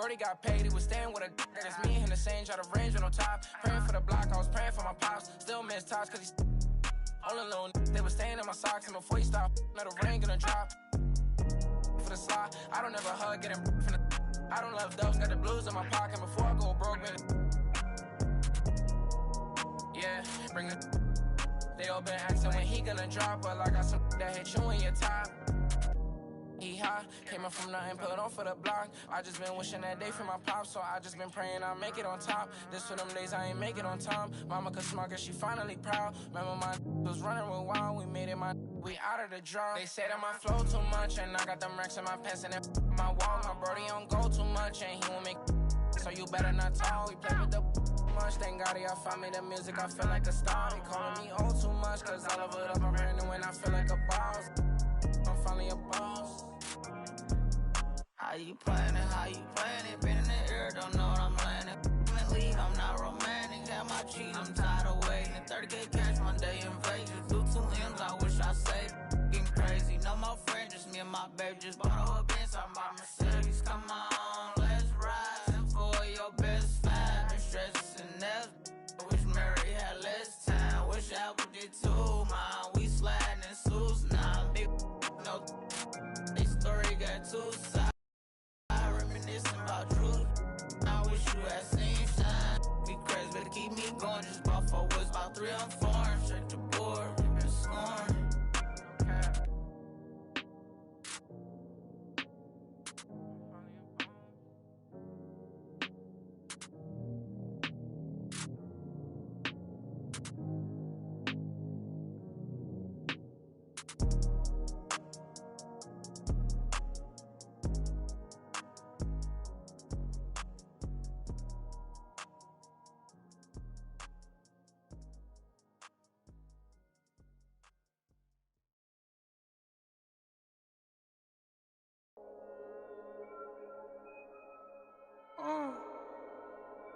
Brody got paid, he was staying with a that is me and the same, try to range with no top. Praying for the block, I was praying for my pops. Still miss touch, cause he's only little they was staying in my socks. And before he stopped, let a rain gonna drop. For the slot, I don't ever hug, getting from the I don't love those, got the blues in my pocket. Before I go broke, man. Yeah, bring it. They all been asking when he gonna drop, but I got some that hit you in your top. He high, came up from nothing, put on for the block. I just been wishing that day for my pops, so I just been praying I'll make it on top. This for them days I ain't make it on time. Mama could smart, cause she finally proud. Remember my was running with wild, we made it we out of the draw. They say that my flow too much, and I got them racks in my pants and my wall. My brody don't go too much, and he won't make so you better not talk. We play with the much, thank God y'all found me the music, I feel like a star. They calling me old too much, cause I love it up, I'm brand new and I feel like a boss. I'm finally a boss. How you playing it, how you playing it? Been in the air, don't know what I'm landing. League, I'm not romantic, got my cheese, I'm tired of waiting. 30K cash one day in Vegas, do 2 M's, I wish I saved. Getting crazy, no more friends, just me and my baby. Just bought a Benz, I'm by Mercedes. Come on, let's ride. And for your best five, been stressing and I wish Mary had less time. Wish Apple did too, man. We sliding in suits, nah, big no. This story got 2 sides. I reminiscing about truth. I wish you had seen shine. Be crazy, better keep me going. Just bought 4 woods, about 3 on 4. Shake the board, been scoring.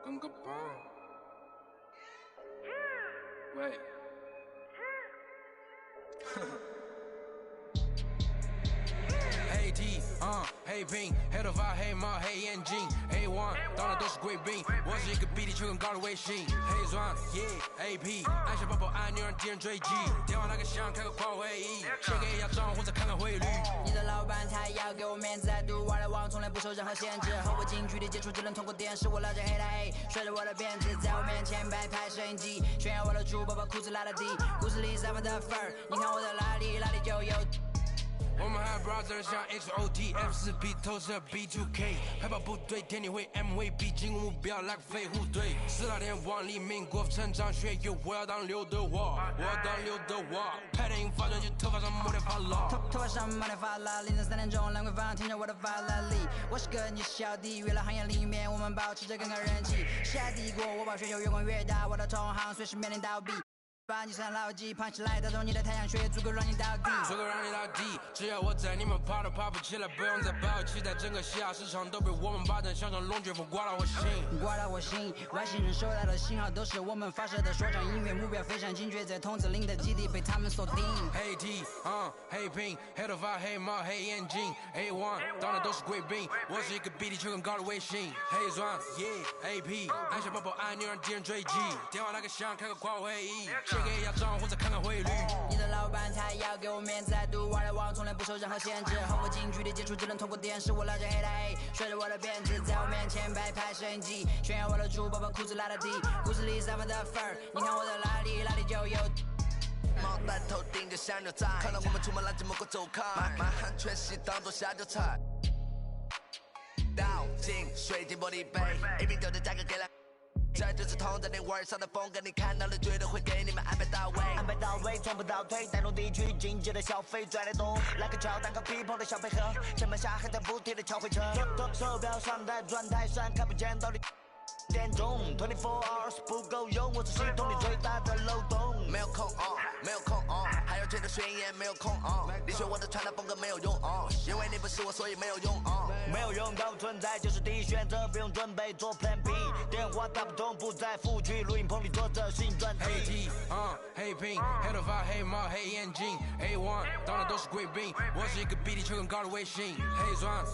Gunga bomb. Wait. Hey D,黑兵，黑头发，黑猫，黑眼睛，黑王，当的都是贵宾。我是一个比地球更高的卫星。黑钻，AP，按下抱抱按钮让敌人追击。电话那个响，开个跨会议，先给一下账户再看看汇率。你的老板他要给我面子，I do what I want，从来不受任何限制。和我近距离接触只能通过电视，我老着黑的 A， 甩着我的辫子，在我面前摆拍摄影机，炫耀我的珠宝，把裤子拉到底。故事里散发的粉儿，你看我的哪里就有。我们还 brother 像 XOT F4P 投射 B2K 海豹部队天地会 MVP 进攻目标来个飞虎队4大天王黎明国父成长学友我要当刘德华我要当刘德华拍电影发专辑头发上抹点发蜡头发上抹点发蜡凌晨3点钟兰桂坊听着我的法拉利我是个你是小弟娱乐行业里面我们保持着更高人气下帝国我把雪球越滚越大我的同行随时面临倒闭把你身牢记胖起来打中你的太阳穴足够让你倒地足够让你倒地只要我在你们跑都跑不起来不用再抱期待整个西亚市场都被我们霸占像场龙卷风刮到我心刮到我心外星人收到的信号都是我们发射的说唱音乐目标非常精确在筒子林的基地被他们锁定黑 T 黑瓶黑头发黑猫黑眼睛 A1 当的都是贵宾我是一个比地球更高的卫星黑钻 AP 按下抱抱按钮让敌人追击电话那个响开个跨会议先给一下账户再看看汇率你的老板他要给我面子 I do what I want 从来不受任何限制和我近距离接触只能通过电视我拉着黑的 A 甩着我的辫子在我面前摆拍摄影机炫耀我的珠宝把裤子拉到底故事里散发的粉儿你看我的哪里就有毛蛋头顶着香牛仔看到我们出门拦着某个走开满汉全席当作下酒菜倒进水晶玻璃杯一瓶酒的价格给了这就是同在你玩上的风格，你看到了绝对会给你们安排到位，安排到位，从不倒退，带动地区经济的消费，赚得多。来个乔丹和皮蓬的小配合，前门下还在补贴的敲回车，手表上的转台闪看不见到底。点钟，24 hours 不够用，我是系统里最大的漏洞。没有空没有空还要接着宣言，没有空你学我的传达风格没有用因为你不是我，所以没有用没有用，当存在就是第一选择，不用准备做 Plan B。电话打不通，不在府区，录音棚里做着新专辑。黑 T 黑屏，黑头发，黑毛，黑眼睛 ，A1 当然都是贵宾，我是一个比地球更高的卫星。黑钻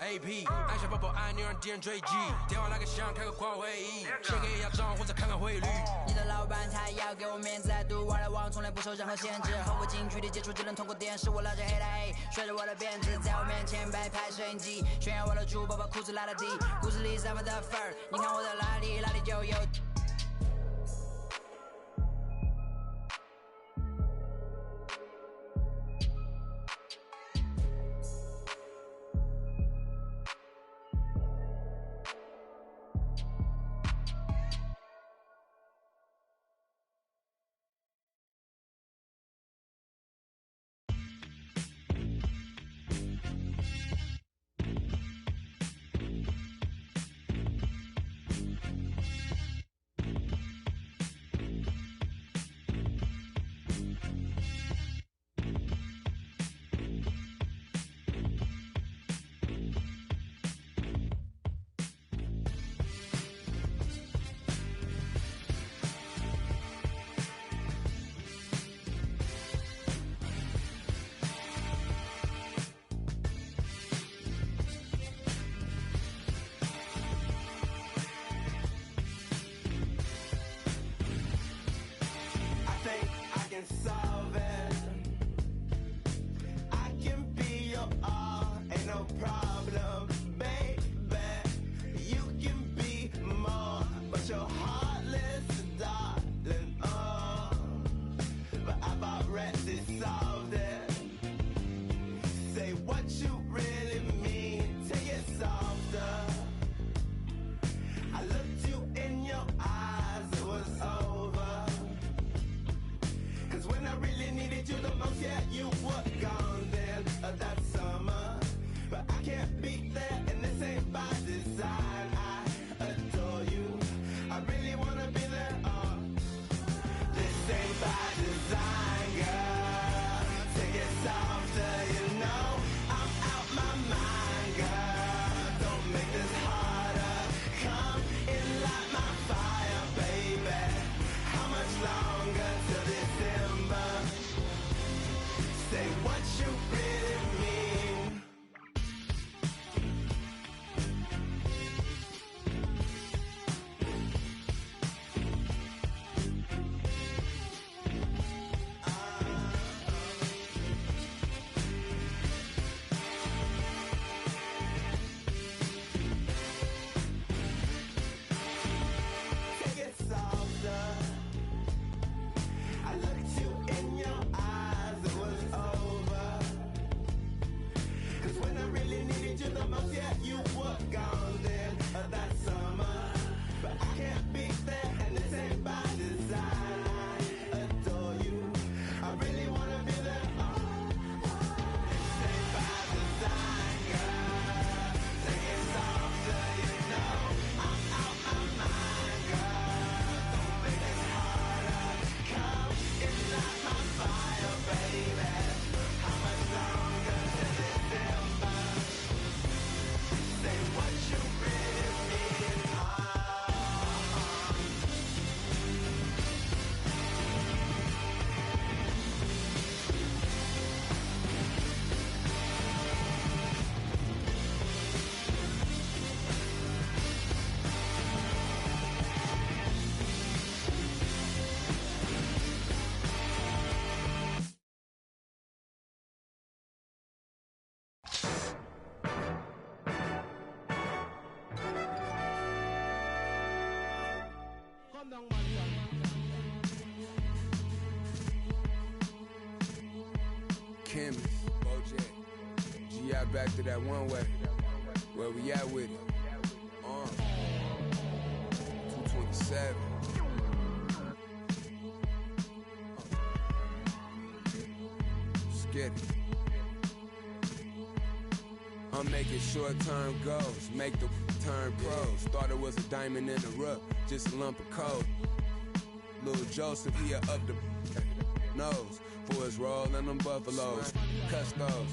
，AP 按下宝宝按钮让敌人追击，电话那个响，开个跨会议，先给压账或者看看汇率。你的老板他要给我面子，读玩来往从来不受任何限制，和我近距离接触只能通过电视，我拉着黑的 A， 甩着我的辫子，在我面前摆拍摄影机，炫耀我的珠宝，把裤子拉得低，故事里散发的粉儿，你看我的哪里就有。Solve it. I can be your all, ain't no problem, baby. You can be more, but you're heartless, darling. Oh, but I've already solved it. Say what you really mean, take it softer. I looked you in your eyes, it was over. When I really needed you the most, yeah, you were gone then that summer. But I can't be there, and this ain't by design. I adore you, I really wanna be there. This ain't by design, girl. Take it softer, you know I'm out my mind, girl. Don't make this harder. Come in, light my fire, baby. How much longer till December? Say what you really mean. Take it softer. I looked you in your eyes, it was over. 'Cause when I really needed you the most, yeah, you were gone then that summer. But I can't be there, and this ain't by design. I adore you, I really wanna be there. This ain't by design, girl. Take it softer, you know I'm out my mind, girl. Don't make this harder. Come in, light my fire, baby. How much longer till December? Say what you really mean. Chemist, Bojack, G.I. back to that one way. Where we at with it? 227. Let's get it. I'm making short-term goals, make the turn pros. Thought it was a diamond in the rough, just a lump of coal. Little Joseph, he up the nose for his roll and them buffaloes. Custos,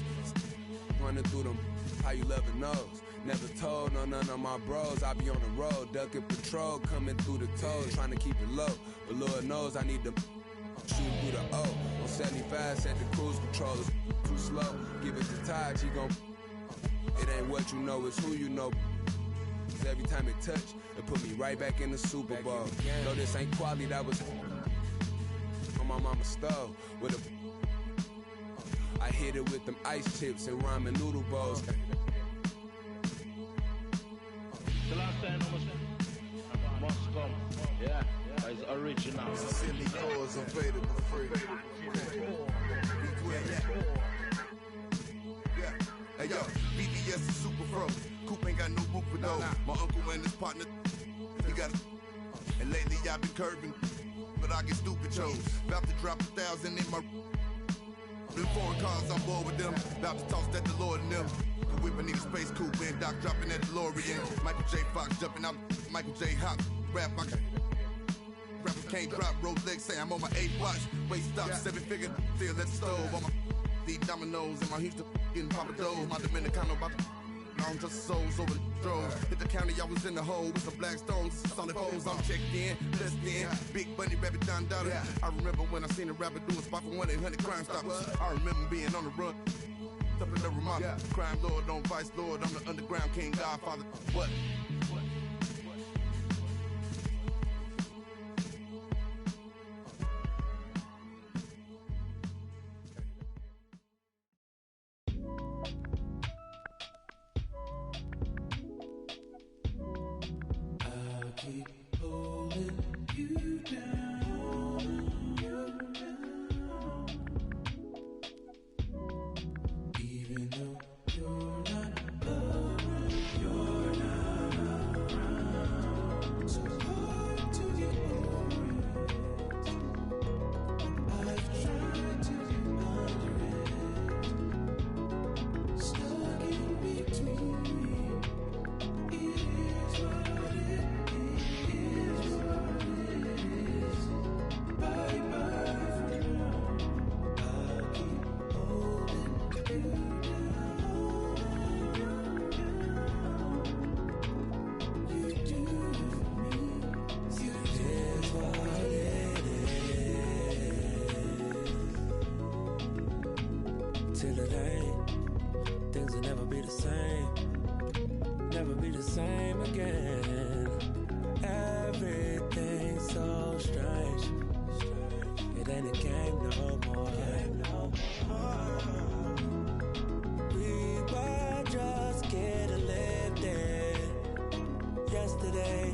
running through them, how you love a nose. Never told none of my bros, I be on the road, ducking patrol, coming through the toes, trying to keep it low. But Lord knows I need to shoot through the O. On 75, set the cruise controllers too slow. Give it to Taj, he gon' it ain't what you know, it's who you know. Every time it touch, it put me right back in the Super Bowl. Though this ain't quality, that was on my mama's stove. With a, I hit it with them ice chips and ramen noodle bowls. The last time I must come, yeah, it's original. It's a silly cause, I'm faded but free. Yeah. Hey yo, BDS is super froze. Coop ain't got no roof for those. My uncle and his partner, he got and lately I've been curving, but I get stupid chose. About to drop 1,000 in my them foreign cars, I'm bored with them. About to toss that DeLorean in them. Whip a nigga space coupe and Doc dropping that DeLorean. Michael J. Fox jumping out, Michael J. Hop. Rap, rappers can't drop, Rolex say I'm on my 8 watch. Wait, stop, 7-figure, still at the stove. On my D dominoes and my Houston getting Papa Doe. My Dominicano about to long just souls over the drove. Hit the county, I was in the hole with some black stones, solid foes. I'm checked in, blessed in. Big Bunny, Rabbit, Don Dada. I remember when I seen a rapper do a spot for 1-800 Crime Stoppers. I remember being on the run. Up in the Ramada. Crime Lord, on Vice Lord. I'm the underground king, Godfather. What? I'll keep holding you down. Even though you're not around, so hard to get over it. I've tried to get under it, stuck in between. It is what it is, what it is. Bye bye for now. I'll keep holding you down. You do for me. It is what it is. Till it ain't, things will never be the same. Never be the same again. Everything's so strange. It ain't a game no more. We were just getting lifted. Yesterday.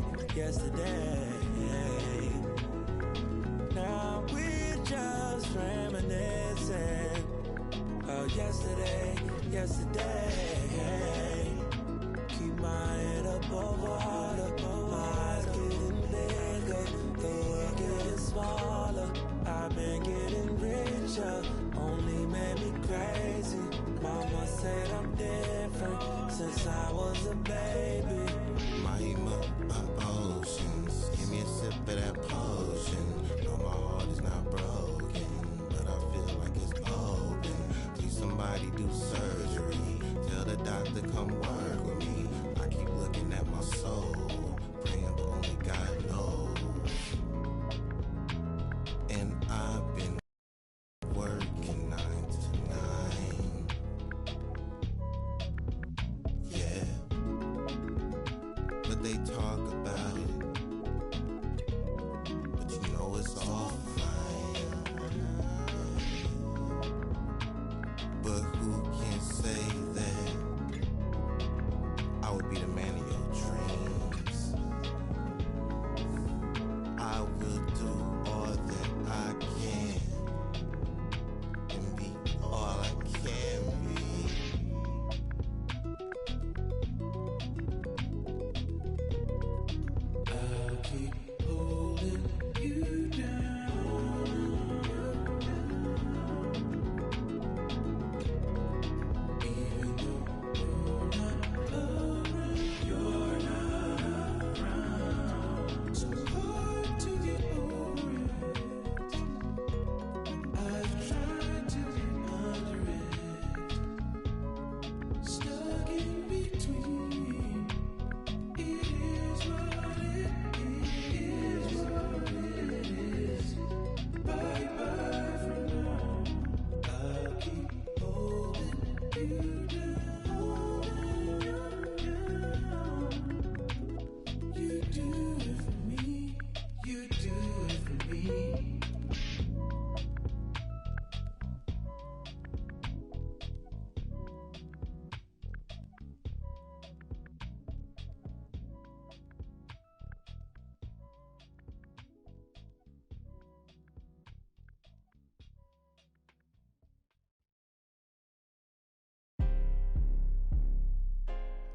Now we're just reminiscing. Oh, yesterday. Keep my head above water, my eyes getting bigger, the world getting smaller. I've been getting richer, only made me crazy. Mama said I'm different since I was a baby. Mahima, oceans, give me a sip of that potion. No, my heart is not broken, but I feel like it's open. Please somebody do surgery, tell the doctor come work with me. I keep looking at my soul, praying but only God knows. And I've been working 9 to 9. Yeah, but they talk about it, but you know it's all fine. But who can say that I would be the man of your dreams? I will do all that I can and be all I can be.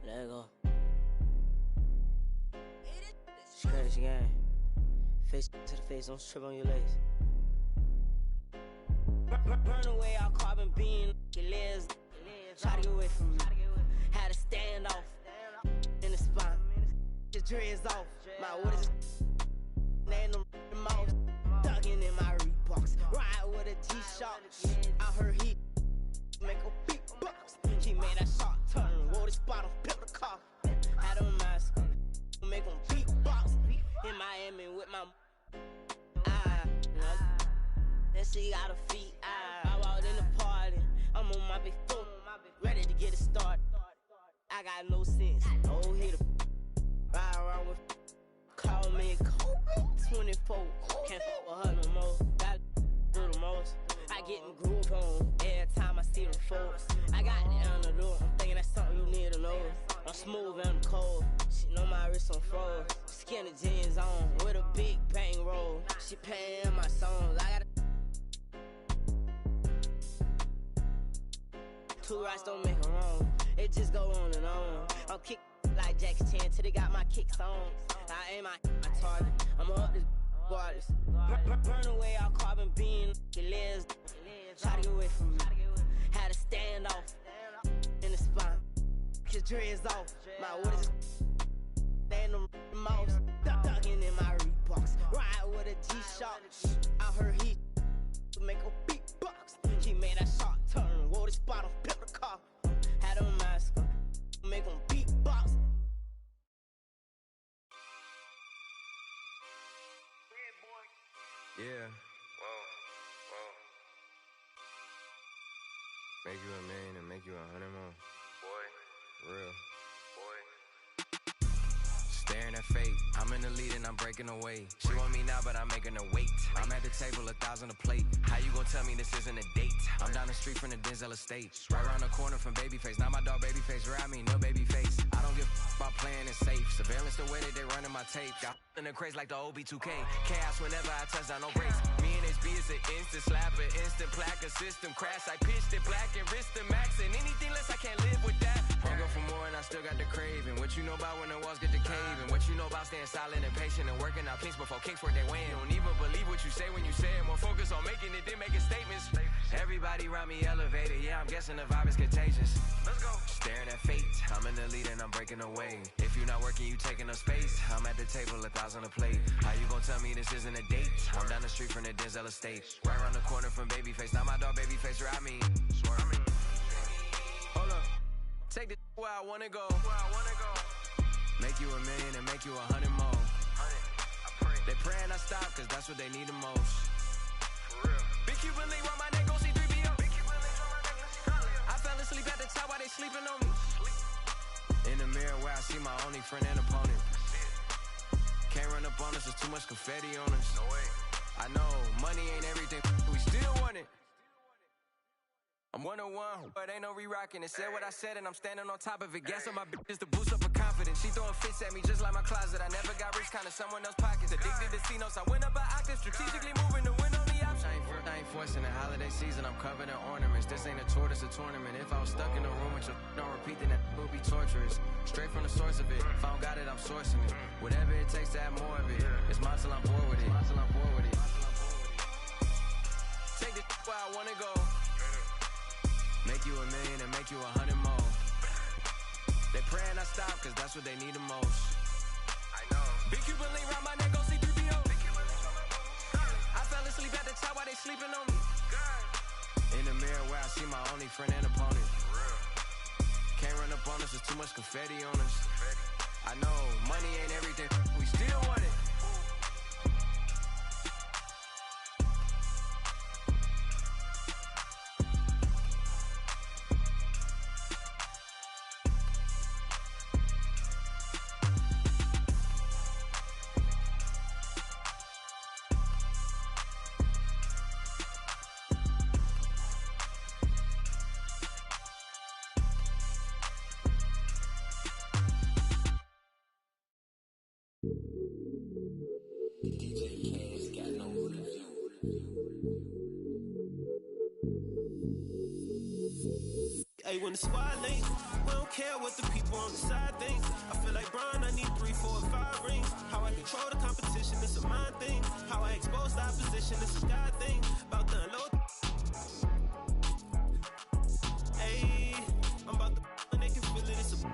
Let it go. It's crazy game. Face to the face, don't trip on your legs. Burn away all carbon beam, your legs. Try to get away from me. Had to stand off in the spine. Your dreads off. My what is name them mouse. Dugging in my Reeboks. Ride with a G-Shock. I heard he make a big box. He made that shot turn. Roll this bottle, pimp the car. Had a mask on. Make him beatbox. In Miami with my then she got her feet out. I walked in the party. I'm on my big foot, ready to get it started. I got no sense. Oh, hit a ride around with. Call me Kobe 24. Can't fuck with her no more. Gotta do the most. I get in groove on every time I see them folks. I got the antidote. I'm thinking that's something you need to know. I'm smooth and I'm cold. She know my wrist on froze. Skinny jeans on with a big bang roll. She paying my songs. I got two rights don't make a wrong. It just go on and on. I'm kick like Jackie Chan till they got my kicks on. I aim my target. I'm up this waters. Burn away all carbon beam. Your legs. Try to get away from me. Had to stand off in the spine. Your dreads off. My what is stand them mouse. Dugging in my Reeboks. Ride with a G-Shock. I heard he make a big box. He made that shot turn. Roll this bottle, pimp the car. Had a mask on. Make him beatbox. Yeah. Whoa. Make you $1 million and make you 100 more. Boy. Real. Boy. Staring at fate. I'm in the lead and I'm breaking away. She want me now, but I'm making her wait. I'm at the table, 1,000 a plate. How you gon' tell me this isn't a date? I'm down the street from the Denzel estate. Right around the corner from Babyface. Now my dog Babyface, where I mean no Babyface. I don't give about playing it safe. Surveillance the way that they running my tape. Got in the craze like the OB2K. Chaos whenever I touch down, no brakes. Me and HB is an instant slapper, instant plaque, a system crash. I pitched it black and wrist the max. And anything less, I can't live with that. Hunger for more and I still got the craving. What you know about when the walls get to caving? What you know about staying silent and patient and working out kinks before kinks work they win? Don't even believe what you say when you say it. More focus on making it than making statements. Everybody around me elevated. Yeah, I'm guessing the vibe is contagious. Let's go. Staring at fate. I'm in the lead and I'm breaking away. If you're not working, you taking up space. I'm at the table, 1,000 a plate. How you gon' tell me this isn't a date? I'm down the street from the Denzel estate. Right around the corner from Babyface. Now my dog Babyface, where I mean. Hold up. Take this where I wanna go. Make you $1 million and make you 100 more. They praying I stop, cause that's what they need the most. Big Cuban link round my neck, go see 3BO. I fell asleep at the top while they sleeping on me. In the mirror where I see my only friend and opponent. Can't run up on us, there's too much confetti on us. I know, money ain't everything, we still want it. I'm 101, but ain't no re-rocking it. Said what I said and I'm standing on top of it. Gas on my bitches to boost up her confidence. She throwing fits at me just like my closet. I never got rich, kinda someone else's pockets. Addicted to C-notes, I went up an octave. Strategically moving to win on the option. I ain't forcing the holiday season, I'm covered in ornaments. This ain't a tour, this a tournament. If I was stuck in a room with your don't repeat, then that would be torturous. Straight from the source of it. If I don't got it, I'm sourcing it. Whatever it takes to have more of it. It's mine till I'm bored with it. Take this where I wanna go. Make you $1 million and make you 100 more. They praying I stop, cause that's what they need the most. I know. Big Cuban link round my neck, go see 3BO. I fell asleep at the top while they sleeping on me. In the mirror where I see my only friend and opponent. Can't run up on us, there's too much confetti on us. I know, money ain't everything, we still want it. when the squad link. We don't care what the people on the side think. I feel like Brian, I need 3, 4, 5 rings. How I control the competition, it's a mind thing. How I expose the opposition, it's a God thing. About to unload. Ayy, I'm about to and they can feel it,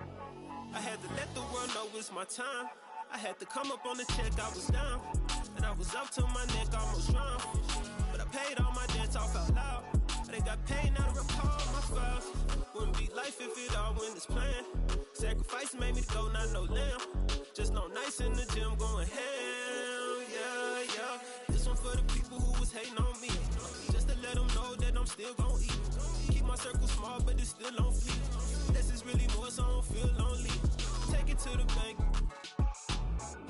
I had to let the world know it's my time. I had to come up on the check, I was down. And I was up to my neck, almost drowned. But I paid all my debts off out loud. They got paid, now to recall my files. Wouldn't be life if it all went as planned. Sacrifice made me to go, not no lamb. Just no nights in the gym going hell, yeah, yeah. This one for the people who was hating on me. Just to let them know that I'm still gon' eat. Keep my circle small, but it's still on fleek. This is really more, so I don't feel lonely. Take it to the bank.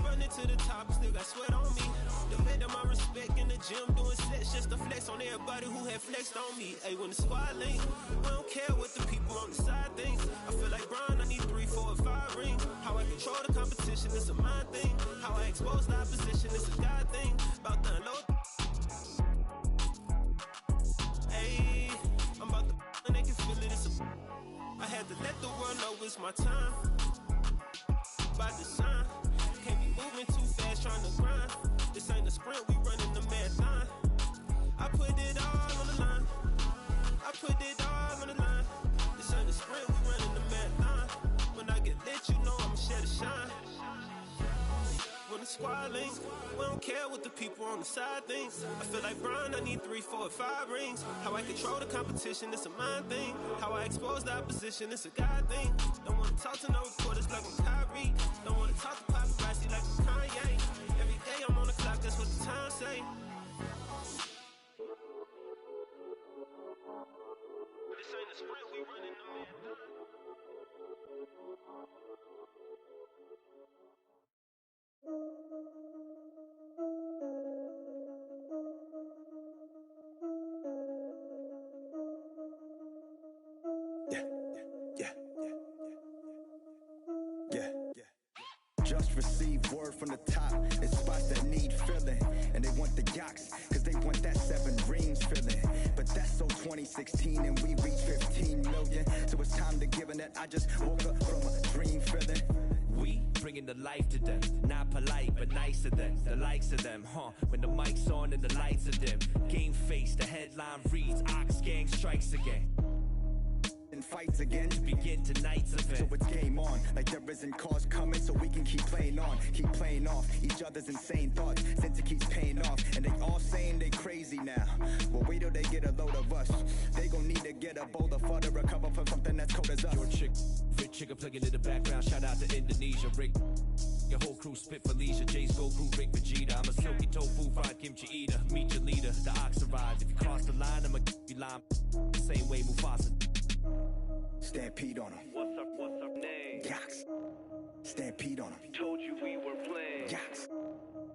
Running to the top, still got sweat on me. Defending my respect in the gym, doing sets just to flex on everybody who had flexed on me. Hey, when the squad link, we don't care what the people on the side think. I feel like Brian, I need 3, 4, 5 rings. How I control the competition, it's a mind thing. How I expose the opposition, it's a God thing. About to unload. Hey, I'm about to and they can feel it, I had to let the world know it's my time. By design, can't be moving too fast, trying to grind. This ain't a sprint, we running the marathon. I put it all on the line. I put it all on the line. This ain't a sprint, we running the marathon. When I get lit, you know I'ma shed a shine. When the squad links, we don't care what the people on the side thinks. I feel like Brian, I need 3, 4, 5 rings. How I control the competition, it's a mind thing. How I expose the opposition, it's a God thing. Don't wanna talk to no reporters like I'm Kyrie. Don't wanna talk to paparazzi like I'm Kanye. Every day I'm on the clock, that's what the time say. This ain't a sprint, we running the marathon. Just received word from the top. It's spots that need filling. And they want the yaks, cause they want that 7 rings filling. But that's so 2016 and we reached 15 million. So it's time to give it that I just woke up from a dream feeling. We bringing the life to them, not polite but nice to them, the likes of them, when the mic's on and the lights are dim. Game face, the headline reads, Ox Gang strikes again. And fights again to begin tonight's event. So it's game on, like there isn't cause coming, so we can keep playing on, keep playing off each other's insane thoughts, since it keeps paying off. And they all saying they crazy now. Well, wait till they get a load of us. They gon' need to get a boulder for to recover from something that's cold as us. Your chick, rich chicken plugging in the background. Shout out to Indonesia, Rick. Your whole crew spit for leisure. Jay's go crew, Rick Vegeta. I'm a silky tofu, fried kimchi eater. Meet your leader, the ox arrives. If you cross the line, I'ma give you lime. Same way Mufasa. Stampede on him. What's up name? Yaks. Stampede on him. Told you we were playing. Yaks.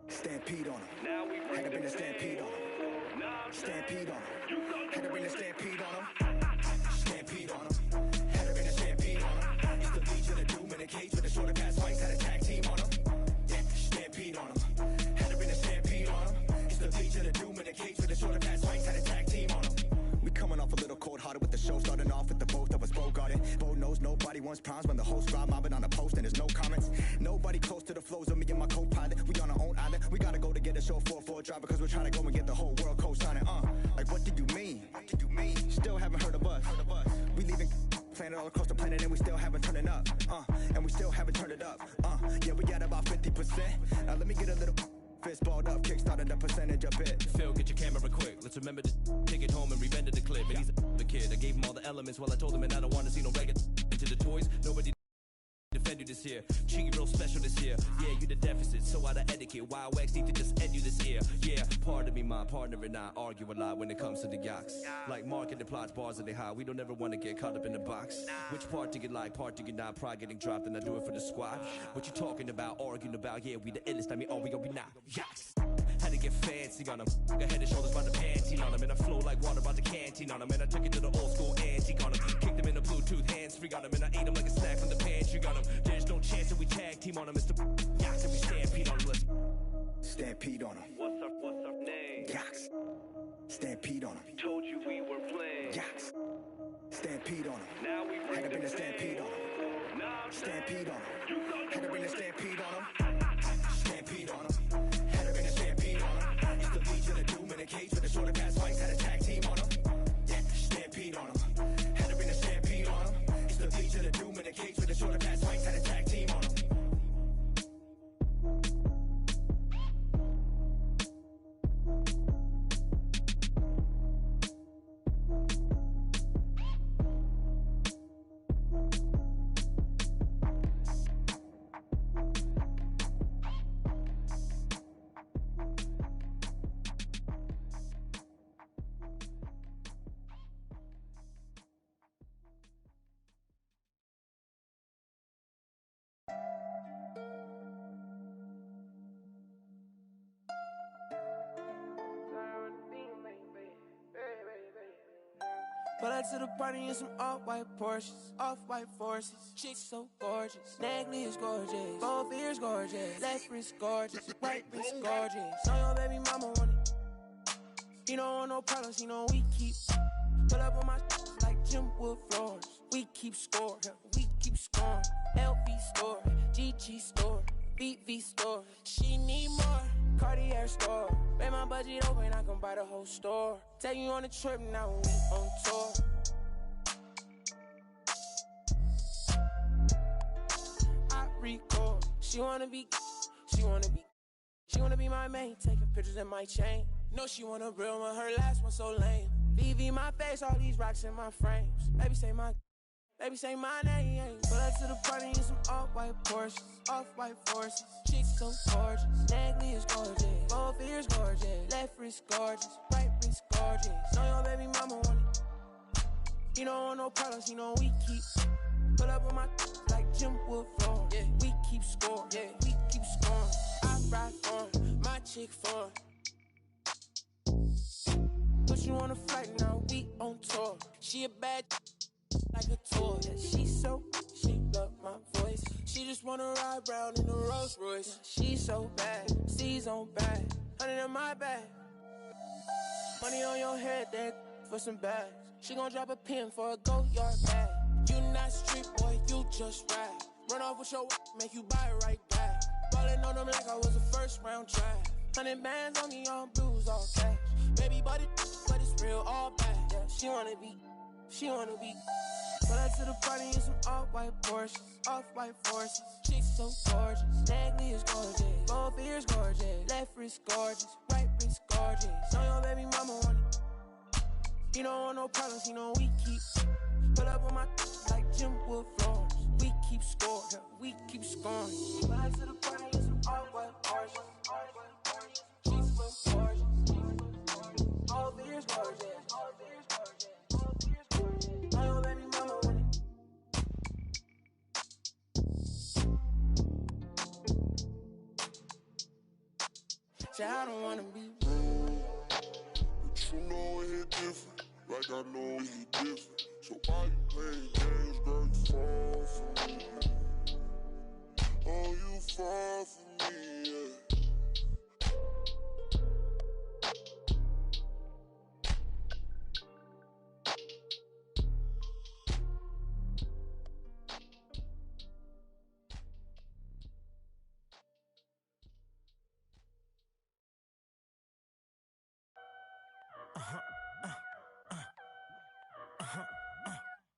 Stampede on him. Now we had to bring the stampede on him. Stampede on him. Had to bring the stampede on him. Stampede on him. Had to bring the stampede on him. Used to Legion of Doom in a cage with a shorter pass fights. Had a tag team on him. Yeah, stampede on him. Had to bring the stampede on him. Used to Legion of Doom in a cage with a shorter pass fights. Had a tag team on him. We coming off a little cold-hearted with the show, starting off with the both of us Bogarted. Bo knows nobody wants problems when the host ride mobbing on the post and there's no comments. Nobody close to the flows of me and my co-pilot. We on our own island. We gotta go to get a show 4-4 driver because we're trying to go and get the whole world co-signing. Like what do you mean? Still haven't heard of us. We leaving planet all across the planet and we still haven't turned it up. And we still haven't turned it up. Yeah, we got about 50%. Now let me get a little fist balled up, kickstarted the percentage a bit. Phil, get your camera quick. Let's remember to take it home and re-render the clip. And he's the kid. I gave him all the elements while I told him, and I don't want to see no regular into the toys. Nobody defend you this year. Treat you real special this year. Yeah, you the deficit, so out of etiquette. Wild wax need to just end you this year. Yeah, pardon me, my partner and I argue a lot when it comes to the yaks. Like marketing plots, bars that they high. We don't ever want to get caught up in the box. Which part do you like, part do you not? Pride getting dropped and I do it for the squad. What you talking about, arguing about? Yeah, we the illest, I mean, we not. Yaks. Had to get fancy on him. Got head and shoulders by the panty on him. And I flow like water by the canteen on him. And I took it to the old school antique on him. Kicked him in the Bluetooth hands-free on him. And I ate him like a snack from the pantry on him. There's no chance that we tag team on him. It's the yaks and we stampede on him. Let's stampede on him. What's up name? Yaks. Stampede on him. Told you we were playing. Yaks. Stampede on them. Had to bring the stampede on them. Stampede on them. Had to bring the stampede on them. Stampede on them. Had to bring the stampede on them. It's the Legion of Doom in a cage with the shorter pass fights. Had a tag team on them. Yeah, stampede on them. Had to bring the stampede on them. It's the Legion of Doom in a cage with the shorter pass fights. Had a tag team on them. Pull up to the party in some off-white Porsches, off-white forces. Chicks so gorgeous, neckly is gorgeous, both ears gorgeous, left wrist gorgeous, right wrist gorgeous. Know your baby mama want it. He don't want no problems, he know we keep. Pull up on my like Jim Wood floors. We keep score, we keep scoring. LV store, GG store, BV store. She need more. Cartier store. Make my budget open, I can buy the whole store. Take you on a trip, now we on tour. I record. She wanna be my main. Taking pictures in my chain. No, she want a real one, her last one so lame. VV my face, all these rocks in my frames. Baby say my name. Pull up to the party in some off-white Porsches, off-white forces. Chicks so gorgeous, neckly is gorgeous, both ears gorgeous, left wrist gorgeous, right wrist gorgeous. Know your baby mama want it. He don't want no problems, he know we keep. Pull up on my like Jim Wood floor. Yeah, we keep score. Yeah, we keep scoring. I ride on my chick phone. Put you on a flight now, we on tour. She a bad like a toy. Yeah, she love my voice. She just wanna ride round in a Rolls Royce. Yeah, she so bad, C's on bag, 100 in my bag. Money on your head, then for some bags. She gon' drop a pin for a go yard bag. You not street boy, you just ride. Run off with your make you buy it right back. Ballin' on them like I was a first round draft. 100 bands on me, on blues, all cash. Baby, but it's real, all bad. Yeah, she wanna be. Pull up to the party in some off-white Porsches, off-white forces. Chicks so gorgeous, neckly is gorgeous, both ears gorgeous, left wrist gorgeous, right wrist gorgeous. Know your baby mama want it. He don't want no problems, he know we keep. Pull up on my like Jim Wood floors. We keep score, we keep scoring. Pull up to the party in some off-white Porsches, off-white forces. Chicks so gorgeous, both ears gorgeous. I don't wanna be rude, but you know he different, like I know he different. So why you playing games, girl? You fall for me. Oh, you fall for me, yeah.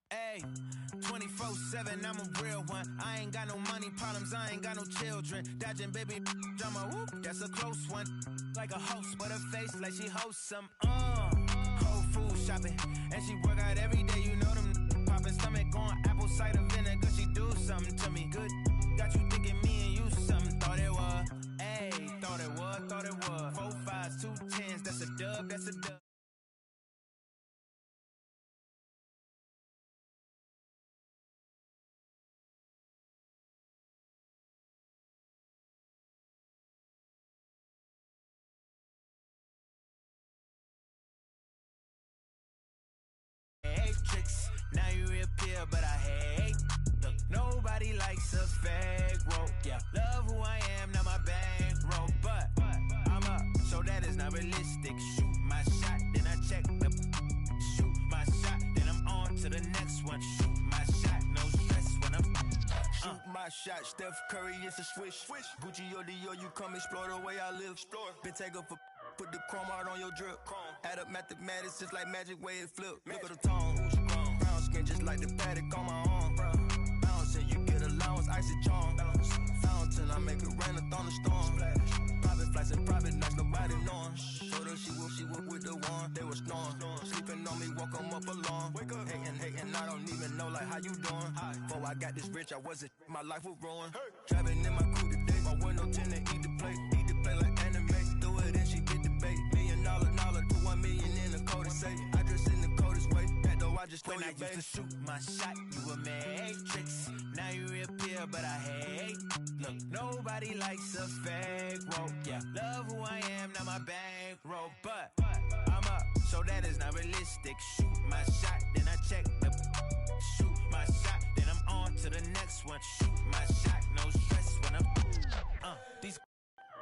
Hey, 24/7, I'm a real one. I ain't got no money problems, I ain't got no children. Dodging baby drama, whoop, that's a close one. Like a host, but her face like she hosts some. Whole food shopping, and she work out every day. You know them popping stomach on apple cider vinegar. She do something to me good. Got you thinking me and you something. Thought it was, ayy, thought it was. 4 5s, 2 10s, that's a dub, that's a dub. Tricks. Now you reappear, but I hate. Look, nobody likes a fake rope. Yeah, love who I am, not my bankroll. But I'm up, so that is not realistic. Shoot my shot, then I check the. Shoot my shot, then I'm on to the next. one. Shoot my shot, no stress when I'm shoot my shot. Steph Curry, it's a swish. Gucci or Dior, you come explore the way I live. Been taken for put the chrome out on your drip. Add up mathematics just like magic way it flip. Look at the tone. Brown skin just like the paddock on my arm. Bouncing, you get allowance, icy charm. Fountain, I make it rain a thunderstorm. Private flights and private nights, nobody knowing. Told her she was with the one, they was snoring. Sleeping on me, woke 'em up alone. Hating, I don't even know like how you doing. Before I got this rich, I wasn't, my life was ruined. Driving in my coupe today, my window tint and eat the plate like anime. Do it and she get the bait. $1 million, put 1 million in the code to say. I dress in the coldest way, that though I just when I used to shoot my shot, you a matrix. Now you reappear, but I hate. Look, nobody likes a fake rope. Yeah, love who I am, not my bankroll. But I'm up, so that is not realistic. Shoot my shot, then I check the. Shoot my shot, then I'm on to the next one. Shoot my shot, no stress when I'm. These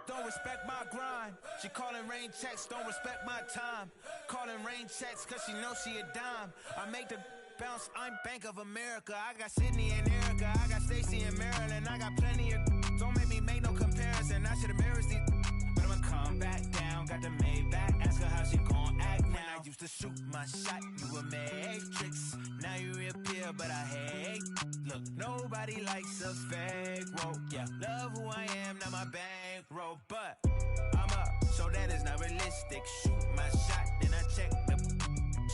don't respect my grind. She calling rain checks, don't respect my time. Calling rain checks, cause she knows she a dime. I make the bounce, I'm Bank of America. I got Sydney and Erica, I got Stacy and Maryland. I got plenty of. Don't make me make no comparison. I should've married these, but I'ma come back down. Got the Maybach, ask her how she gon' act now. When I used to shoot my shot, you a matrix. Now you reappear, but I hate. Look, nobody likes a fake rope. Yeah, love who I am, not my bankroll. But I'm up, so that is not realistic. Shoot my shot, then I check the.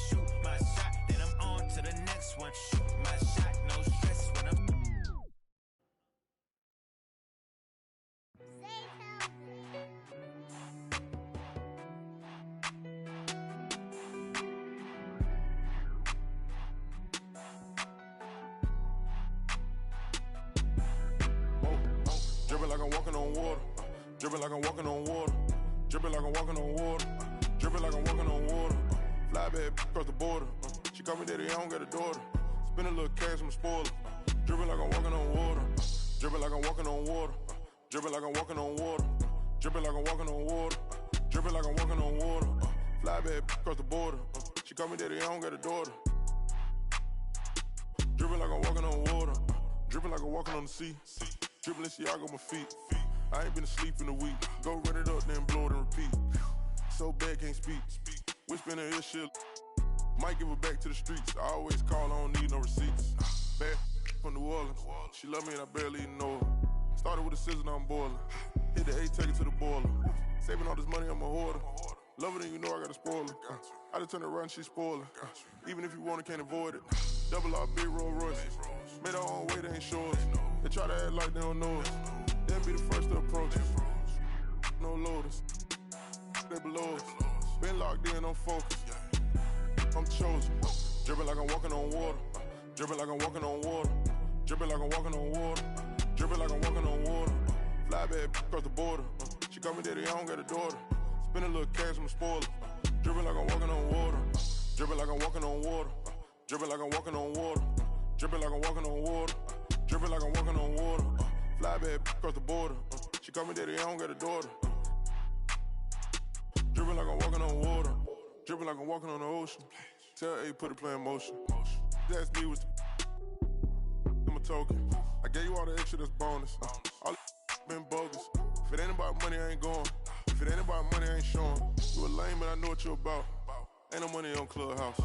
Shoot my shot, then I'm on to the next one. Shoot my shot, no stress when I'm. Dripping like I'm walking on water. Dripping like I'm walking on water. Dripping like I'm walking on water. Dripping like I'm walking on water. Fly bad across the border. She call me daddy, I don't got a daughter. Spend a little cash, I'm a spoiler. Dripping like I'm walking on water. Dripping like I'm walking on water. Dripping like I'm walking on water. Dripping like I'm walking on water. Dripping like I'm walking on water. Fly bad across the border. She call me daddy, I don't got a daughter. Dripping like I'm walking on water. Dripping like I'm walking on the sea. Dribbling, see, I got my feet. I ain't been asleep in a week. Go run it up, then blow it and repeat. So bad, can't speak. Whispering in her shit. Might give her back to the streets. I always call, I don't need no receipts. Bad from New Orleans. She love me and I barely even know her. Started with a scissor, now I'm boiling. Hit the A, take it to the boiler. Saving all this money, I'm a hoarder. Love her, then you know I got a spoiler. I just turn around, she's spoiling. Even if you want it, can't avoid it. Double R, big Rolls Royce. Made our own way, they ain't sure us. They try to act like they don't know us. They'll be the first to approach us. No loaders. They below us. Been locked in, I'm focused. I'm chosen. Dripping like I'm walking on water. Dripping like I'm walking on water. Dripping like I'm walking on water. Dripping like I'm walking on water. Fly bad across the border. She call me daddy, I don't got a daughter. Spend a little cash, I'm a spoiler. Dripping like I'm walking on water. Dripping like I'm walking on water. Dripping like I'm walking on water. Dripping like I'm walking on water. Dripping like I'm walking on water. Fly bad across the border. She call me daddy, I don't got a daughter. Dripping like I'm walking on water. Dripping like I'm walking on the ocean. Tell A, put the plan in motion. Ask me what's I'm a token. I gave you all the extra, that's bonus. All been bogus. If it ain't about money, I ain't going. If it ain't about money, I ain't showing. You a lame, but I know what you about. Ain't no money on Clubhouse.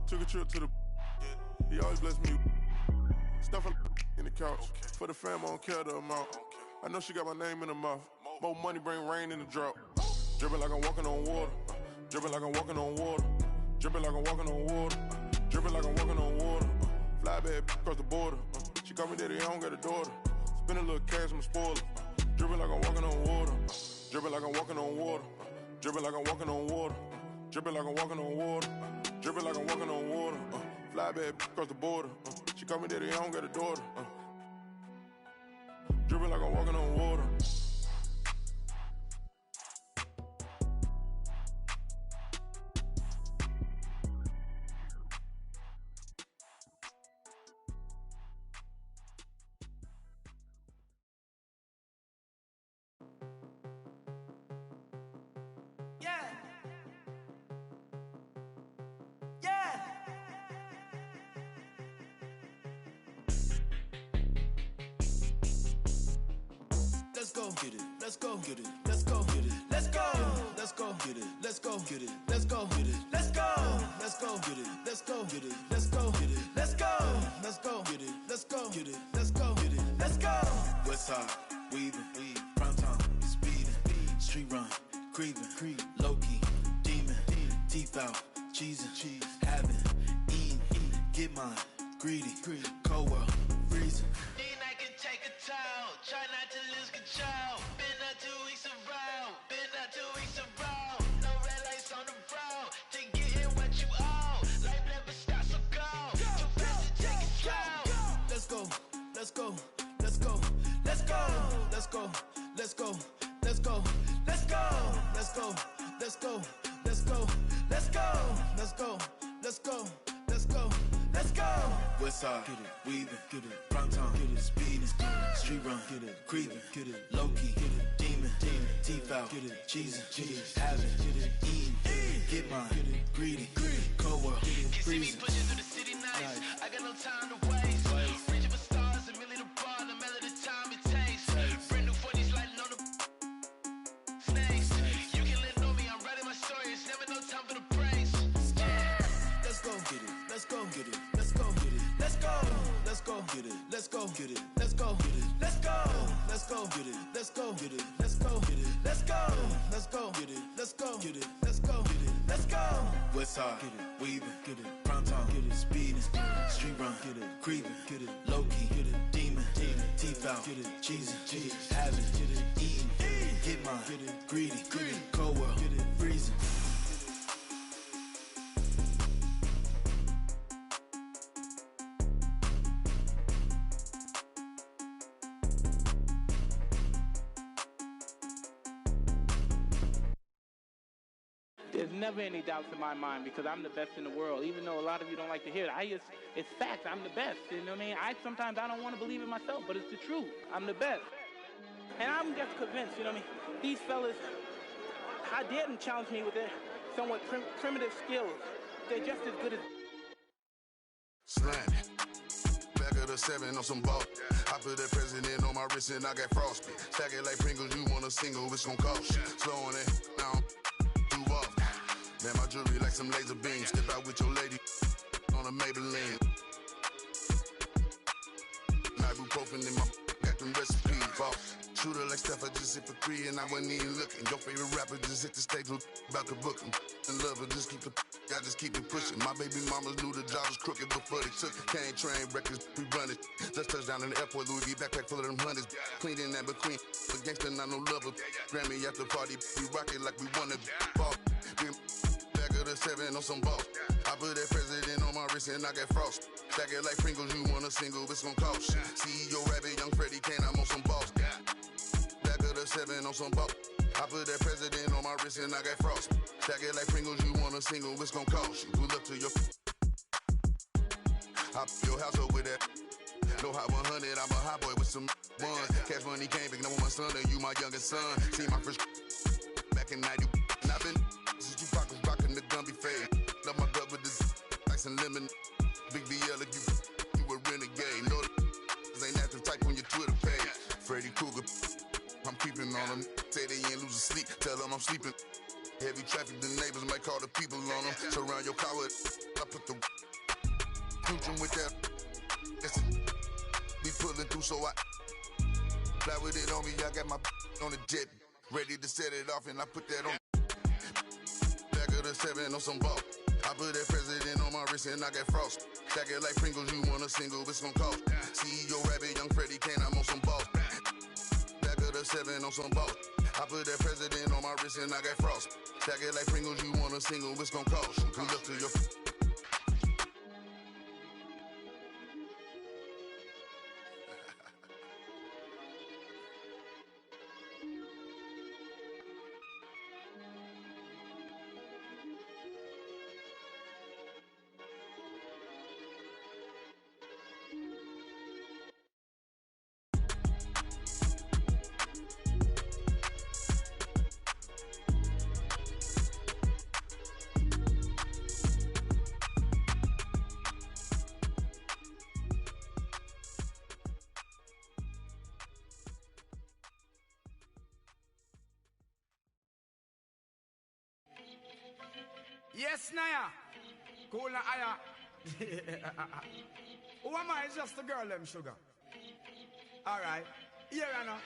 Took a trip to the. He always bless me. Stuffing in the couch. For the fam, I don't care the amount. I know she got my name in her mouth. More money bring rain in the drought. Dripping like I'm walking on water. Dripping like I'm walking on water. Dripping like I'm walking on water. Dripping like I'm walking on water. Fly bad across the border. She call me daddy, I don't got a daughter. Spend a little cash, I'm a spoiler. Dripping like I'm walking on water. Dripping like I'm walking on water. Dripping like I'm walking on water. Dripping like I'm walking on water. Dripping like I'm walking on water. Fly bad across the border. She call me daddy, I don't got a daughter. Dripping like I'm walking on water. Yeah. 111. go, get it, let's go, get it, let's go, get it, let's go, let's go, get it, let's go, get it, let's go, get it, let's go, let's go, get it, let's go, get it, let's go, get it, let's go, let's go, get it, let's go, get it, let's go, get it, let's go. Westside, weaving, prime time, speeding, street run, creeping, low key, demon, teeth out, cheesing, having, eating, get mine, greedy, cold world, freezing. I can take a toll, try not to lose control. Been up 2 weeks in a row, been up 2 weeks in a row. No red lights on the road, to getting what you owe. Life never stops, so go, too fast to take control. Let's go, let's go, let's go, let's go, let's go, let's go, let's go, let's go, let's go, let's go, let's go, let's go, let's go, let's go, let's go, let's go. Westside, get it, weaving, get it, prime time, get it, speeding, street run, get it, creeping, get it, low key, get it, demon, teeth out, get it, cheesing, having, get it, eating, get mine, get it, greedy, cold world, freezing. You see me pushing through the city nights, I got no time to waste. Reaching for stars, a million apart, no matter the time it takes. Brand new 40s lighting on the snakes. You can let know me, I'm writing my story, it's never no time for the praise. Let's go get it, let's go get it, let's go get it, let's go, let's go get it, let's go get it, let's go get it, let's go, let's go get it, let's go get it, let's go get it, let's go, let's go get it, let's go get it, let's go get it, let's go. Westside, get it, weaving, get it, prime time, get it, speeding, street run, get it, creeping, get it, low key, get it, demon, teeth out, get it, cheesing, having, get it, eating, get mine, get it, greedy, cold world, get it, freezing. There's never any doubts in my mind because I'm the best in the world. Even though a lot of you don't like to hear it, it's facts. I'm the best. You know what I mean? Sometimes I don't want to believe it myself, but it's the truth. I'm the best. And I'm just convinced, you know what I mean? These fellas, how dare them challenge me with their somewhat primitive skills? They're just as good as... Slam. Back of the 7 on some ball. I put that president on my wrist and I got frosty. Stack it like Pringles, you want a single, it's gon' cost you. Slow on it, now do off. Man, my jewelry like some laser beams. Step out with your lady on a Maybelline. Ibuprofen in my got them recipes. Fall. Shooter like Steph, I just hit for 3 and I wasn't even looking. Your favorite rapper just hit the stage about to book him. In love, I just keep it pushing. My baby mamas knew the job was crooked before they took it. Can't train records, we run it. Let's touch down in the airport, Louis V backpack full of them hundreds. Clean in that between, but gangsta not no lover. Grammy after party, we rock it like we wanna ball. Back of the 7 on some ball. I put that president on my wrist and I got frost. Stack it like Pringles, you want a single, it's gon' cost. CEO Rabbit, young Freddie Kane, I'm on some balls. Back of the 7 on some ball. I put that president on my wrist and I got frost. Stack it like Pringles, you want a single, it's gon' cost you. Pull up to your hop your house up with that. No hot 100, I'm a hot boy with some one. Cash money came big, now my son and you my youngest son. See my first back in 90, and I've been since you rockin' the Gumby fade. Love my gut with this ice and lemon. Big BL if you a renegade. No, ain't that the type on your Twitter page. Freddy Krueger, I'm creeping on them. Say they ain't losing sleep, tell them I'm sleeping. Heavy traffic, the neighbors might call the people on them. Surround your car with, I put the cruising with that. Be pulling through, so I fly with it on me. I got my on the jet, ready to set it off, and I put that on. Back of the 7 on some ball. I put that president on my wrist and I got frost. Stack it like Pringles, you want a single, it's gon' cost. CEO Rabbit, young Freddie Kane, I'm on some balls. Back of the 7 on some balls. I put that president on my wrist and I got frost. Stack it like Pringles, you want a single, it's gon' cost. Good luck to your... Yes, Naya. Cool na aya. Who am I? It's just a girl, them sugar. Alright. Here I know.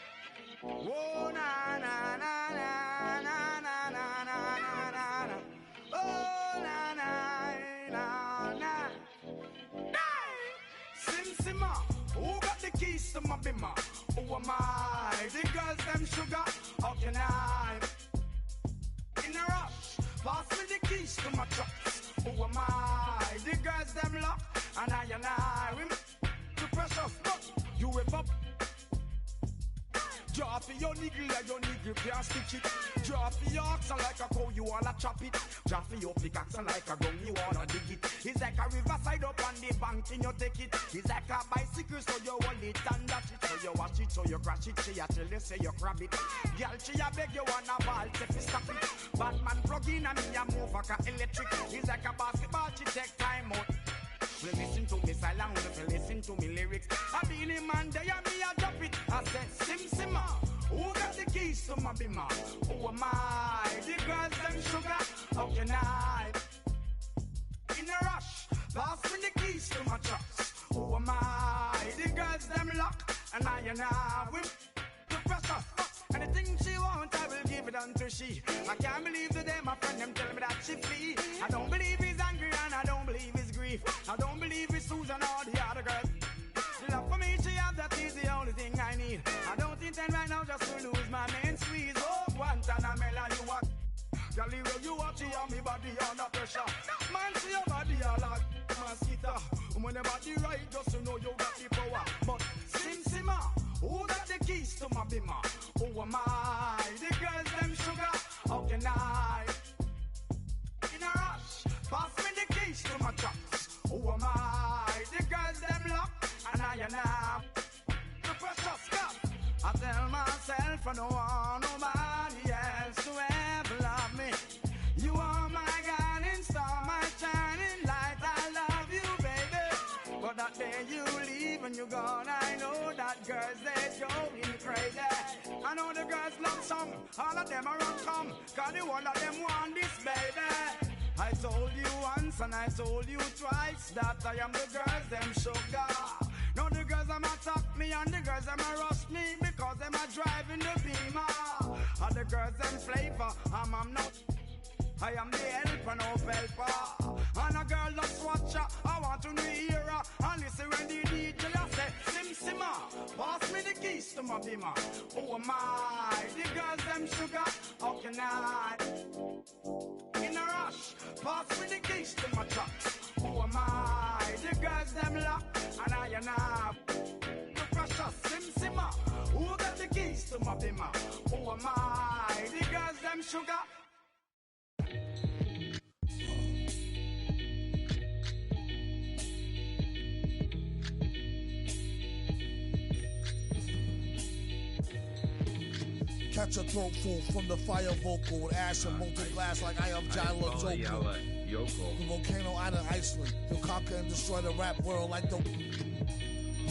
Whoa, na na na na na na na na na na. Oh, na na na na. Sim Simma, who got the keys to my bimmer? Who am I? The girls, them sugar. How can I? In a rush, pass me the keys to my trucks. Who am I? The girls, them lock. And I, we too precious, but you whip up. Draw for your niggle like your niggle can't stitch it. Draw for your oxen like a cow, you wanna chop it. Draw for your pickaxe like a gun, you wanna dig it. It's like a riverside up on the bank and you take it. It's like a bicycle, so you hold it and dash it. So you watch it, so you crash it. She a tell you, say you grab it. Girl, she a beg you wanna ball, say fi stop it. Batman plug in and me a move like a electric. It's like a basketball, she take time out. Well, listen to me silent, well, listen to me lyrics. I be the man there, me a drop it. I said, Sim Simma, who got the keys to my bimmer? Who am I? The girls, them sugar, how can I? In a rush, pass me the keys to my trucks. Who am I? The girls, them lock, and I whip the precious. Anything she want, I will give it unto she. I can't believe today my friend them tell me that she flee. I don't believe he's angry and I don't believe his grief. I don't believe it's Susan or the other girls. The love for me she have, that is the only thing I need. I don't intend right now just to lose my main squeeze. Oh, Guantanamela, you are Galileo, you watch it on me body under pressure. Man, see your body all like mosquito. When the body right, just to know you got the power. But Sim Simma, who got the keys to my bimmer? Who am I? The girls, them sugar, how can I? In a rush, pass me the keys to my trucks. Who am I? The girls, them lock, and I the precious cup. I tell myself I don't want nobody else to ever love me. You are my guiding star, my shining light. I love you, baby. But that day you leave and you're gone, I know that girls, they're going crazy. I know the girls love some, all of them are on come, cause the one of them want this, baby. I told you once and I told you twice that I am the girls, them sugar. Now the girls them attack me and the girls them rush me because them are driving the beamer. And the girls them flavor, I'm not. I am the helper, no helper. And a girl just watch her, I want to hear her. And listen when the DJ say, Sim Simma, pass me the keys to my bimmer. Who am I? The girls them sugar, how can I? In a rush, pass me the keys to my trucks. Who am I? The girls them lock, and I the precious Sim Simma. Who got the keys to my bimmer? Who am I? The girls them sugar. Catch a throat full from the fire vocal with ash and molten glass like I am Jala Joko. The volcano out of Iceland. He'll conquer and destroy the rap world like the...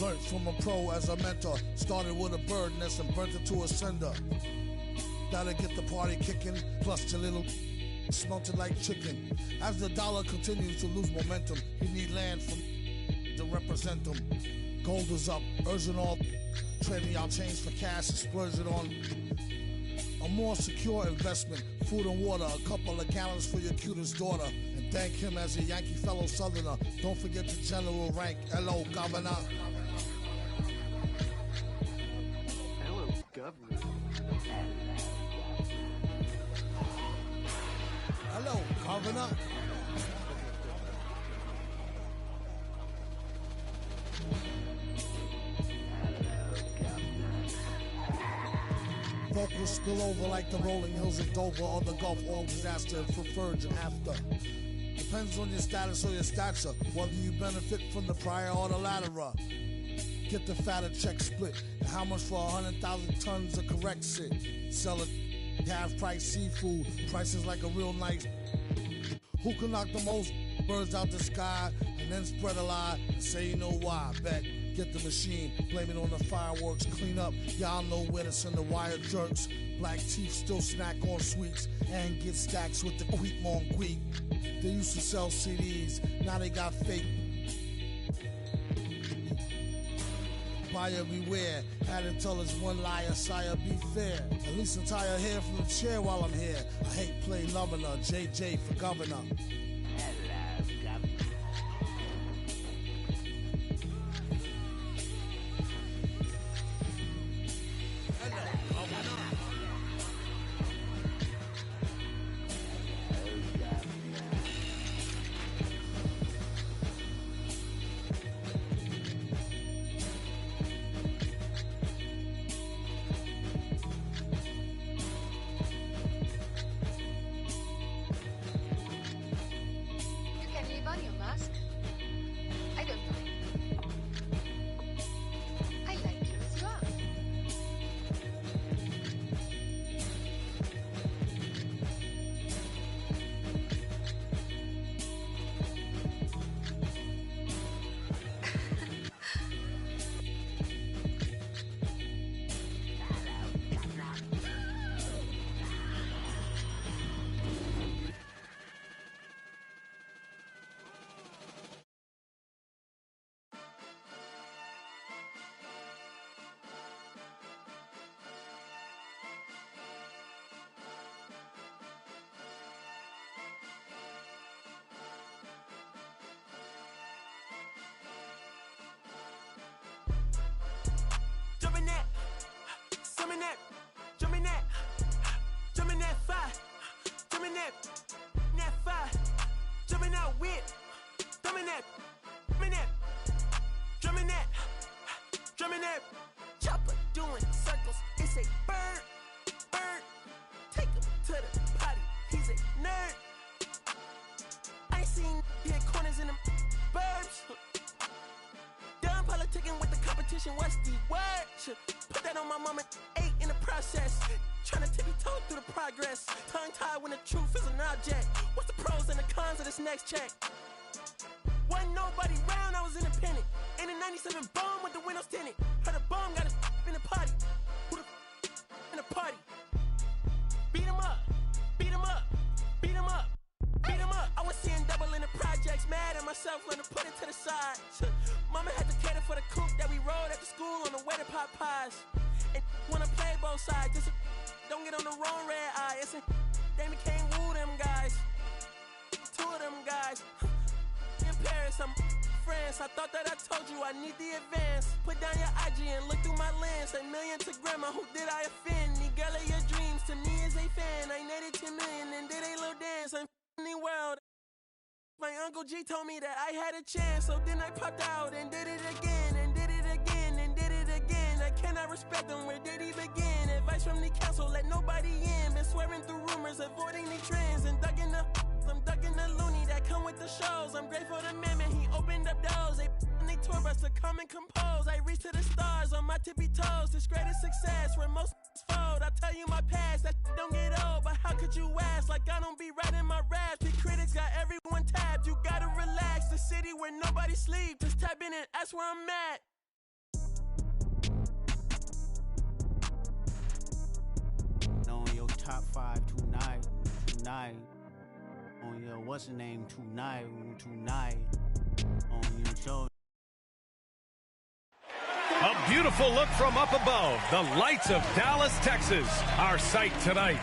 Learned from a pro as a mentor. Started with a bird nest and burnt it to a cinder. That'll get the party kicking. Plus your little... Smelted like chicken. As the dollar continues to lose momentum, he need land from to represent him. Gold is up, urging all... Trading our change for cash and splurging on... A more secure investment, food and water, a couple of gallons for your cutest daughter. And thank him as a Yankee fellow Southerner. Don't forget the general rank. Hello, Governor. Hello, Governor. Hello, Governor. Vocals spill over like the rolling hills of Dover or the Gulf oil disaster for virgin after. Depends on your status or your stature, whether you benefit from the prior or the latter. Get the fatter check split, and how much for 100,000 tons of correct shit. Sell it, half price seafood, prices like a real nice. Who can knock the most birds out the sky and then spread a lie and say you know why? Bet Get the machine, blame it on the fireworks. Clean up, y'all know where to send the wire jerks. Black teeth still snack on sweets and get stacks with the quick long quick. They used to sell CDs, now they got fake. Buyer beware, had to tell us one liar, sire, be fair. At least untie her hair from the chair while I'm here. I hate play loving her, JJ for governor. Jumping that, summon that, jumping that, jumping that fire, jumping that fire, jumping out with, drumming that, drumming that, chopper doing circles. It's a bird, take him to the potty. He's a nerd. I ain't seen hit corners in them burbs. Done politicking with the competition, what's the word? Put that on my mama, 8 in the process. Tryna tippy-toe through the progress. Tongue-tied when the truth is an object. What's the pros and the cons of this next check? Wasn't nobody round, I was independent. In a 97 bomb with the windows tinted. Heard a bomb got a in the party. Who the in the party? Beat him up, beat him up, beat him up, beat him up. I was seeing double in the projects, mad at myself, learned to put it to the side. Mama had to cater for the coupe that we rode at the school on the way to pot pies. And wanna play both sides, just don't get on the wrong red eye. It's a they became woo them guys, 2 of them guys. In Paris, I'm France. I thought that I told you I need the advance. Put down your IG and look through my lens. $1 million to grandma, who did I offend? The girl of your dreams to me is a fan. I netted 10 million and did a little dance. I'm in the world. My Uncle G told me that I had a chance, so then I popped out and did it again, and did it again, and did it again. I cannot respect them, where did he begin? Advice from the council, let nobody in. Been swearing through rumors, avoiding the trends, and ducking the loony that come with the shows. I'm grateful to man, he opened up doors. They tour bus to come and compose. I reach to the stars on my tippy toes. This greatest success where most fold. I tell you my past, that don't get old, but how could you ask? Like I don't be writing my raps. The critics got everyone tapped. You gotta relax. The city where nobody sleeps. Just tap in and ask where I'm at. On your top 5 tonight. On your what's the name tonight. On your show. A beautiful look from up above. The lights of Dallas, Texas. Our sight tonight.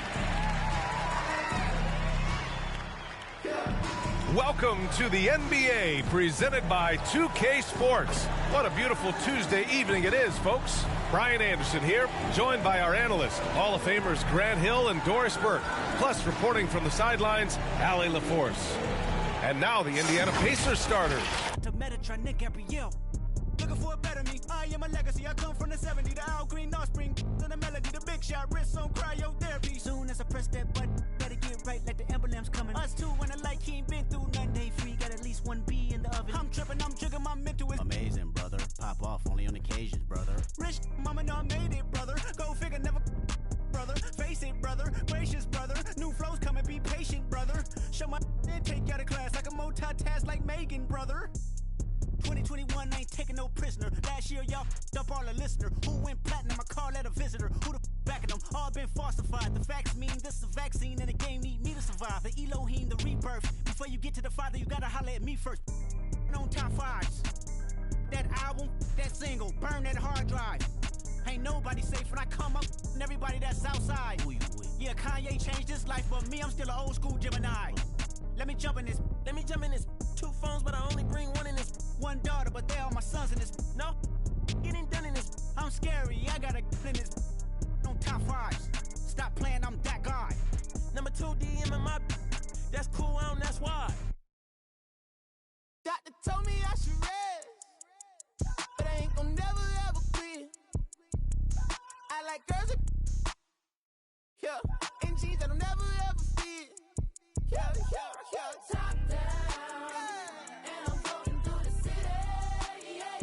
Welcome to the NBA, presented by 2K Sports. What a beautiful Tuesday evening it is, folks. Brian Anderson here, joined by our analysts, Hall of Famers Grant Hill and Doris Burke, plus reporting from the sidelines, Allie LaForce. And now the Indiana Pacers starters. To Metatron, Nick Gabrielle. Looking for a better me. I am a legacy. I come from the 70s. The Al Green, offspring. To the melody, the big shot. Wrist on cryotherapy. Soon as I press that button, better get right like the emblem's coming. Us two when I like he ain't been through nothing. Day free, got at least 1 B in the oven. I'm tripping, I'm jigging, my mental is amazing, brother. Pop off only on occasions, brother. Rich, mama know I made it, brother. Go figure, never brother. Face it, brother. Gracious, brother. New flows coming, be patient, brother. Show my and take out of class like a multitask like Megan, brother. 2021 ain't taking no prisoner. Last year, y'all up all the listener. Who went platinum? I call that a visitor. Who the backing them? All been falsified. The facts mean this is a vaccine and the game need me to survive. The Elohim, the rebirth. Before you get to the Father, you gotta holler at me first. On top fives. That album, that single, burn that hard drive. Ain't nobody safe when I come up and everybody that's outside. Yeah, Kanye changed his life, but me, I'm still an old school Gemini. Let me jump in this. 2 phones, but I only bring one in this. 1 daughter, but they all my sons in this. No, getting done in this. I'm scary, I gotta in this. On top fives. Stop playing, I'm that guy. Number 2 DM in my. That's cool, that's why. Doctor told me I should rest, but I ain't gon' never ever quit. I like girls that, yeah, and jeans that'll never ever fit. Yeah, top down, and I'm floating through the city. Yeah.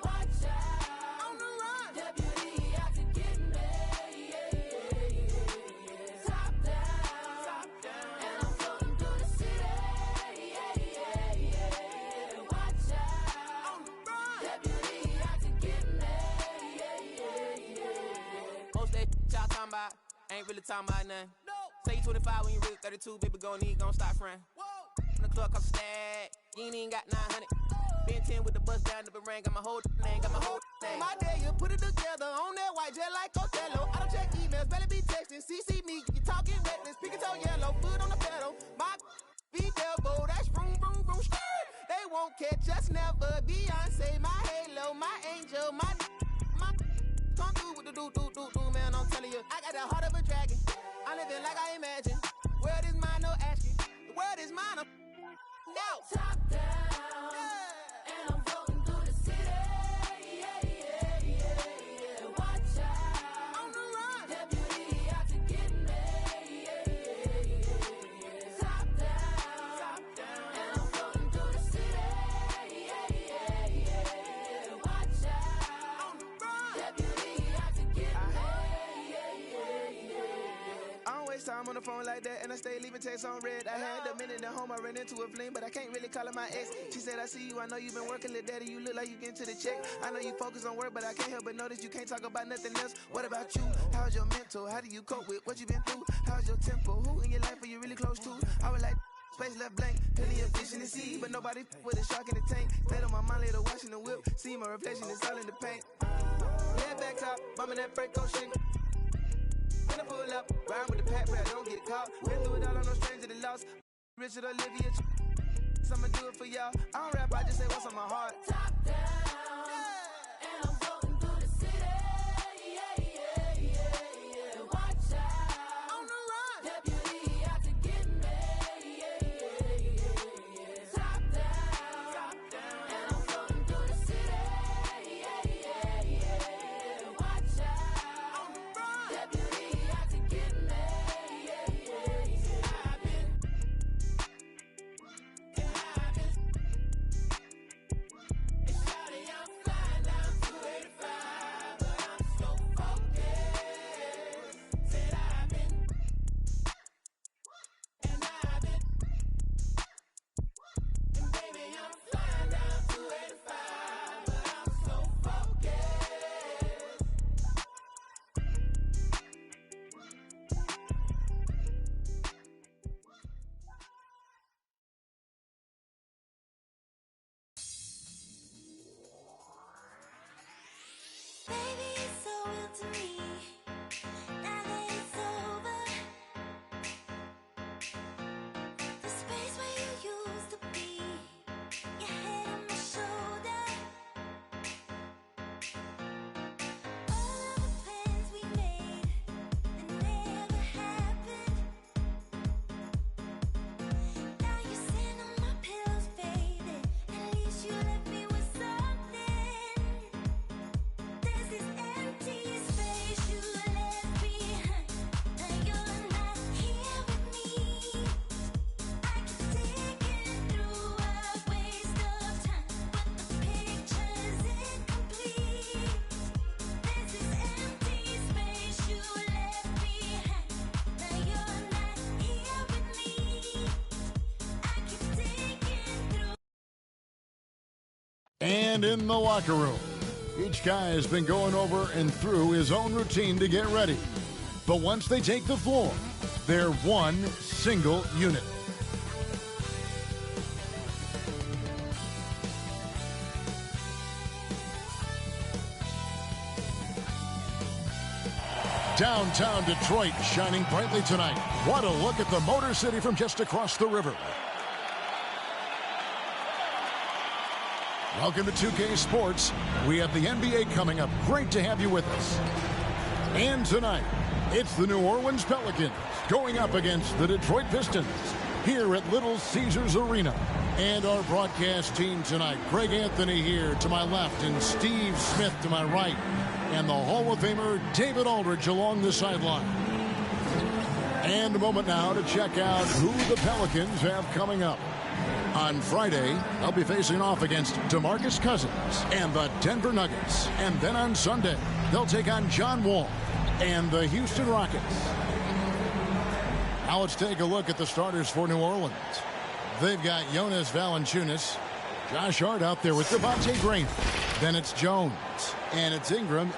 Watch out, on the run, deputy out to get me. Yeah. Top down, and I'm floating through the city. Yeah. Watch out, on the run, deputy out to get me. Yeah. Most that y'all talking about ain't really talking about nothing. Say you 25 when you really 32, baby, gon' stop frontin'. In the club cost a stack, you ain't even got 900. Been 10 with the bus down the ring, got my whole thing. My day, you put it together on that white jet like Othello. I don't check emails, better be texting. CC me, you talking reckless, pick it toe yellow, foot on the pedal. My be devil, that's vroom, vroom, vroom, skirt. They won't catch us never. Beyonce, my halo, my angel, my come through with the do, man, I'm telling you. I got the heart of a dragon. I'm living like I imagine. World is mine, no asking. The world is mine, I'm now. Top down, and I'm floating through the city. Yeah. Watch out, on the run, deputy out to get me. Yeah. Top down, and I'm floating through the city. Yeah. Watch out, on the run, deputy out to get me. I don't waste time on the phone like that, and I stay leaving texts on red. I had a minute at home, I ran into a fling, but I can't really call her my ex. She said, I see you, I know you've been working, little daddy, you look like you getting to the check. I know you focus on work, but I can't help but notice you can't talk about nothing else. What about you? How's your mental? How do you cope with what you been through? How's your tempo? Who in your life are you really close to? I was like, space left blank, plenty of fish in the sea, but nobody with a shark in the tank. Stayed on my mind later, watching the whip, see my reflection, it's all in the paint. Head back top, bumping that freight, go shake. When I pull up, ride with the pack, but I don't get caught. Been through it all, I'm no stranger to loss. Richard Olivia, I'ma do it for y'all. I don't rap, I just say what's on my heart. Top down, and I'm floating through the city. Yeah. Watch out, on the run, deputy out to get me. Yeah. Top down, and I'm floating through the city. Yeah. Watch out, on the run, deputy out to get me. I've been, and I've been, and shawty And in the locker room, each guy has been going over and through his own routine to get ready. But once they take the floor, they're one single unit. Downtown Detroit shining brightly tonight. What a look at the Motor City from just across the river. Welcome to 2K Sports. We have the NBA coming up. Great to have you with us. And tonight, it's the New Orleans Pelicans going up against the Detroit Pistons here at Little Caesars Arena. And our broadcast team tonight, Greg Anthony here to my left and Steve Smith to my right. And the Hall of Famer David Aldridge along the sideline. And a moment now to check out who the Pelicans have coming up. On Friday, they'll be facing off against DeMarcus Cousins and the Denver Nuggets. And then on Sunday, they'll take on John Wall and the Houston Rockets. Now let's take a look at the starters for New Orleans. They've got Jonas Valanciunas, Josh Hart out there with Devontae Green. Then it's Jones, and it's Ingram.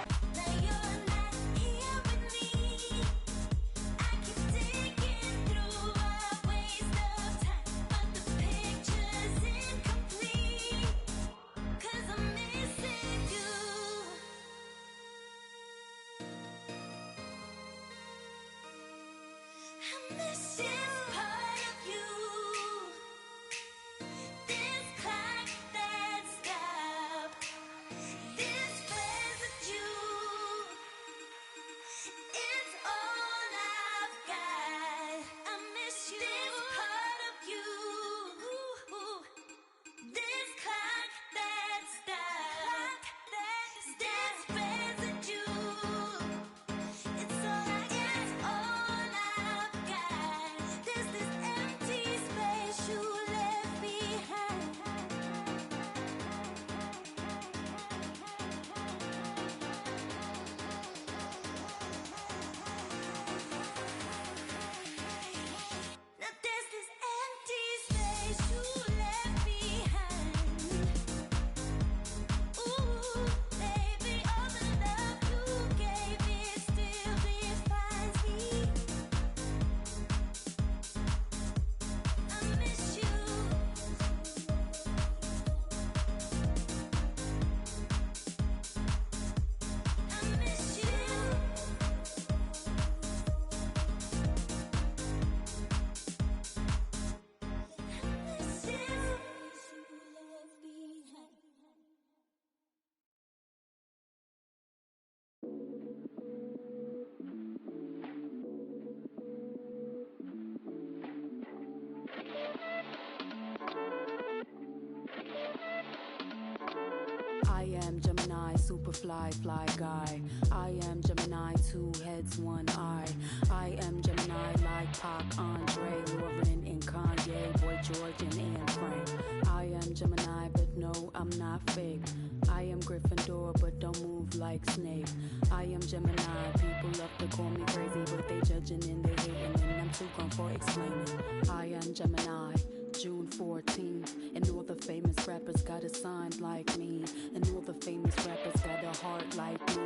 I am Gemini, super fly guy. I am Gemini, 2 heads, 1 eye. I am Gemini like Pac, Andre, Lauren, and Kanye, Boy George, and Anne Frank. I am Gemini, but no, I'm not fake. I am Gryffindor, but don't move like Snape. I am Gemini, people love to call me crazy, but they judging and they hating, and I'm too gone for explaining. I am Gemini, June 14th, and all the famous rappers got a sign like me, and all the famous rappers got a heart like me,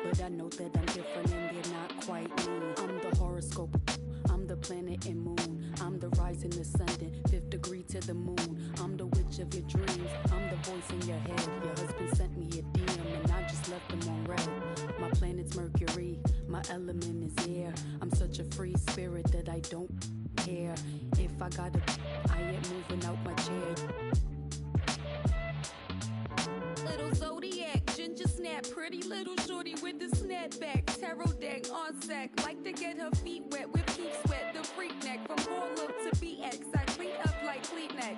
but I know that I'm different and they're not quite me. I'm the horoscope, I'm the planet and moon, I'm the rising, ascendant, 5th degree to the moon, I'm the witch of your dreams, I'm the voice in your head. Your husband sent me a DM and I just left him on red. My planet's Mercury, my element is air. I'm such a free spirit that I don't care if I gotta, I ain't moving out my chair. Little zodiac, ginger snap, pretty little shorty with the snapback, tarot deck on sack, like to get her feet wet with peep sweat, the freak neck from Harlem to BX, I clean up like Kleenex.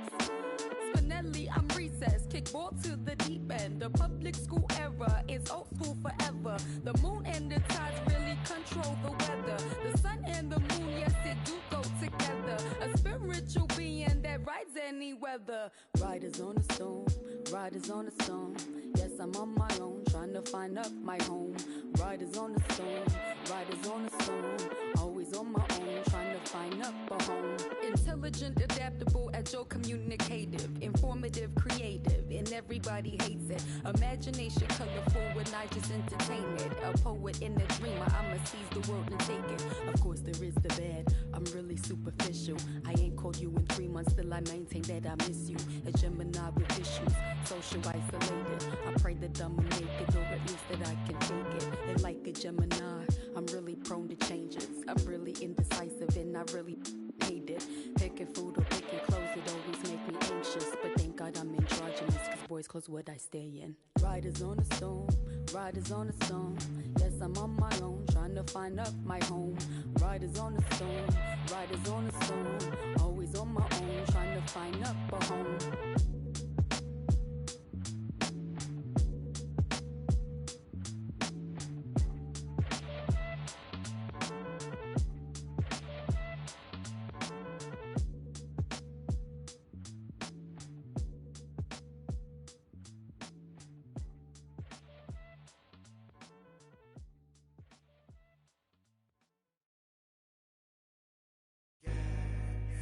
Spinelli, I'm recessed, kickball to the deep end, the public school era is old school forever. The moon and the tides really control the weather. The sun and the moon, yes it do go together. A spiritual being that rides any weather. Riders on a stone, riders on a stone. Yes, I'm on my own, trying to find up my home. Riders on a stone, riders on a stone. Always on my own, trying to find up a home. Intelligent, adaptable, influential, communicative, informative, creative, and everybody hates it. Imagination colorful when I just entertain it. A poet and a dreamer, I'ma seize the world and take it. Of course there is the bad, I'm really superficial. I ain't called you in 3 months, still I maintain that I miss you. A Gemini with issues, social isolated. I pray that I'ma make it, or at least that I can take it. And like a Gemini, I'm really prone to changes. I'm really indecisive and I really hate it. Picking food or picking clothes, it always make me anxious. But thank God I'm androgynous, cause boys clothes what I stay in. Riders on a storm, riders on a storm. Yes, I'm on my own, trying to find up my home. Riders on a storm, riders on a storm. Always on my own, trying to find up a home.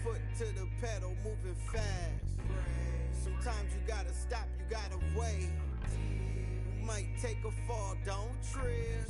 Foot to the pedal, moving fast. Sometimes you gotta stop, you gotta wait. You might take a fall, don't trip.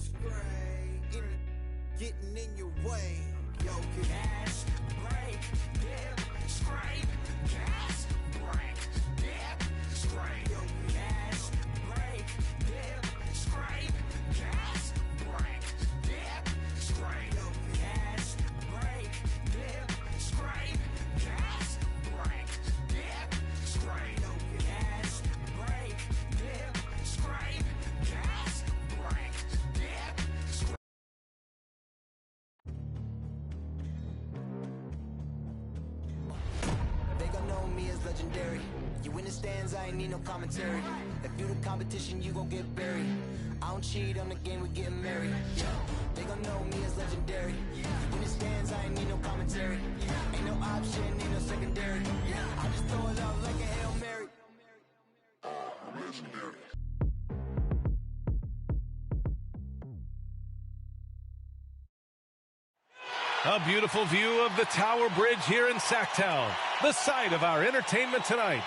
Getting in your way. Yo, gas, brake, dip, scrape. Gas, brake, dip, scrape. Yo, gas, brake, dip, scrape. Gas, brake, dip, scrape. Yo, gas, brake, dip, scrape. Gas, brake, dip, scrape. Yo, gas, brake, dip, scrape. Gas, brake, dip, scrape. They gon' know me as legendary. You in the stands, I ain't need no commentary. If you the competition, you gon' get buried. I don't cheat on the game, we getting married. Yeah. They gon' know me as legendary. You in the stands, I ain't need no commentary. Ain't no option, ain't no secondary. I just throw it out like a Hail Mary. Legendary. A beautiful view of the Tower Bridge here in Sacktown, the site of our entertainment tonight.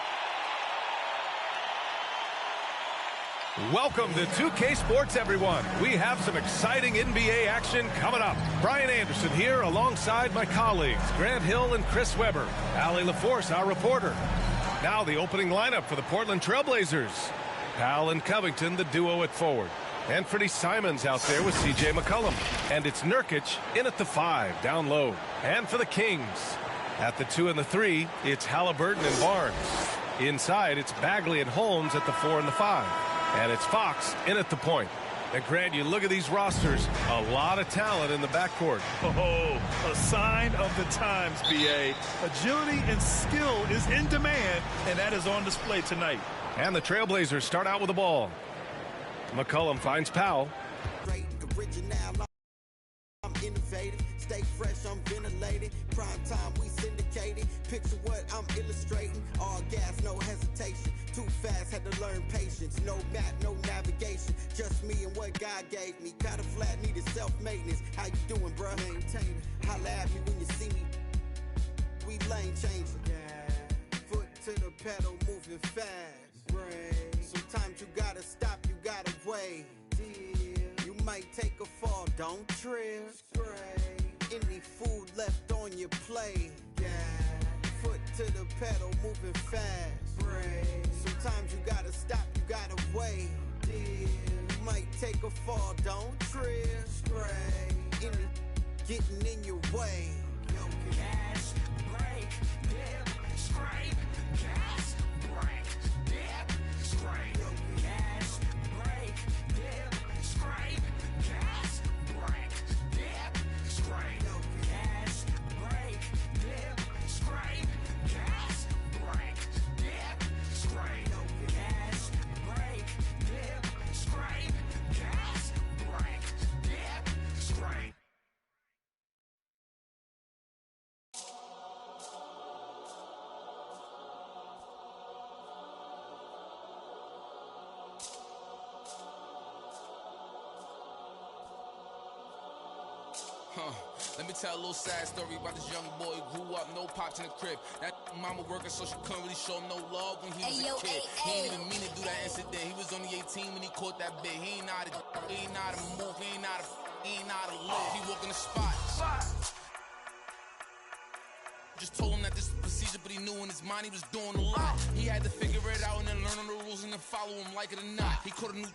Welcome to 2K Sports, everyone. We have some exciting NBA action coming up. Brian Anderson here alongside my colleagues, Grant Hill and Chris Webber. Allie LaForce, our reporter. Now the opening lineup for the Portland Trailblazers. Powell and Covington, the duo at forward. Anthony Simons out there with C.J. McCollum. And it's Nurkic in at the 5, down low. And for the Kings, at the 2 and the 3, it's Halliburton and Barnes. Inside, it's Bagley and Holmes at the 4 and the 5. And it's Fox in at the point. And Grant, you look at these rosters, a lot of talent in the backcourt. Oh, a sign of the times, B.A. Agility and skill is in demand, and that is on display tonight. And the Trailblazers start out with the ball. McCollum finds Powell. I'm innovative, stay fresh, I'm ventilated. Prime time, we syndicated. Picture what I'm illustrating. All gas, no hesitation. Too fast, had to learn patience. No map, no navigation. Just me and what God gave me. Got a flat, needed self-maintenance. How you doing, bruh? Maintain it. Holla at me when you see me. We lane changing. Yeah. Foot to the pedal, moving fast. Brain. Sometimes you gotta stop, you gotta wait. You might take a fall, don't trip. Any food left on your plate. Yeah. Foot to the pedal, moving fast. Sometimes you gotta stop, you gotta wait. You might take a fall, don't trip. Any getting in your way. Yo, gas, brake, dip, scrape. Gas, brake, dip, scrape. Yo, gas, brake, dip, scrape. Gas, brake, dip, scrape. Yo, gas, brake, dip, scrape. Gas, brake, dip, scrape. Yo, gas, brake, dip, scrape. Gas, brake, dip, scrape. Let me tell a little sad story about this young boy who grew up, no pops in the crib. That Mama working, so she couldn't really show him no love when he was a kid. He ain't even mean to do that incident. He was only 18 when he caught that bit. He ain't know how to move, he ain't know how to live. He walk in the spot. Just told him that this was procedure, but he knew in his mind he was doing a lot. He had to figure it out and then learn on the rules and then follow him, like it or not. He caught a new,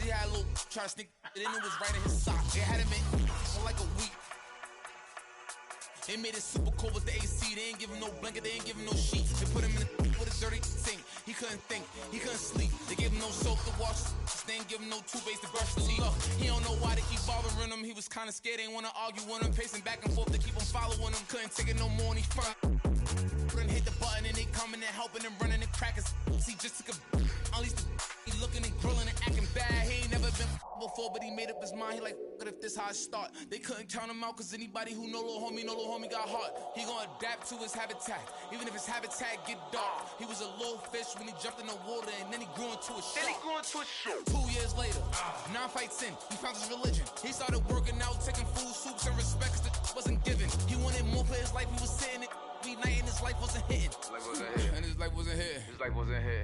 he had a little, try to sneak it in, it was right in his sock. It had him in for like a week. They made it super cold with the AC. They ain't give him no blanket, they ain't give him no sheets. They put him in with a dirty sink. He couldn't think, he couldn't sleep. They gave him no soap to wash. They ain't give him no toothpaste to brush his teeth. He don't know why they keep bothering him. He was kinda scared, they ain't wanna argue with him. Pacing back and forth to keep him following him. Couldn't take it no more and he front. Couldn't hit the button and they coming and helping him running and cracking. See, just took a at least he looking and grilling and acting bad. He ain't never been before, but he made up his mind. He like, what if this how I start? They couldn't count him out, cause anybody who know little homie got heart. He gonna adapt to his habitat, even if his habitat get dark. He was a little fish when he jumped in the water, and then he grew into a shark. 2 years later, 9 fights in, he found his religion. He started working out, taking food, soups, and respect, cause the wasn't given. He wanted more for his life, he was sitting it. Night and his life wasn't hitting. And his life wasn't here.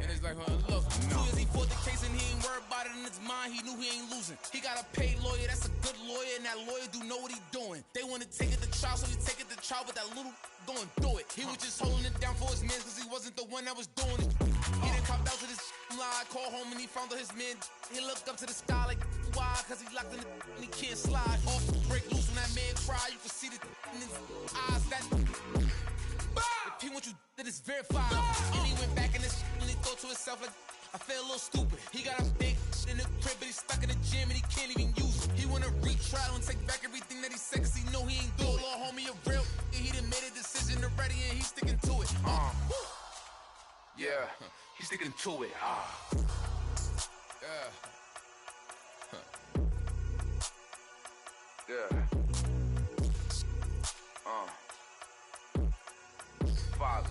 And his life wasn't look. 2 years he fought the case and he ain't worried about it in his mind. He knew he ain't losing. He got a paid lawyer, that's a good lawyer, and that lawyer do know what he doing. They want to take it to trial, so he take it to trial, but that little going through it. He was just holding it down for his man, cause he wasn't the one that was doing it. He done copped out to this lie, called home and he found out his man. He looked up to the sky like, why? Cause he locked in the and he can't slide. Off break loose when that man cry, you can see the in his eyes. That if he wants you, then it's verified. And he went back in his and he thought to himself like, I feel a little stupid. He got a big in the crib, but he's stuck in the gym and he can't even use it. He wanna retrial and take back everything that he said, cause he know he ain't do it. Little homie a real, he done made a decision already and he's sticking to it. Yeah, he's sticking to it. Yeah. Father.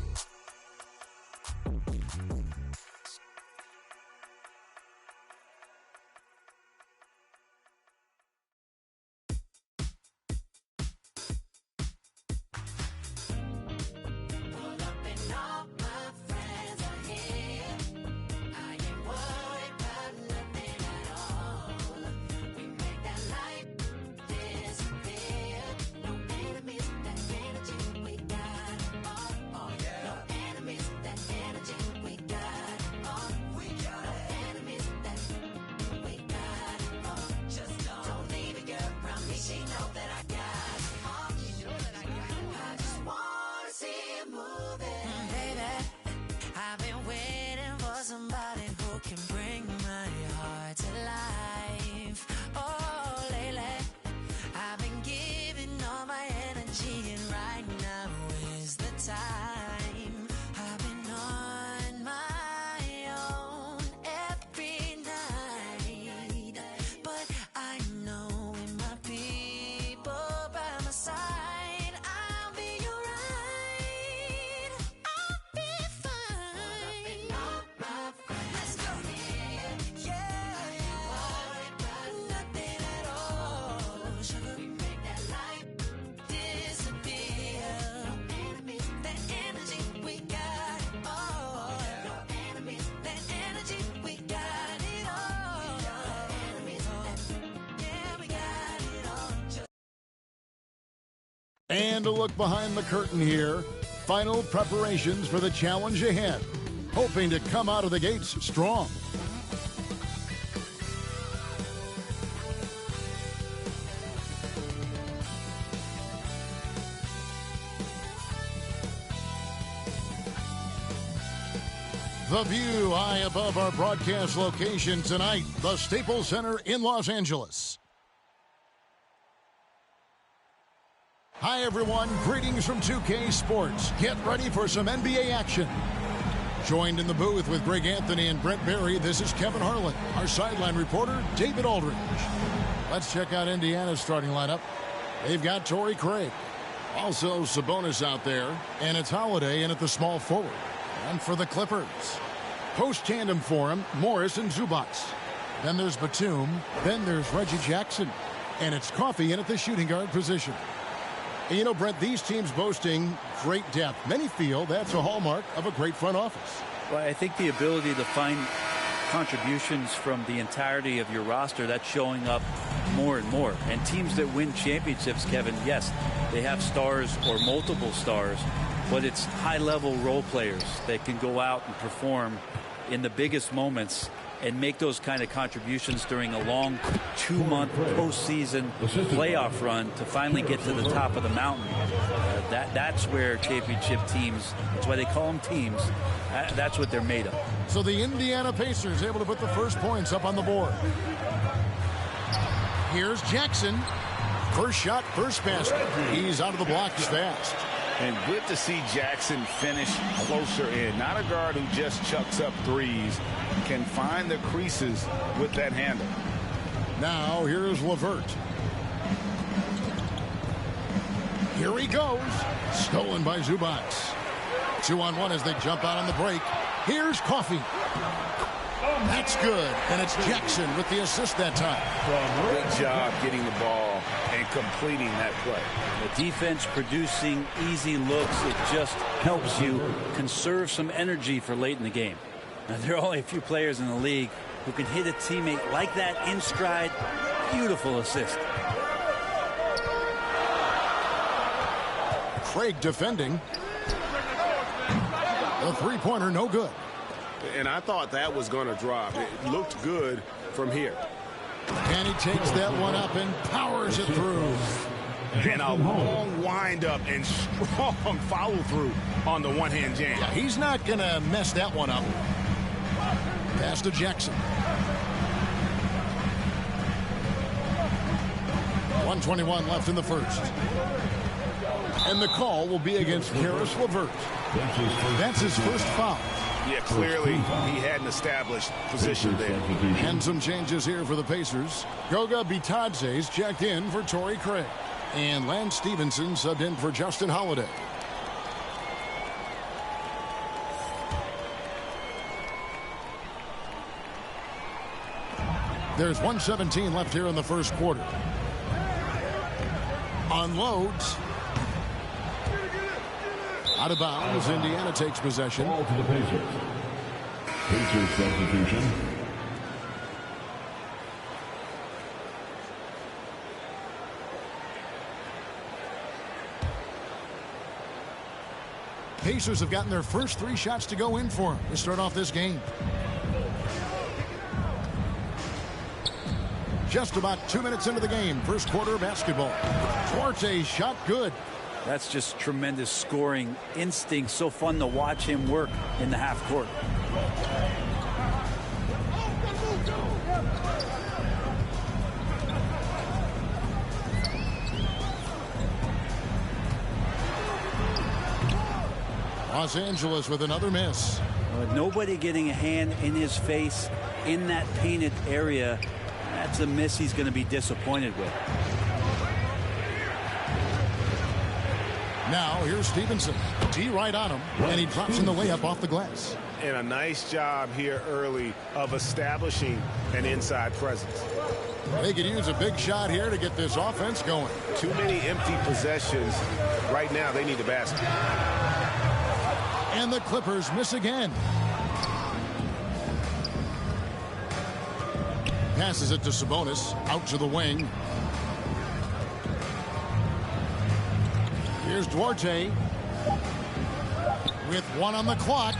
And a look behind the curtain here. Final preparations for the challenge ahead. Hoping to come out of the gates strong. The view high above our broadcast location tonight, the Staples Center in Los Angeles. Hi, everyone. Greetings from 2K Sports. Get ready for some NBA action. Joined in the booth with Greg Anthony and Brent Berry, this is Kevin Harlan. Our sideline reporter, David Aldridge. Let's check out Indiana's starting lineup. They've got Torrey Craig. Also Sabonis out there. And it's Holiday in at the small forward. And for the Clippers, post-tandem for him, Morris and Zubac. Then there's Batum. Then there's Reggie Jackson. And it's Coffey in at the shooting guard position. And you know, Brent, these teams boasting great depth. Many feel that's a hallmark of a great front office. Well, I think the ability to find contributions from the entirety of your roster, that's showing up more and more. And teams that win championships, Kevin, yes, they have stars or multiple stars, but it's high-level role players that can go out and perform in the biggest moments and make those kind of contributions during a long 2-month postseason playoff run to finally get to the top of the mountain. That's where championship teams, that's why they call them teams, that's what they're made of. So the Indiana Pacers able to put the first points up on the board. Here's Jackson. First shot, first basket. He's out of the blocks fast. And good to see Jackson finish closer in. Not a guard who just chucks up threes. Can find the creases with that handle. Now here's LeVert. Here he goes. Stolen by Zubac. 2-on-1 as they jump out on the break. Here's Coffey. That's good. And it's Jackson with the assist that time. Good job getting the ball and completing that play. The defense producing easy looks. It just helps you conserve some energy for late in the game. Now, there are only a few players in the league who can hit a teammate like that in stride. Beautiful assist. Craig defending. The three-pointer no good. And I thought that was going to drop. It looked good from here. And he takes that one up and powers it through. And a long wind-up and strong follow-through on the one-hand jam. Yeah, he's not going to mess that one up. Pass to Jackson. 1:21 left in the first. And the call will be against Karis LeVert. That's his first foul. Yeah, clearly he hadn't established position there. And some changes here for the Pacers. Goga Bitadze's checked in for Torrey Craig. And Lance Stevenson subbed in for Justin Holiday. There's 1:17 left here in the first quarter. Unloads. Out of bounds. Indiana takes possession. Ball to the Pacers. Pacers substitution. Pacers have gotten their first 3 shots to go in for them to start off this game. Just about 2 minutes into the game, first quarter of basketball. Duarte's shot good. That's just tremendous scoring instinct. So fun to watch him work in the half court. Los Angeles with another miss. Nobody getting a hand in his face in that painted area. That's a miss he's going to be disappointed with. Now here's Stevenson. D right on him, and he drops in the layup off the glass. And a nice job here early of establishing an inside presence. They could use a big shot here to get this offense going. Too many empty possessions. Right now, they need the basket. And the Clippers miss again. Passes it to Sabonis, out to the wing. Here's Duarte with 1 on the clock.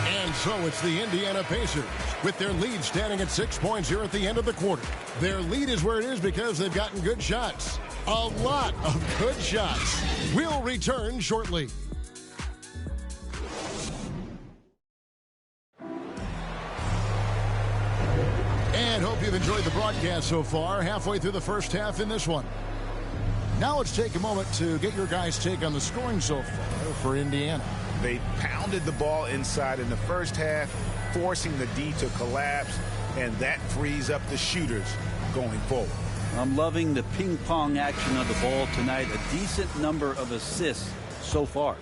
And so it's the Indiana Pacers with their lead standing at 6 points here at the end of the quarter. Their lead is where it is because they've gotten good shots. A lot of good shots. We'll return shortly. And hope you've enjoyed the broadcast so far. Halfway through the first half in this one. Now let's take a moment to get your guys' take on the scoring so far for Indiana. They pounded the ball inside in the first half, forcing the D to collapse, and that frees up the shooters going forward. I'm loving the ping-pong action of the ball tonight. A decent number of assists so far.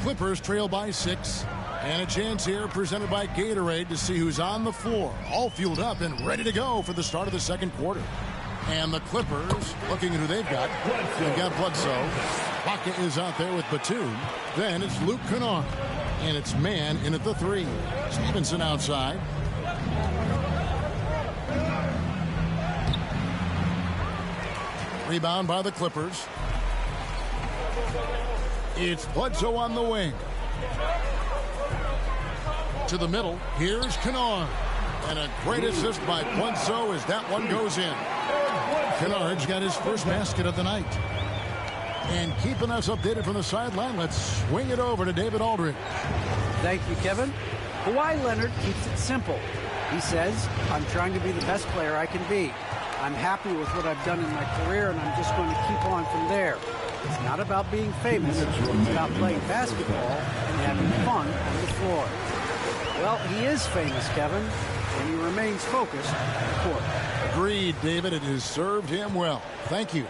Clippers trail by 6. And a chance here presented by Gatorade to see who's on the floor. All fueled up and ready to go for the start of the second quarter. And the Clippers, looking at who they've got. They've got Bledsoe. Baca is out there with Batum. Then it's Luke Kennard. And it's man in at the 3. Stevenson outside. Rebound by the Clippers. It's Bledsoe on the wing. To the middle. Here's Kennard. And a great assist by Bledsoe as that one goes in. Kennard's got his first basket of the night. And keeping us updated from the sideline, let's swing it over to David Aldridge. Thank you, Kevin. Kawhi Leonard keeps it simple. He says, I'm trying to be the best player I can be. I'm happy with what I've done in my career, and I'm just going to keep on from there. It's not about being famous. It's about playing basketball and having fun on the floor. Well, he is famous, Kevin, and he remains focused on the court. Agreed, David. It has served him well. Thank you.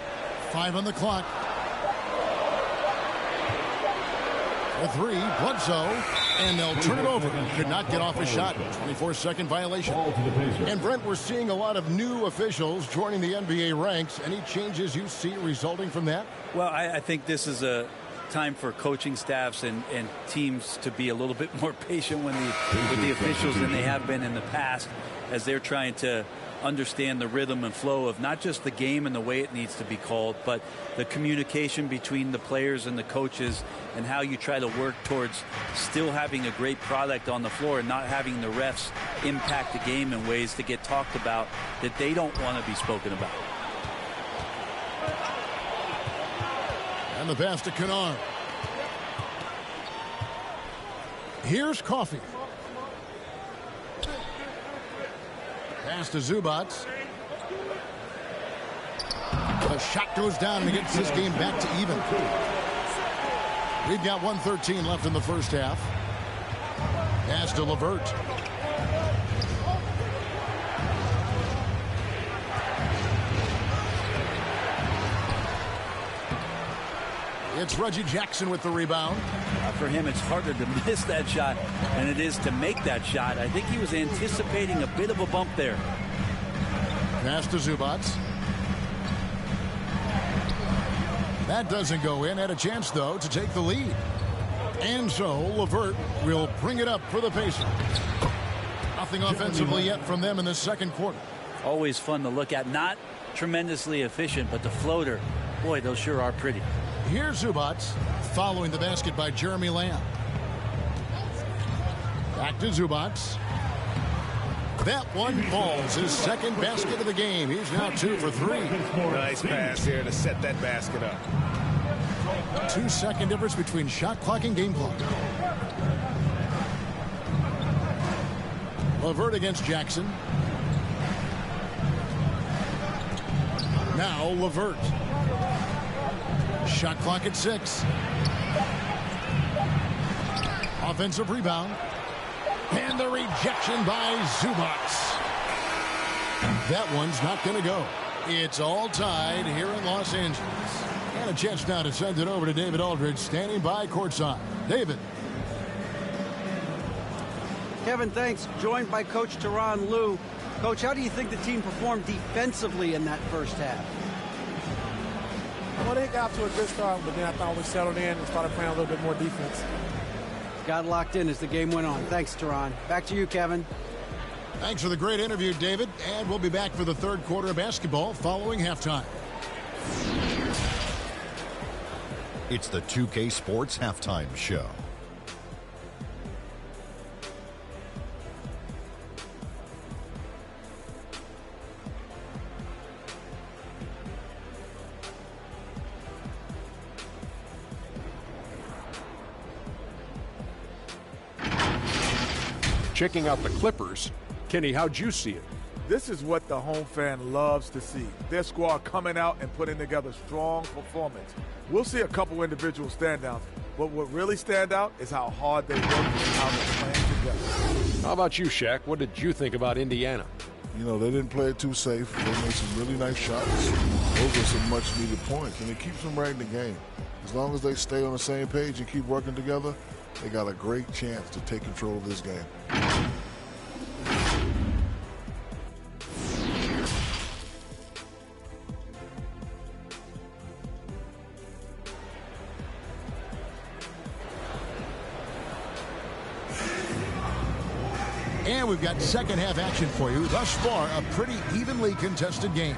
5 on the clock. The 3, Bledsoe, and they'll turn it over. Could not get off a shot. 24-second violation. And Brent, we're seeing a lot of new officials joining the NBA ranks. Any changes you see resulting from that? Well, I think this is a time for coaching staffs and teams to be a little bit more patient with the officials than they have been in the past, as they're trying to understand the rhythm and flow of not just the game and the way it needs to be called, but the communication between the players and the coaches, and how you try to work towards still having a great product on the floor and not having the refs impact the game in ways to get talked about that they don't want to be spoken about. And the pass to Kennard. Here's Coffey. Pass to Zubac. The shot goes down and gets this game back to even. We've got 1:13 left in the first half. Pass to LeVert. It's Reggie Jackson with the rebound. For him, it's harder to miss that shot than it is to make that shot. I think he was anticipating a bit of a bump there. Pass to Zubac. That doesn't go in. Had a chance, though, to take the lead. And so LeVert will bring it up for the Pacers. Nothing offensively yet from them in the second quarter. Always fun to look at. Not tremendously efficient, but the floater, boy, those sure are pretty. Here's Zubac, following the basket by Jeremy Lamb. Back to Zubac. That one falls, his second basket of the game. He's now 2 for 3. Nice pass here to set that basket up. 2-second difference between shot clock and game clock. LeVert against Jackson. Now LeVert. Shot clock at 6. Offensive rebound. And the rejection by Zubac. That one's not going to go. It's all tied here in Los Angeles. And a chance now to send it over to David Aldridge, standing by courtside. David. Kevin, thanks. Joined by Coach Tyronn Lue. Coach, how do you think the team performed defensively in that first half? Well, they got to a good start, but then I thought we settled in and started playing a little bit more defense. Got locked in as the game went on. Thanks, Tyronn. Back to you, Kevin. Thanks for the great interview, David. And we'll be back for the third quarter of basketball following halftime. It's the 2K Sports Halftime Show. Checking out the Clippers. Kenny, how'd you see it? This is what the home fan loves to see. Their squad coming out and putting together strong performance. We'll see a couple individual standouts, but what really stand out is how hard they work and how they're playing together. How about you, Shaq? What did you think about Indiana? You know, they didn't play it too safe. They made some really nice shots. Those are some much-needed points, and it keeps them right in the game. As long as they stay on the same page and keep working together, they got a great chance to take control of this game. And we've got second half action for you. Thus far, a pretty evenly contested game.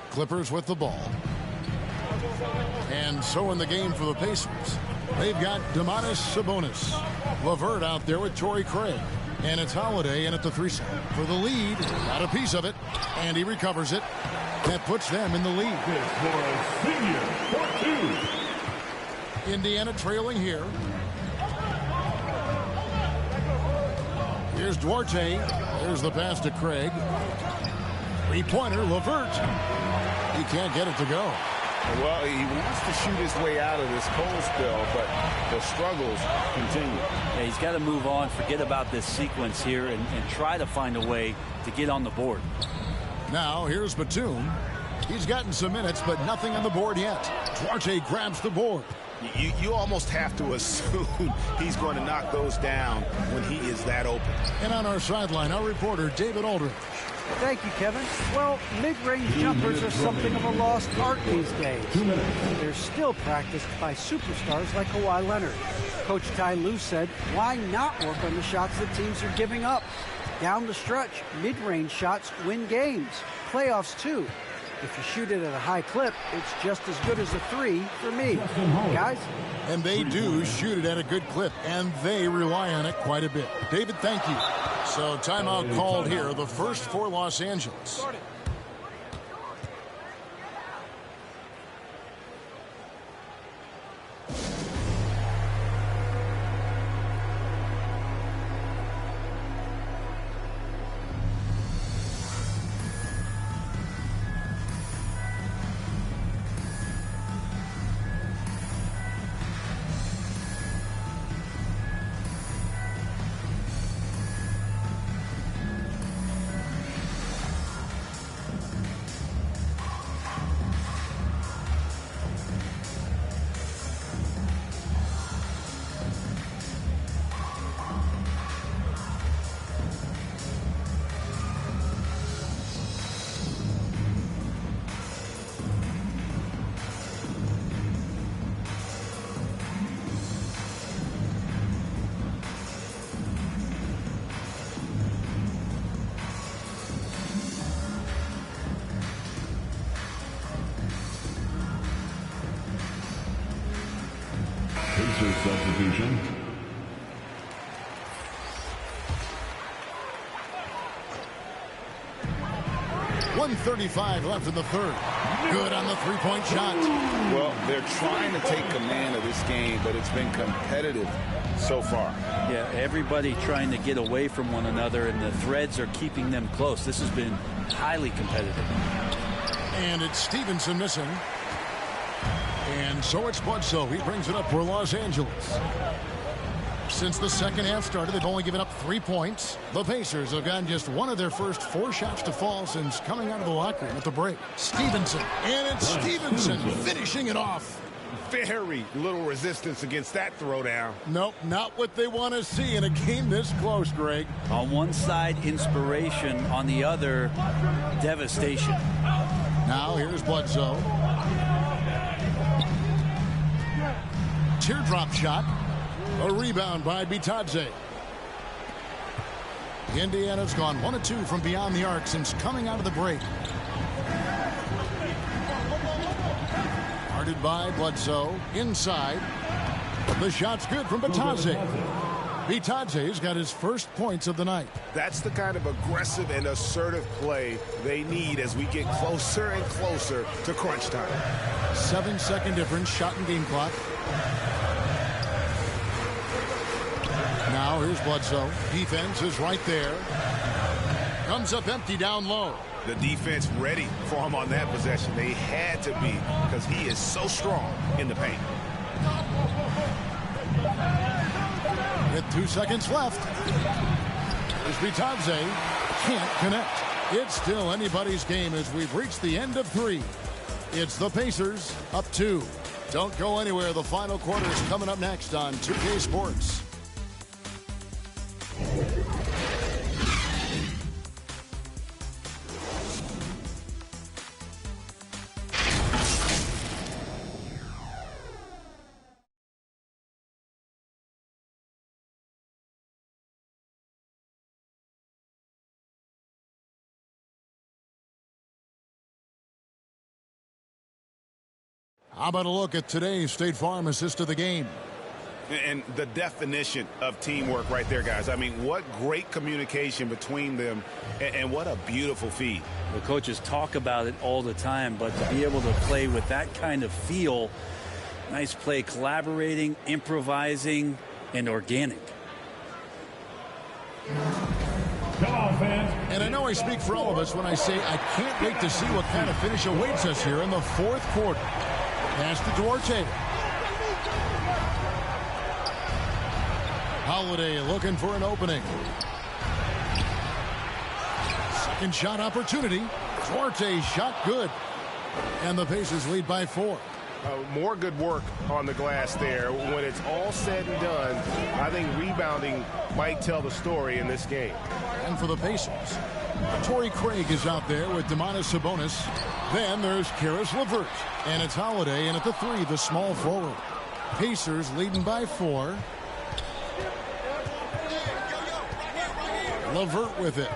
Clippers with the ball. And so in the game for the Pacers, they've got Domantas Sabonis. LeVert out there with Torrey Craig. And it's Holiday in at the 3 spot. For the lead, got a piece of it, and he recovers it. That puts them in the lead. Indiana trailing here. Here's Duarte. There's the pass to Craig. Three-pointer, LeVert. He can't get it to go. Well, he wants to shoot his way out of this cold spell, but the struggles continue. Yeah, he's got to move on, forget about this sequence here, and try to find a way to get on the board. Now, here's Batum. He's gotten some minutes, but nothing on the board yet. Duarte grabs the board. You almost have to assume he's going to knock those down when he is that open. And on our sideline, our reporter, David Aldridge. Thank you, Kevin. Well, mid-range jumpers are something of a lost art these days. They're still practiced by superstars like Kawhi Leonard. Coach Ty Lue said, why not work on the shots that teams are giving up? Down the stretch, mid-range shots win games. Playoffs, too. If you shoot it at a high clip, it's just as good as a 3 for me. Guys? And they do shoot it at a good clip, and they rely on it quite a bit. David, thank you. So timeout called here, the first for Los Angeles. Substitution. .135 left in the third. Good on the three-point shot. Well, they're trying to take command of this game, but it's been competitive so far. Yeah, everybody trying to get away from one another, and the threads are keeping them close. This has been highly competitive. And it's Stevenson missing. And so it's Bledsoe. He brings it up for Los Angeles. Since the second half started, they've only given up 3 points. The Pacers have gotten just one of their first 4 shots to fall since coming out of the locker room at the break. Stevenson. And it's Stevenson finishing it off. Very little resistance against that throwdown. Nope, not what they want to see in a game this close, Greg. On one side, inspiration. On the other, devastation. Now here's Bledsoe. Teardrop shot. A rebound by Bitadze. Indiana's gone 1 of 2 from beyond the arc since coming out of the break. Guarded by Bledsoe. Inside. The shot's good from Bitadze. Bitadze's got his first points of the night. That's the kind of aggressive and assertive play they need as we get closer and closer to crunch time. 7-second difference, shot and game clock. Now here's Bledsoe. Defense is right there. Comes up empty down low. The defense ready for him on that possession. They had to be because he is so strong in the paint. With 2 seconds left. As Bitadze can't connect. It's still anybody's game as we've reached the end of 3. It's the Pacers up 2. Don't go anywhere. The final quarter is coming up next on 2K Sports. How about a look at today's State Farm assist of the game? And the definition of teamwork right there, guys. I mean, what great communication between them, and what a beautiful feed. The coaches talk about it all the time, but to be able to play with that kind of feel, nice play, collaborating, improvising, and organic. Come on, fans. And I know I speak for all of us when I say I can't wait to see what kind of finish awaits us here in the fourth quarter. Pass to Duarte. Holiday looking for an opening. Second shot opportunity. Duarte shot good. And the Pacers lead by 4. More good work on the glass there. When it's all said and done, I think rebounding might tell the story in this game. And for the Pacers, Torrey Craig is out there with Domantas Sabonis. Then there's Karis LeVert. And it's Holiday in at the 3, the small forward. Pacers leading by 4. LeVert with it.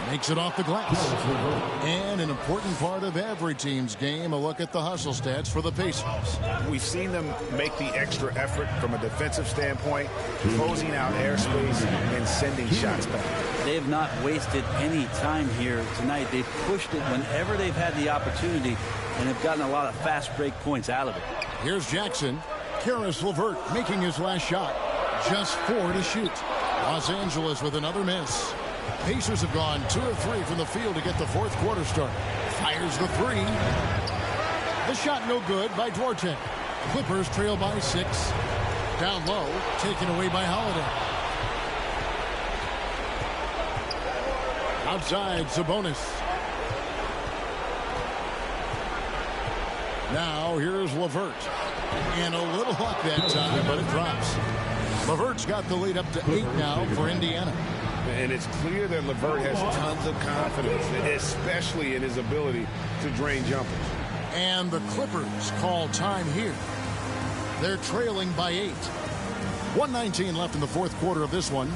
Makes it off the glass. And an important part of every team's game, a look at the hustle stats for the Pacers. We've seen them make the extra effort from a defensive standpoint, closing out airspace and sending shots back. They have not wasted any time here tonight. They've pushed it whenever they've had the opportunity and have gotten a lot of fast break points out of it. Here's Jackson. Karis LeVert making his last shot. Just 4 to shoot. Los Angeles with another miss. Pacers have gone 2 of 3 from the field to get the fourth quarter started. Fires the 3. The shot no good by Duarte. Clippers trail by 6. Down low, taken away by Holiday. Outside, Sabonis. Now here's LeVert. And a little luck that time, but it drops. LeVert's got the lead up to 8 now for Indiana. And it's clear that LeVert has tons of confidence, especially in his ability to drain jumpers. And the Clippers call time here. They're trailing by 8. 1:19 left in the fourth quarter of this one.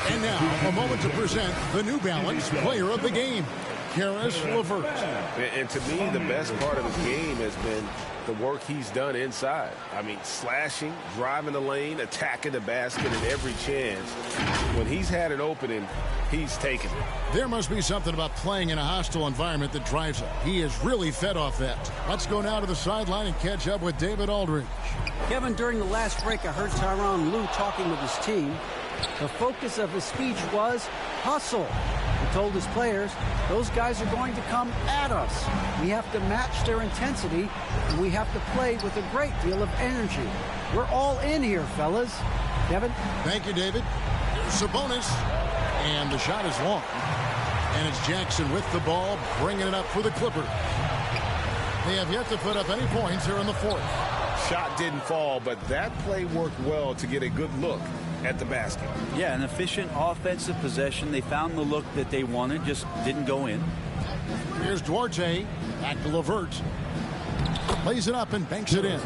And now, a moment to present the New Balance Player of the Game, Karis LeVert. And to me, the best part of the game has been the work he's done inside. I mean, slashing, driving the lane, attacking the basket at every chance. When he's had an opening, he's taken it. There must be something about playing in a hostile environment that drives him. He is really fed off that. Let's go now to the sideline and catch up with David Aldridge. Kevin, during the last break, I heard Tyronn Lue talking with his team. The focus of his speech was hustle. He told his players, those guys are going to come at us. We have to match their intensity, and we have to play with a great deal of energy. We're all in here, fellas. Kevin? Thank you, David. There's Sabonis, and the shot is long. And it's Jackson with the ball, bringing it up for the Clippers. They have yet to put up any points here in the fourth. Shot didn't fall, but that play worked well to get a good look at the basket. Yeah, an efficient offensive possession. They found the look that they wanted, just didn't go in. Here's Duarte, back to LeVert. Lays it up and banks it in.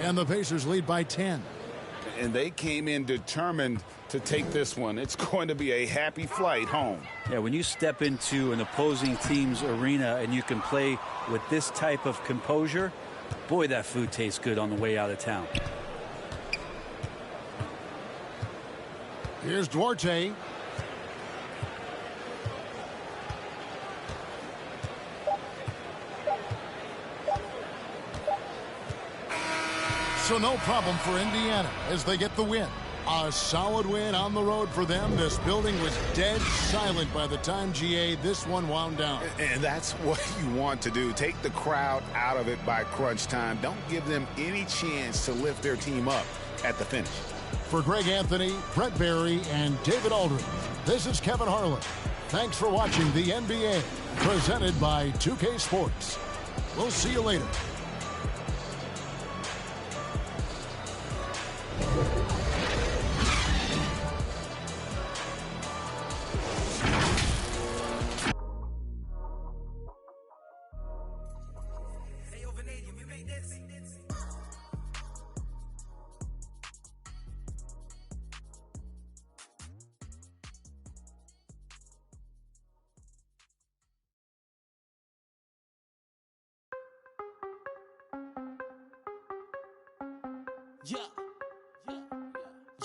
And the Pacers lead by 10. And they came in determined to take this one. It's going to be a happy flight home. Yeah, when you step into an opposing team's arena and you can play with this type of composure, boy, that food tastes good on the way out of town. Here's Duarte. So no problem for Indiana as they get the win. A solid win on the road for them. This building was dead silent by the time, GA, this one wound down. And that's what you want to do. Take the crowd out of it by crunch time. Don't give them any chance to lift their team up at the finish. For Greg Anthony, Brett Barry, and David Aldridge, this is Kevin Harlan. Thanks for watching the NBA, presented by 2K Sports. We'll see you later.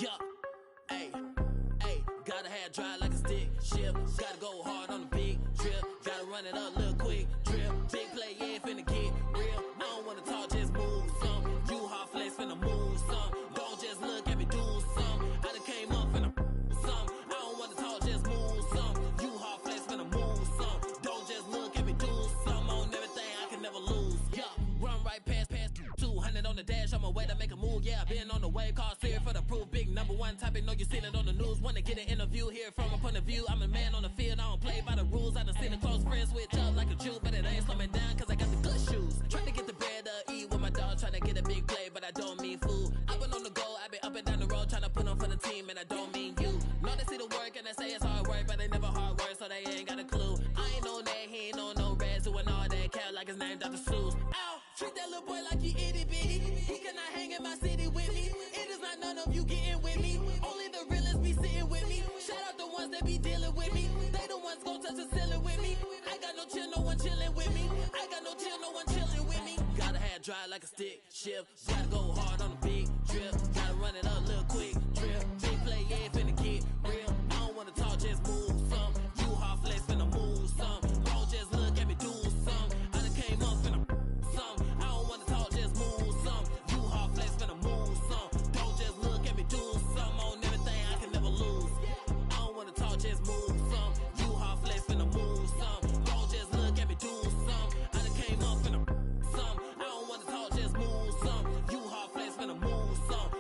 Yeah, hey, gotta have dry like a stick shift. Gotta go hard on the big trip. Gotta run it up, little quick drip. Big play, yeah, finna get real. I don't wanna talk, just move some. You hot flex, finna move some. Don't just look at me, do some. I done came up, finna some. I don't wanna talk, just move some. You hot flex, finna move some. Don't just look at me, do some. On everything, I can never lose. Yeah, run right past 200 on the dash. On my way to make a move, yeah, I been on the wave, call serious for the proof. Big number one topic, know you seen it on the news. Wanna get an interview here from a point of view. I'm a man on the field, I don't play by the rules. I done seen a close friend switch up like a Jew, but it ain't slowing down cause I got the good shoes. Trying to get the bread to eat with my dog, trying to get a big play, but I don't mean food. I've been on the go, I've been up and down the road, trying to put on for the team, and I don't mean you. Know they see the work and they say it's hard work, but they never hard work, so they ain't got a clue. I ain't on that, he ain't on no reds, doing all that cat like his name Dr. Seuss. Ow, treat that little boy like he itty bitty. He cannot hang in my city with me. It is not none of you getting with me. Only the realists be sitting with me. Shout out the ones that be dealing with me. They the ones gon' touch the ceiling with me. I got no chill, no one chilling with me. I got no chill, no one chilling with me. Gotta have dry like a stick shift. Gotta go hard on the big drip. Gotta run it up, little quick drip. Big play, yeah, finna get real. I don't wanna talk, just move some. You hard flex, finna move some. Don't just look at me, do some. I done came up, finna some. I don't wanna talk, just move some. You hard flex, finna move some. Don't just look at me, do some. On everything, I can never lose. I don't wanna talk, just move some. You hard flex, finna move some. Don't just look at me, do some. I done came up, finna some. I don't wanna talk, just move some. You hard flex, finna move some.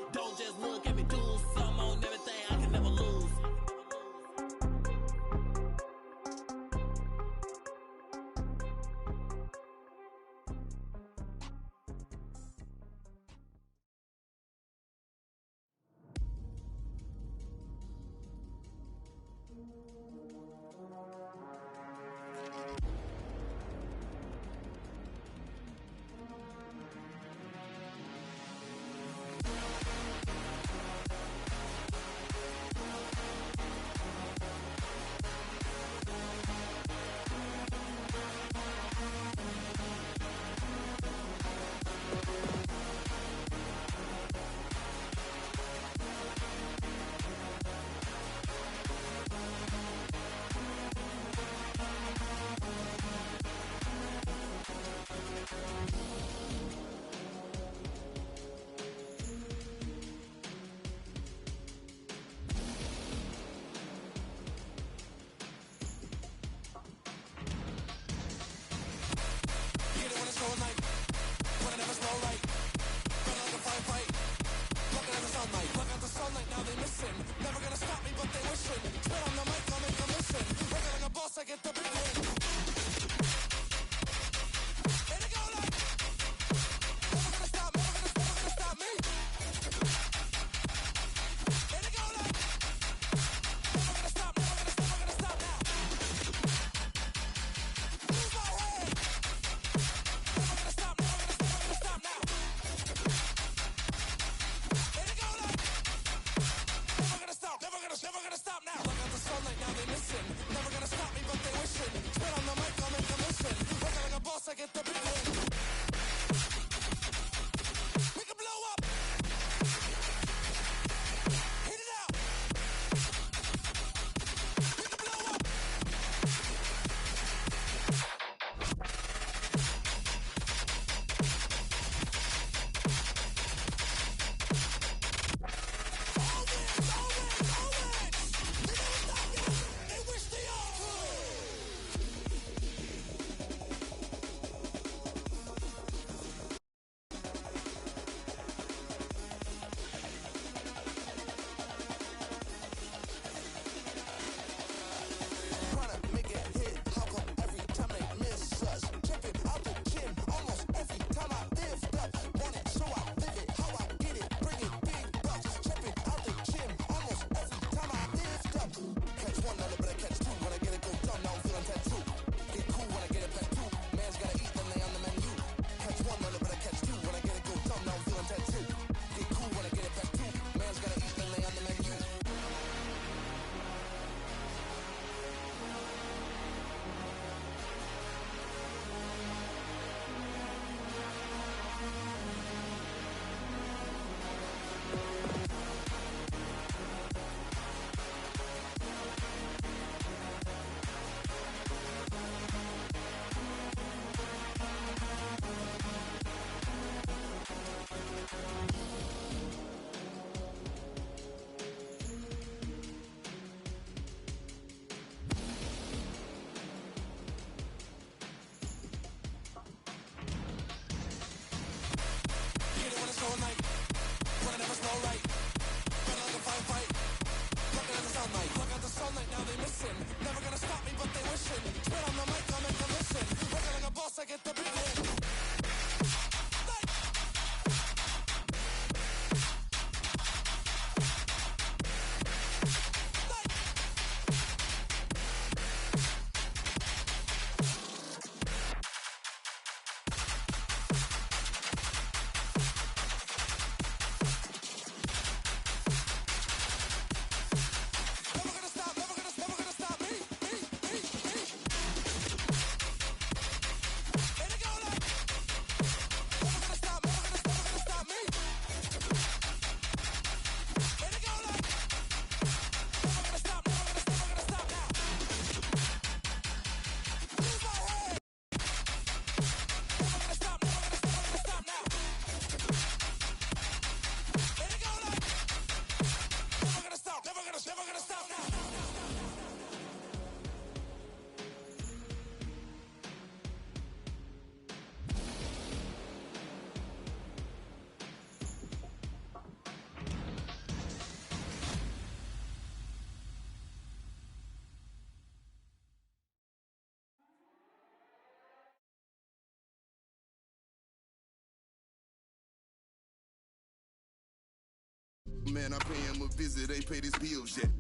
Man, I pay him a visit, ain't paid his bills yet.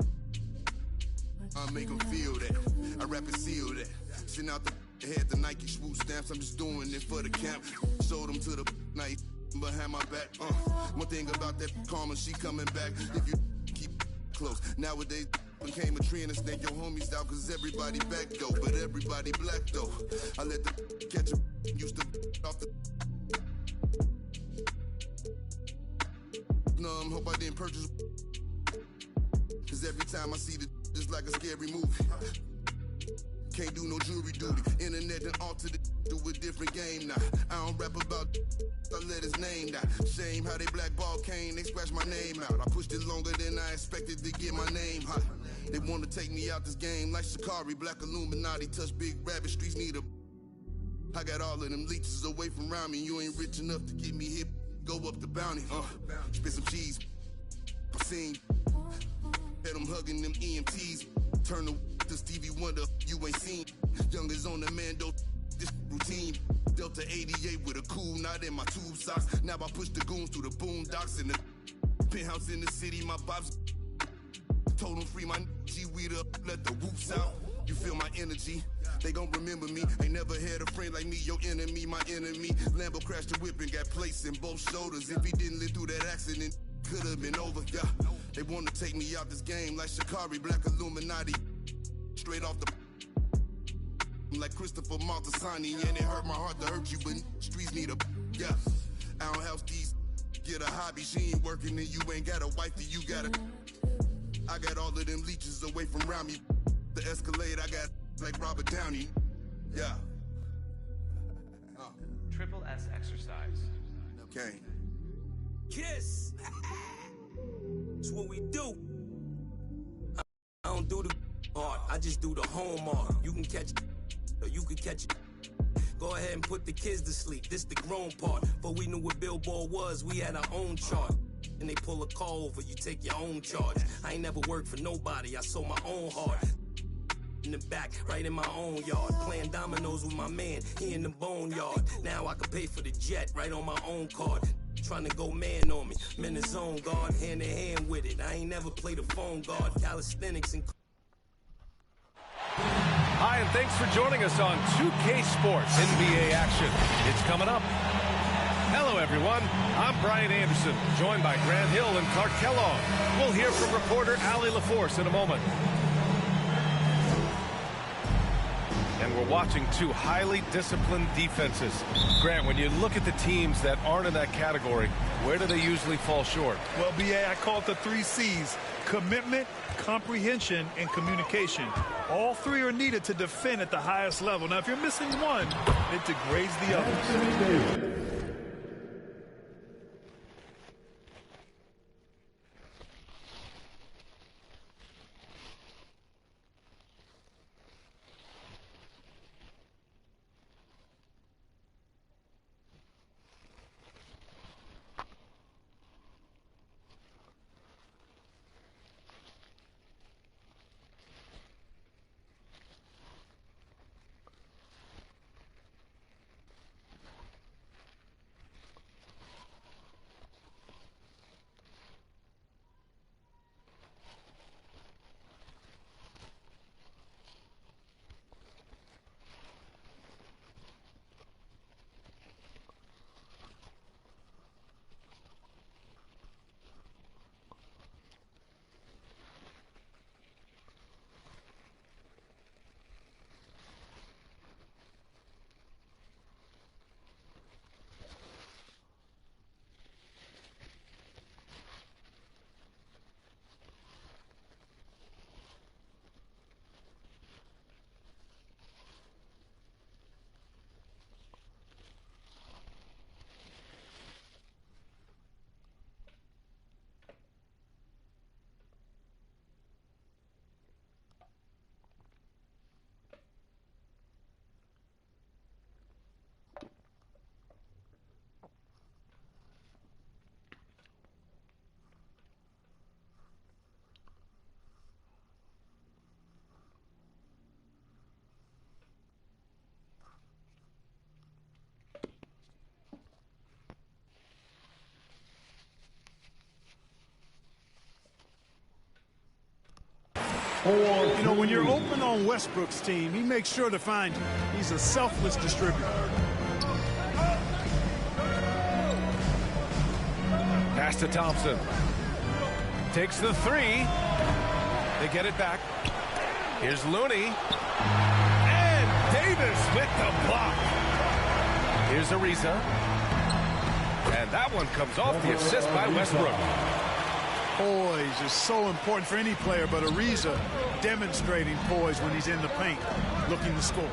I make him feel that. I rap and seal that. Send out the head, the Nike swoop stamps. I'm just doing it for the camp. Showed them to the night behind my back. One thing about that karma, she coming back. If you keep close. Nowadays, became a trend and snake your homies out, cause everybody back though. But everybody black though. I let the catch a used to off the. Hope I didn't purchase. Cause every time I see the just like a scary movie. Can't do no jury duty. Internet done altered it to a different game now. I don't rap about I let his name down. Shame how they blackball Kane, they scratch my name out. I pushed it longer than I expected to get my name hot. They wanna take me out this game like Shikari, Black Illuminati, touch big rabbit, streets need a. I got all of them leeches away from around me. You ain't rich enough to get me hit. Go up the bounty, spit some cheese. I seen, had them hugging them EMTs. Turn to Stevie Wonder, you ain't seen. Youngers on the Mando, this routine. Delta 88 with a cool knot in my tube socks. Now I push the goons through the boondocks in the penthouse in the city. My bops told them free my G-weed up, let the whoops out. You feel my energy, they gon' remember me. Ain't never had a friend like me, your enemy, my enemy. Lambo crashed the whip and got placed in both shoulders. If he didn't live through that accident, could've been over, yeah. They wanna take me out this game like Shikari, Black Illuminati. Straight off the like Christopher Maltasani. And it hurt my heart to hurt you, but streets need a, yeah. I don't have these, get a hobby. She ain't working and you ain't got a wife that you gotta. I got all of them leeches away from around me. The Escalade, I got like Robert Downey, yeah. Triple S exercise. Okay. Kiss. It's what we do. I don't do the art, I just do the home art. You can catch it, or you can catch it. Go ahead and put the kids to sleep. This the grown part. But we knew what Billboard was. We had our own chart. And they pull a call over, you take your own charge. I ain't never worked for nobody. I sold my own heart. In the back, right in my own yard. Playing dominoes with my man, he in the boneyard. Now I can pay for the jet, right on my own card. Trying to go man on me, I'm in the zone, guard, hand in hand with it. I ain't never played a phone guard, calisthenics and... Hi, and thanks for joining us on 2K Sports NBA action. It's coming up. Hello, everyone. I'm Brian Anderson, joined by Grant Hill and Clark Kellogg. We'll hear from reporter Allie LaForce in a moment. And we're watching two highly disciplined defenses. Grant, when you look at the teams that aren't in that category, where do they usually fall short? Well, B.A., I call it the 3 C's. Commitment, comprehension, and communication. All 3 are needed to defend at the highest level. Now, if you're missing one, it degrades the others. You know, when you're open on Westbrook's team, he makes sure to find you. He's a selfless distributor. Pass to Thompson. Takes the three. They get it back. Here's Looney. And Davis with the block. Here's Ariza. And that one comes off the assist by Westbrook. Poise is so important for any player, but Ariza demonstrating poise when he's in the paint, looking to score.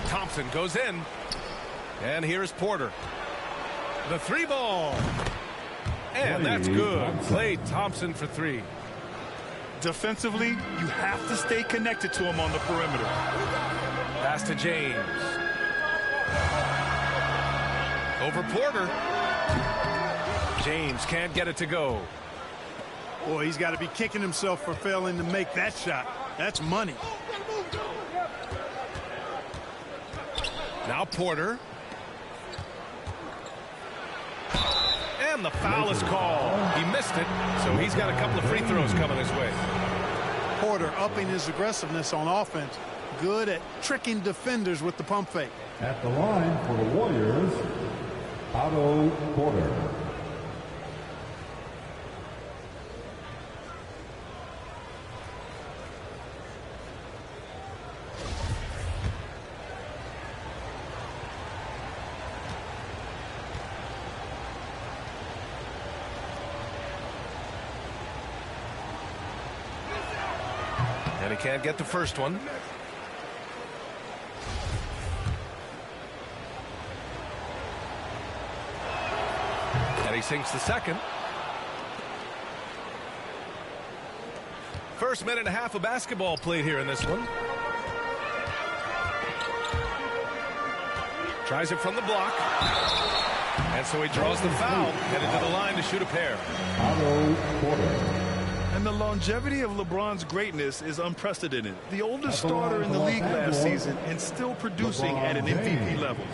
Thompson goes in. And here's Porter. The three ball. And that's good. Klay Thompson for three. Defensively, you have to stay connected to him on the perimeter. Pass to James. Over Porter. James can't get it to go. Boy, he's got to be kicking himself for failing to make that shot. That's money. Now Porter. And the foul is called. He missed it, so he's got a couple of free throws coming his way. Porter upping his aggressiveness on offense. Good at tricking defenders with the pump fake. At the line for the Warriors, Otto Porter. And he can't get the first one. And he sinks the second. First minute and a half of basketball played here in this one. Tries it from the block. And so he draws the foul, headed to the line to shoot a pair. Otto Porter. And the longevity of LeBron's greatness is unprecedented. The oldest starter in the league last season and still producing at an MVP level.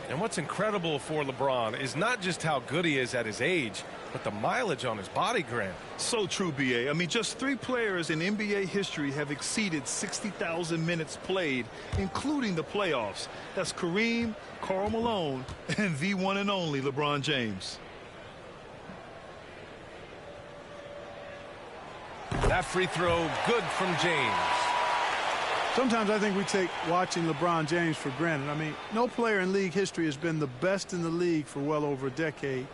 And what's incredible for LeBron is not just how good he is at his age, but the mileage on his body, Grant. So true, B.A. I mean, just 3 players in NBA history have exceeded 60,000 minutes played, including the playoffs. That's Kareem, Karl Malone, and the one and only LeBron James. That free throw good from James. Sometimes I think we take watching LeBron James for granted. I mean, no player in league history has been the best in the league for well over a decade.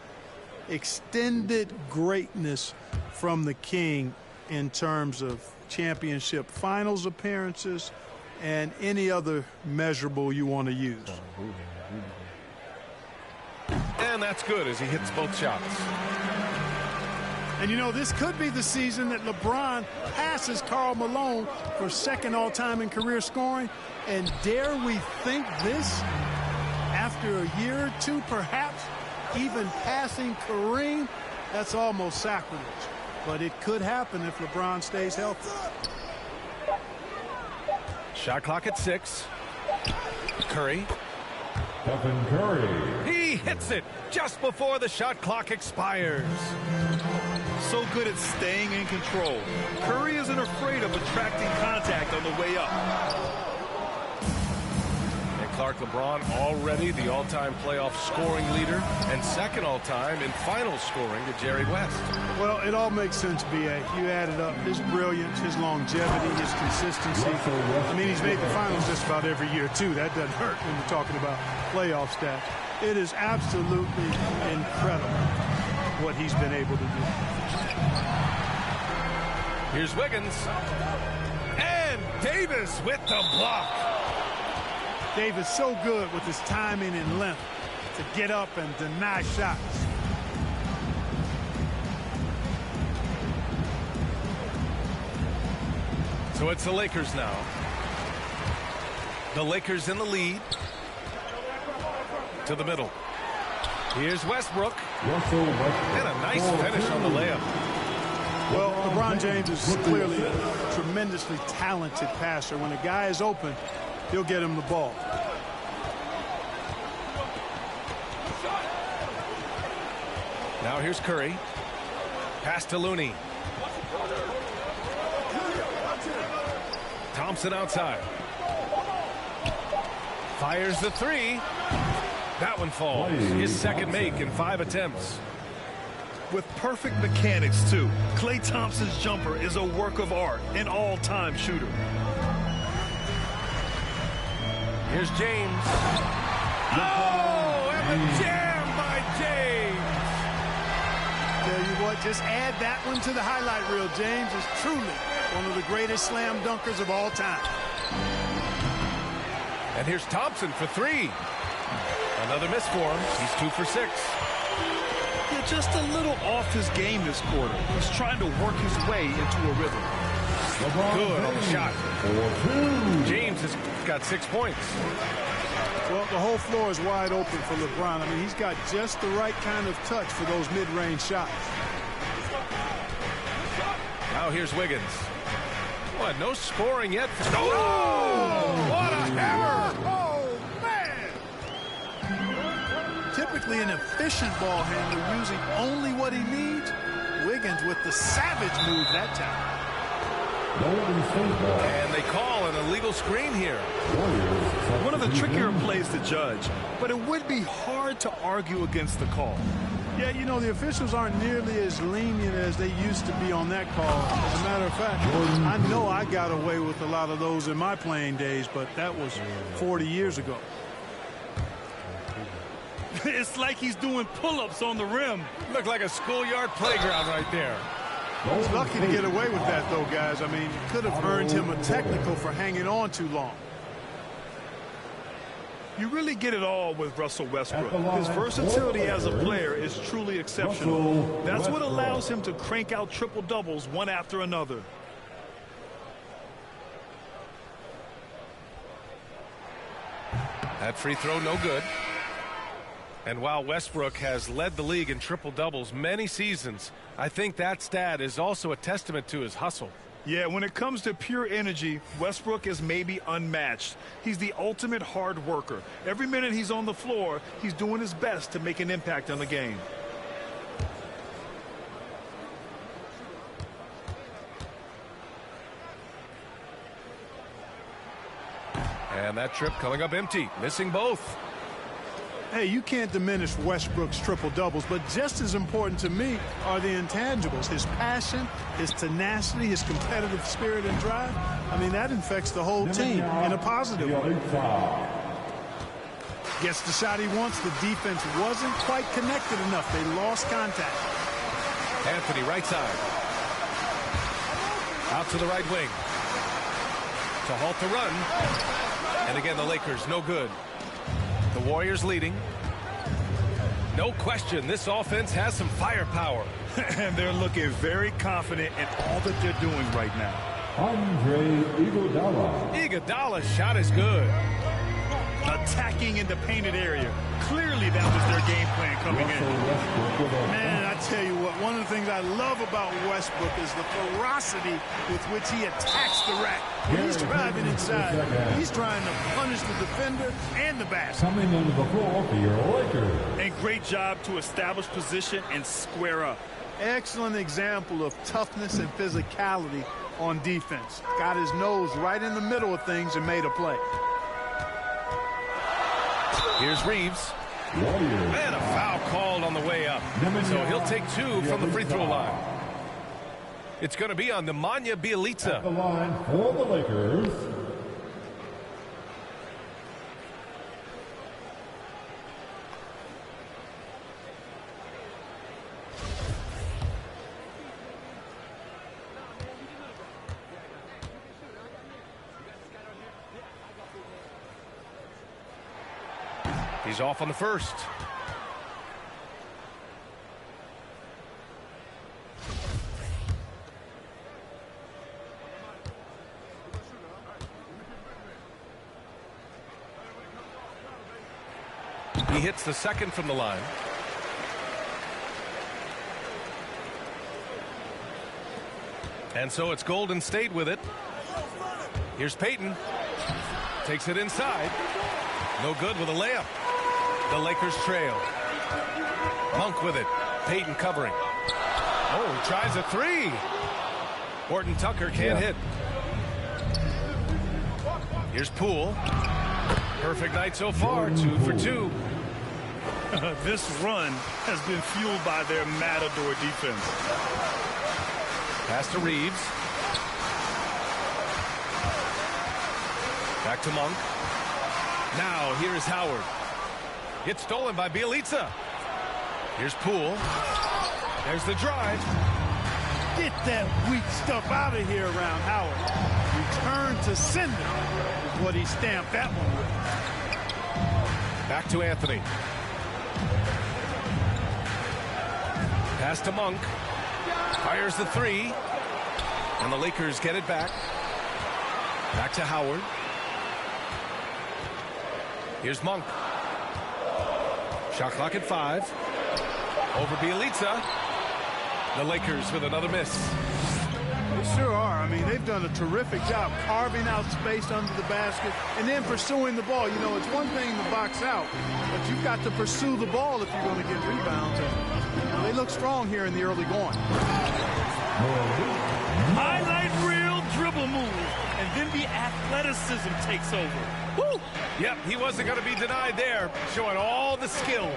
Extended greatness from the king in terms of championship finals appearances and any other measurable you want to use. And that's good as he hits both shots. And, you know, this could be the season that LeBron passes Karl Malone for second all-time in career scoring. And dare we think this, after a year or two, perhaps even passing Kareem? That's almost sacrilege. But it could happen if LeBron stays healthy. Shot clock at 6. Curry. Stephen Curry. He hits it just before the shot clock expires. So good at staying in control. Curry isn't afraid of attracting contact on the way up. And Clark, LeBron already the all-time playoff scoring leader and second all-time in final scoring to Jerry West. Well, it all makes sense, B.A. You added up his brilliance, his longevity, his consistency. I mean, he's made the finals just about every year, too. That doesn't hurt when you're talking about playoff stats. It is absolutely incredible what he's been able to do. Here's Wiggins. And Davis with the block. Davis so good with his timing and length to get up and deny shots. So it's the Lakers now. The Lakers in the lead. To the middle. Here's Westbrook. And a nice finish on the layup. Well, LeBron James is clearly a tremendously talented passer. When a guy is open, he'll get him the ball. Now here's Curry. Pass to Looney. Thompson outside. Fires the three. That one falls. His second make in 5 attempts. With perfect mechanics, too. Klay Thompson's jumper is a work of art, an all-time shooter. Here's James. Oh, and a jam by James. Tell you what, just add that one to the highlight reel. James is truly one of the greatest slam dunkers of all time. And here's Thompson for 3. Another miss for him. He's 2 for 6. Yeah, just a little off his game this quarter. He's trying to work his way into a rhythm. Good on the shot. James has got 6 points. Well, the whole floor is wide open for LeBron. I mean, he's got just the right kind of touch for those mid-range shots. Now here's Wiggins. What, no scoring yet? Oh, what a hammer! Oh, man! Typically an efficient ball handler using only what he needs. Wiggins with the savage move that time. And they call an illegal screen here. One of the trickier plays to judge, but it would be hard to argue against the call. Yeah, you know, the officials aren't nearly as lenient as they used to be on that call. As a matter of fact, I know I got away with a lot of those in my playing days, but that was 40 years ago. It's like he's doing pull-ups on the rim. Looked like a schoolyard playground right there. He's lucky to get away with that, though, guys. I mean, it could have earned him a technical for hanging on too long. You really get it all with Russell Westbrook. His versatility as a player is truly exceptional. That's what allows him to crank out triple-doubles one after another. That free throw no good. And while Westbrook has led the league in triple-doubles many seasons, I think that stat is also a testament to his hustle. Yeah, when it comes to pure energy, Westbrook is maybe unmatched. He's the ultimate hard worker. Every minute he's on the floor, he's doing his best to make an impact on the game. And that trip coming up empty, missing both. Hey, you can't diminish Westbrook's triple-doubles, but just as important to me are the intangibles. His passion, his tenacity, his competitive spirit and drive. I mean, that infects the whole team in a positive way. Gets the shot he wants. The defense wasn't quite connected enough. They lost contact. Anthony, right side. Out to the right wing. To halt the run. And again, the Lakers, no good. The Warriors leading. No question, this offense has some firepower. And they're looking very confident in all that they're doing right now. Andre Iguodala. Iguodala's shot is good. Attacking in the painted area. Clearly that was their game plan coming in. Man, I tell you what, one of the things I love about Westbrook is the ferocity with which he attacks the rack. When he's driving inside, he's trying to punish the defender and the basket. Coming into the floor for your Lakers. And great job to establish position and square up. Excellent example of toughness and physicality on defense. Got his nose right in the middle of things and made a play. Here's Reeves. And a foul called on the way up. So he'll take 2 from the free throw line. It's going to be on Nemanja Bjelica. At the line for the Lakers. He's off on the first. He hits the second from the line. And so it's Golden State with it. Here's Payton. Takes it inside. No good with a layup. The Lakers trail. Monk with it. Payton covering. Oh, tries a 3. Horton Tucker can't hit. Here's Poole. Perfect night so far, 2 for 2. This run has been fueled by their matador defense. Pass to Reeves. Back to Monk. Now here's Howard. Gets stolen by Bielitsa. Here's Poole. There's the drive. Get that weak stuff out of here around Howard. Return to sender is what he stamped that one with. Back to Anthony. Pass to Monk. Fires the 3. And the Lakers get it back. Back to Howard. Here's Monk. Shot clock at 5. Over Bielitsa. The Lakers with another miss. They sure are. I mean, they've done a terrific job carving out space under the basket and then pursuing the ball. You know, it's one thing to box out, but you've got to pursue the ball if you're going to get rebounds. And, you know, they look strong here in the early going. Highlight reel dribble move, and then the athleticism takes over. Woo! Yep, he wasn't going to be denied there, showing all the skill.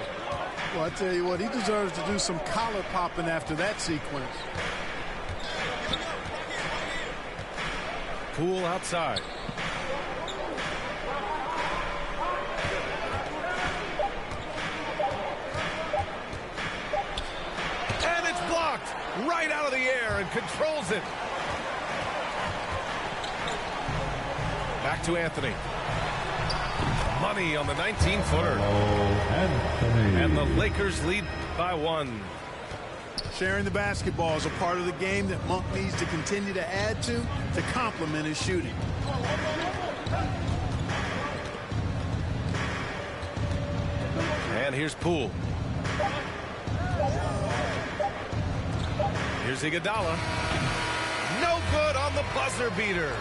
Well, I tell you what, he deserves to do some collar popping after that sequence. Poole outside. And it's blocked right out of the air and controls it. Back to Anthony. Money on the 19-footer. And the Lakers lead by 1. Sharing the basketball is a part of the game that Monk needs to continue to add to complement his shooting. And here's Poole. Here's Iguodala. No good on the buzzer beater.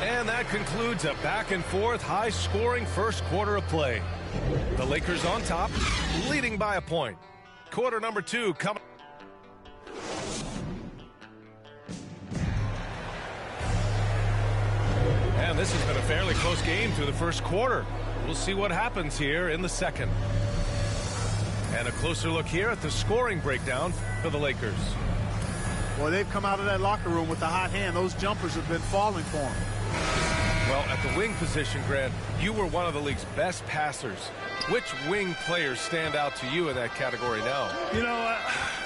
And that concludes a back-and-forth, high-scoring first quarter of play. The Lakers on top, leading by a point. Quarter number 2 coming. And this has been a fairly close game through the first quarter. We'll see what happens here in the second. And a closer look here at the scoring breakdown for the Lakers. Well, they've come out of that locker room with the hot hand. Those jumpers have been falling for them. Well, at the wing position, Grant, you were one of the league's best passers. Which wing players stand out to you in that category now? You know,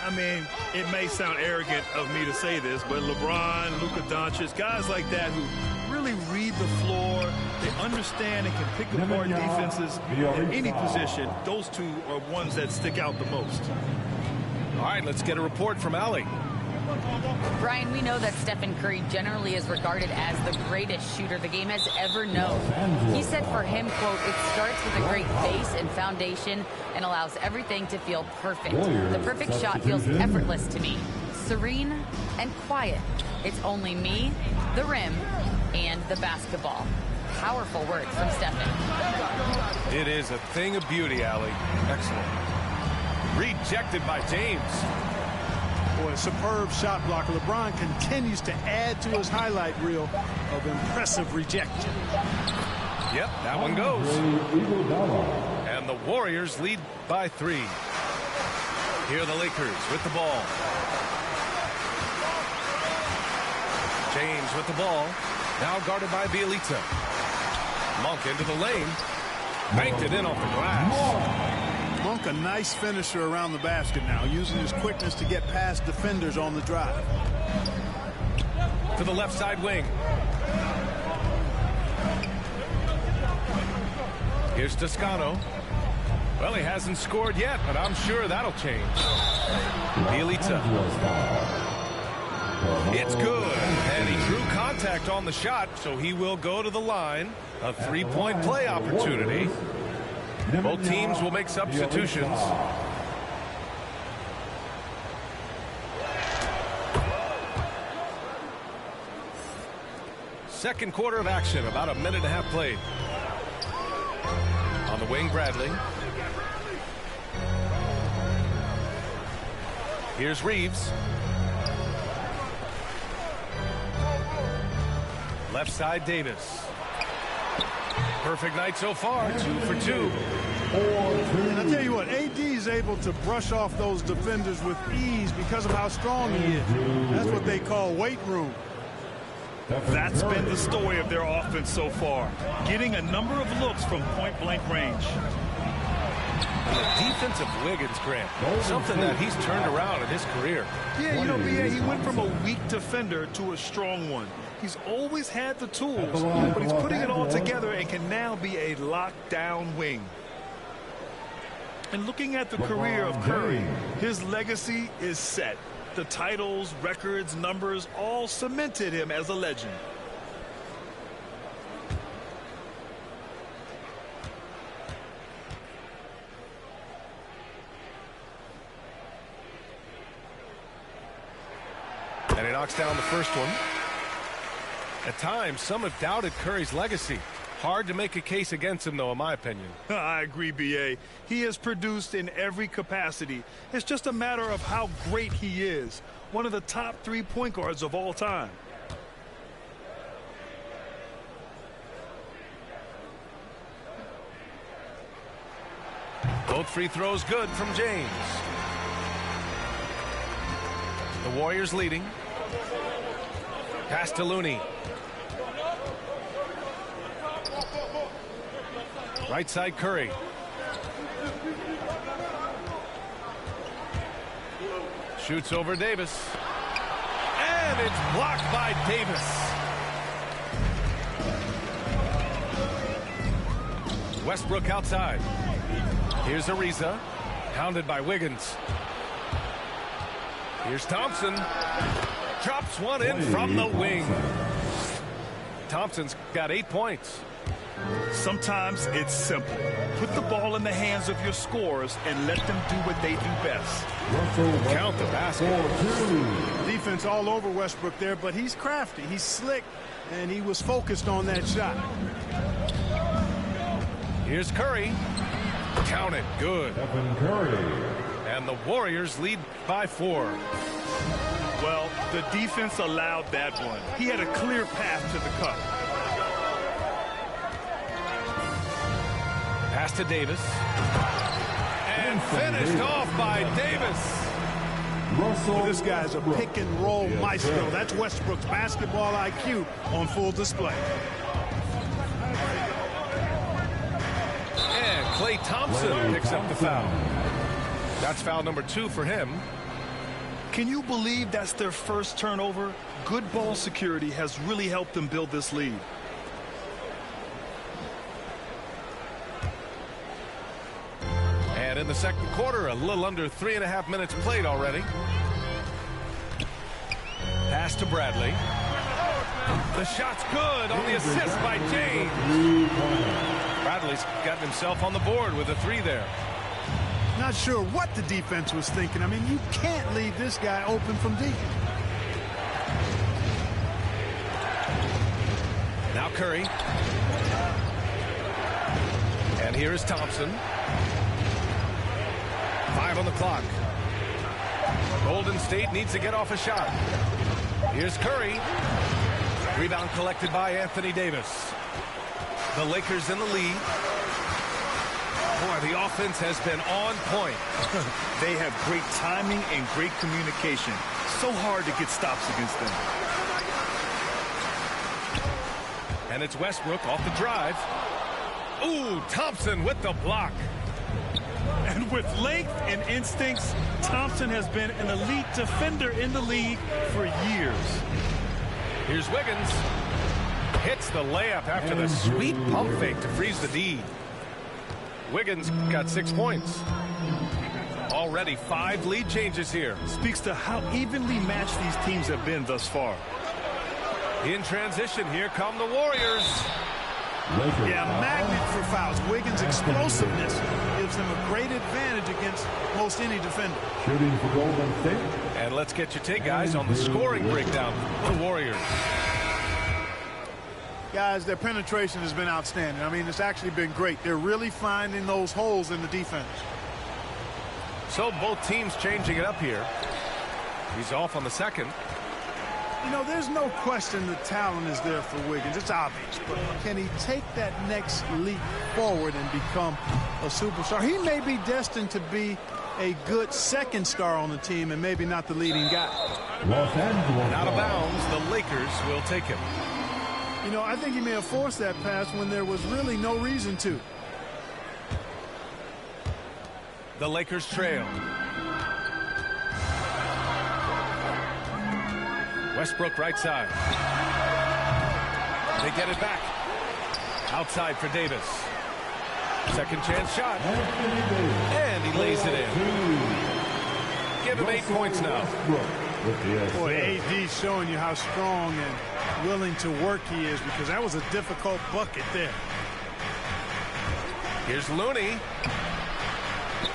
I mean, it may sound arrogant of me to say this, but LeBron, Luka Doncic, guys like that who really read the floor, they understand and can pick apart defenses in any position. Those two are ones that stick out the most. All right, let's get a report from Allie. Brian, we know that Stephen Curry generally is regarded as the greatest shooter the game has ever known. He said for him, quote, it starts with a great base and foundation and allows everything to feel perfect. The perfect shot feels effortless to me, serene and quiet. It's only me, the rim, and the basketball. Powerful words from Stephen. It is a thing of beauty, Allie. Excellent. Rejected by James. Boy, a superb shot blocker. LeBron continues to add to his highlight reel of impressive rejection. Yep, that one goes. And the Warriors lead by 3. Here are the Lakers with the ball. James with the ball. Now guarded by Bielitsa. Monk into the lane. Banked it in off the glass. Monk, a nice finisher around the basket now, using his quickness to get past defenders on the drive. To the left side wing. Here's Toscano. Well, he hasn't scored yet, but I'm sure that'll change. Bielitsa. It's good, and he drew contact on the shot, so he will go to the line. A 3-point play opportunity. Both teams will make substitutions. Second quarter of action, about a minute and a half played. On the wing, Bradley. Here's Reeves. Left side, Davis. Perfect night so far, 2 for 2. And I tell you what, AD is able to brush off those defenders with ease because of how strong he is. That's what they call weight room. That's been the story of their offense so far, getting a number of looks from point-blank range. The defensive Wiggins, Grant, something that he's turned around in his career. Yeah, you know, B.A., he went from a weak defender to a strong one. He's always had the tools, but he's putting it all together and can now be a lockdown wing. And looking at the career of Curry, his legacy is set. The titles, records, numbers all cemented him as a legend. And he knocks down the first one. At times, some have doubted Curry's legacy. Hard to make a case against him, though, in my opinion. I agree, B.A. He has produced in every capacity. It's just a matter of how great he is. One of the top 3 point guards of all time. Both free throws good from James. The Warriors leading. Pass to Looney. Right side, Curry. Shoots over Davis. And it's blocked by Davis. Westbrook outside. Here's Ariza. Pounded by Wiggins. Here's Thompson. Drops one in from the wing. Thompson's got 8 points. Sometimes it's simple. Put the ball in the hands of your scorers and let them do what they do best. Count the basket. Defense all over Westbrook there, but he's crafty. He's slick, and he was focused on that shot. Here's Curry. Count it. Good. And the Warriors lead by 4. Well, the defense allowed that one. He had a clear path to the cup. Pass to Davis. And finished off by Davis. This guy's a pick and roll maestro. That's Westbrook's basketball IQ on full display. And Klay Thompson picks up the foul. That's foul number 2 for him. Can you believe that's their first turnover? Good ball security has really helped them build this lead. And in the second quarter, a little under 3.5 minutes played already. Pass to Bradley. The shot's good on the assist by James. Bradley's gotten himself on the board with a 3 there. Not sure what the defense was thinking. I mean, you can't leave this guy open from deep. Now Curry. And here is Thompson. 5 on the clock. Golden State needs to get off a shot. Here's Curry. Rebound collected by Anthony Davis. The Lakers in the lead. Boy, the offense has been on point. They have great timing and great communication. So hard to get stops against them. And it's Westbrook off the drive. Ooh, Thompson with the block. And with length and instincts, Thompson has been an elite defender in the league for years. Here's Wiggins. Hits the layup after the sweet pump fake to freeze the D. Wiggins got 6 points. Already 5 lead changes here. Speaks to how evenly matched these teams have been thus far. In transition, here come the Warriors. Yeah, magnet for fouls. Wiggins' explosiveness gives him a great advantage against most any defender. Shooting for Golden State. And let's get your take, guys, on the scoring breakdown for the Warriors. Guys, their penetration has been outstanding. I mean, it's actually been great. They're really finding those holes in the defense. So both teams changing it up here. He's off on the second. You know, there's no question the talent is there for Wiggins. It's obvious. But can he take that next leap forward and become a superstar? He may be destined to be a good second star on the team and maybe not the leading guy. Out of bounds, the Lakers will take him. You know, I think he may have forced that pass when there was really no reason to. The Lakers trail. Westbrook right side. They get it back. Outside for Davis. Second chance shot. And he lays it in. Give him 8 points now. Boy, AD showing you how strong and willing to work he is, because that was a difficult bucket there. Here's Looney.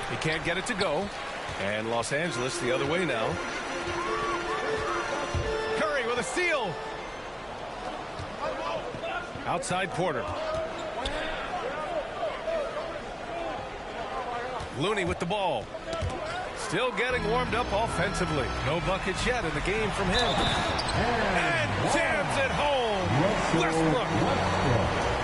He can't get it to go. And Los Angeles the other way now. Curry with a steal. Outside Porter. Looney with the ball. Still getting warmed up offensively. No buckets yet in the game from him. And jams it home. Westbrook.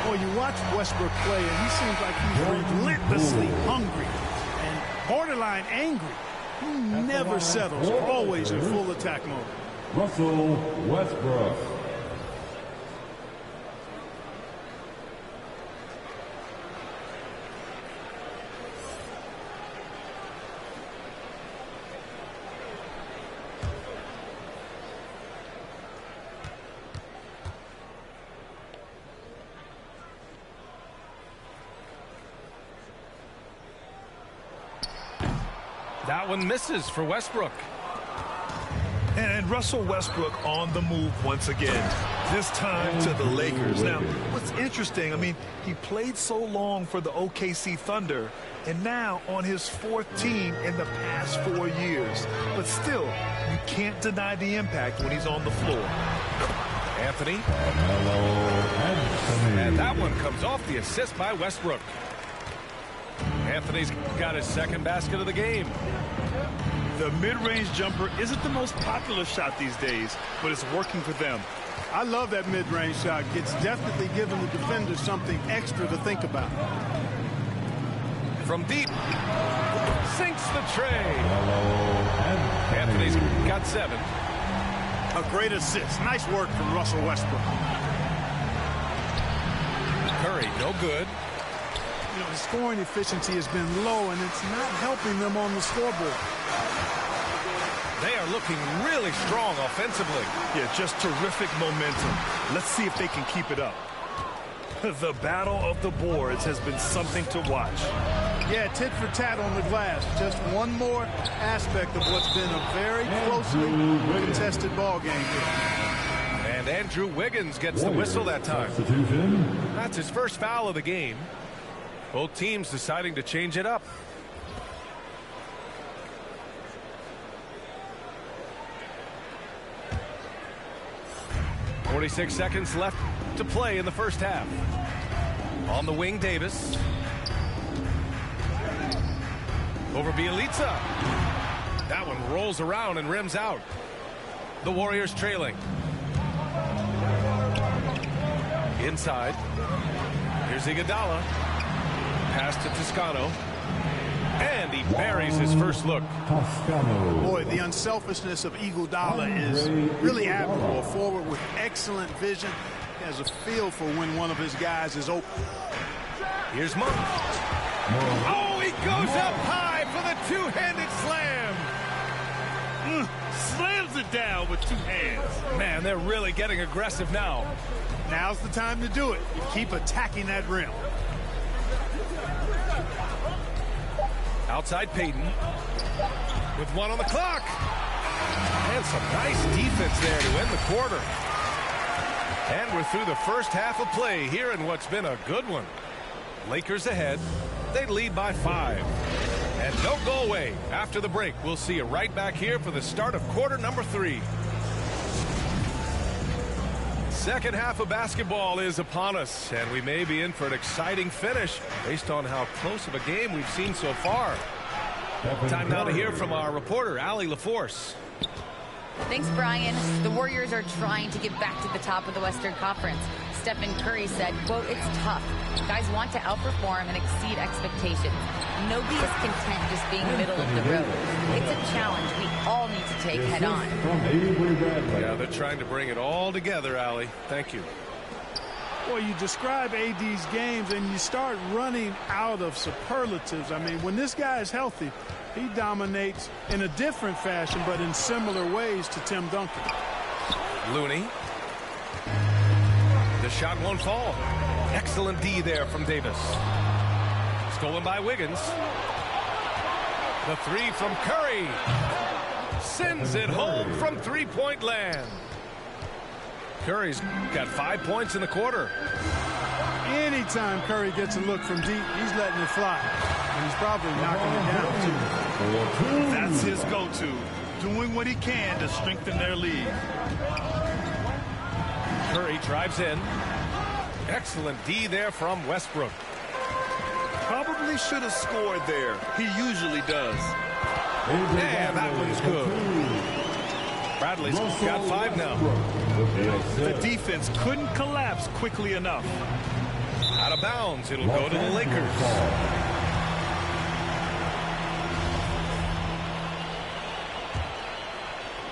Well, you watch Westbrook play, and he seems like he's relentlessly hungry and borderline angry. He never settles, always in full attack mode. Russell Westbrook. That one misses for Westbrook. And Russell Westbrook on the move once again, this time to the Lakers. Now, what's interesting, I mean, he played so long for the OKC Thunder, and now on his 4th team in the past 4 years. But still, you can't deny the impact when he's on the floor. Anthony. And that one comes off the assist by Westbrook. Anthony's got his second basket of the game. The mid-range jumper isn't the most popular shot these days, but it's working for them. I love that mid-range shot. It's definitely giving the defender something extra to think about. From deep. Sinks the tray. Anthony's got 7. A great assist. Nice work from Russell Westbrook. Curry, no good. You know, the scoring efficiency has been low, and it's not helping them on the scoreboard. They are looking really strong offensively. Yeah, just terrific momentum. Let's see if they can keep it up. The battle of the boards has been something to watch. Yeah, tit for tat on the glass. Just one more aspect of what's been a very closely contested ball game here. And Andrew Wiggins gets the whistle that time. That's his first foul of the game. Both teams deciding to change it up. .46 seconds left to play in the first half. On the wing, Davis. Over Bielitsa. That one rolls around and rims out. The Warriors trailing. Inside. Here's Iguodala. Pass to Toscano. And he buries his first look. Boy, the unselfishness of Iguodala is really admirable. A forward with excellent vision. He has a feel for when one of his guys is open. Here's Monk. Oh, he goes up high for the two-handed slam. Slams it down with 2 hands. Man, they're really getting aggressive now. Now's the time to do it. You keep attacking that rim. Outside Payton with 1 on the clock. And some nice defense there to end the quarter. And we're through the first half of play here in what's been a good one. Lakers ahead. They lead by 5. And don't go away. After the break, we'll see you right back here for the start of quarter number 3. Second half of basketball is upon us, and we may be in for an exciting finish based on how close of a game we've seen so far. Time now to hear from our reporter, Allie LaForce. Thanks, Brian. The Warriors are trying to get back to the top of the Western Conference. Stephen Curry said, quote, "It's tough. Guys want to outperform and exceed expectations. Nobody is content just being middle of the road. It's a challenge we all need to take head on." Yeah, they're trying to bring it all together, Allie. Thank you. Well, you describe AD's games and you start running out of superlatives. I mean, when this guy is healthy, he dominates in a different fashion, but in similar ways to Tim Duncan. Looney. The shot won't fall. Excellent D there from Davis. Stolen by Wiggins. The three from Curry. Sends it home from three-point land. Curry's got 5 points in the quarter. Anytime Curry gets a look from deep, he's letting it fly. And he's probably knocking it down, too. That's his go-to, doing what he can to strengthen their lead. Curry drives in. Excellent D there from Westbrook. Probably should have scored there. He usually does. Yeah, that one's good. Bradley's got 5 now. The defense couldn't collapse quickly enough. Out of bounds. It'll go to the Lakers.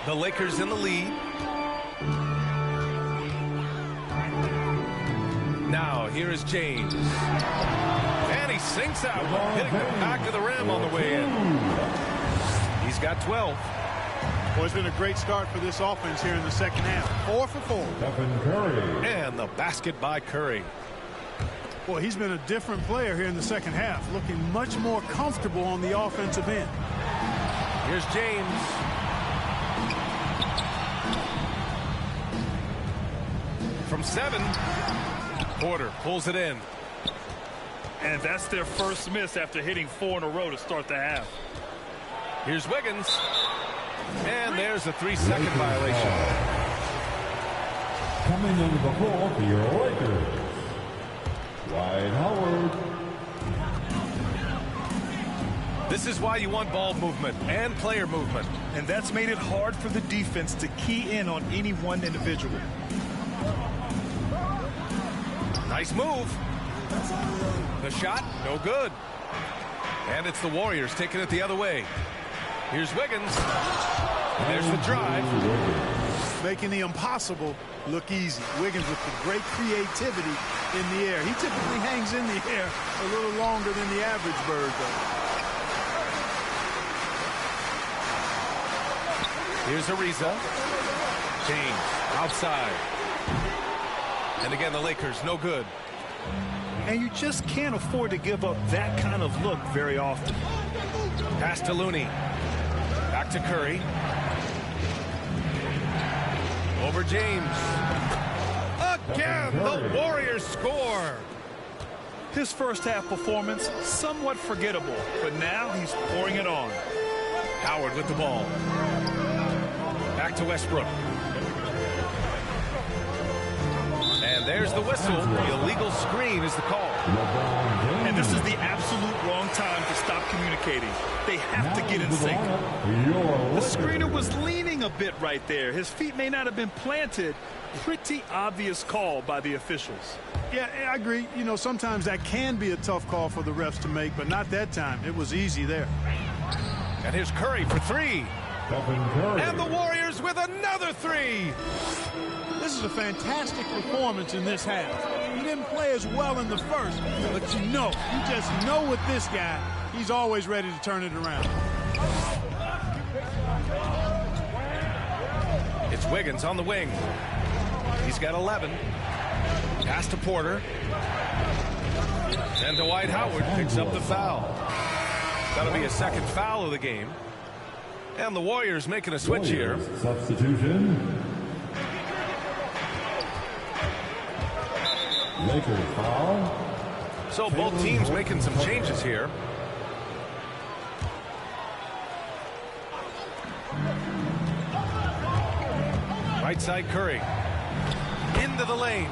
The Lakers in the lead. Now, here is James. And he sinks out, hitting the back of the rim on the way in. He's got 12. Well, it's been a great start for this offense here in the second half. 4 for 4. And the basket by Curry. Well, he's been a different player here in the second half, looking much more comfortable on the offensive end. Here's James. From 7. Porter pulls it in. And that's their first miss after hitting 4 in a row to start the half. Here's Wiggins. And there's a 3-second violation. Coming into the floor for your Lakers, Dwight Howard. This is why you want ball movement and player movement. And that's made it hard for the defense to key in on any one individual. Nice move. The shot, no good. And it's the Warriors taking it the other way. Here's Wiggins. There's the drive. Making the impossible look easy. Wiggins with the great creativity in the air. He typically hangs in the air a little longer than the average bird, though. Here's Ariza. James outside. And again, the Lakers, no good. And you just can't afford to give up that kind of look very often. Pass to Looney. Back to Curry. Over James. Again, the Warriors score. His first half performance, somewhat forgettable, but now he's pouring it on. Howard with the ball. Back to Westbrook. And there's the whistle. The illegal screen is the call. And this is the absolute wrong time to stop communicating. They have to get in sync. The screener was leaning a bit right there. His feet may not have been planted. Pretty obvious call by the officials. Yeah, I agree. You know, sometimes that can be a tough call for the refs to make, but not that time. It was easy there. And here's Curry for 3. And the Warriors with another 3. This is a fantastic performance in this half. He didn't play as well in the first, but you just know with this guy, he's always ready to turn it around. It's Wiggins on the wing. He's got 11. Pass to Porter. And Dwight Howard picks up the foul. That'll be a second foul of the game. And the Warriors making a switch here. Substitution. Lakers foul. So both teams making some changes here. Right side Curry. Into the lane.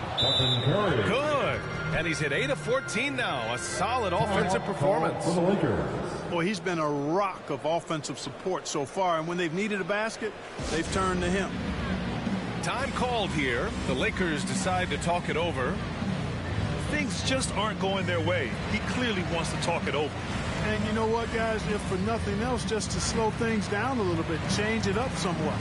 Curry. Good. And he's hit 8 of 14 now. A solid offensive performance. For the Lakers. Boy, he's been a rock of offensive support so far, and when they've needed a basket, they've turned to him. Time called here. The Lakers decide to talk it over. Things just aren't going their way. He clearly wants to talk it over. And you know what, guys? If for nothing else, just to slow things down a little bit, change it up somewhat.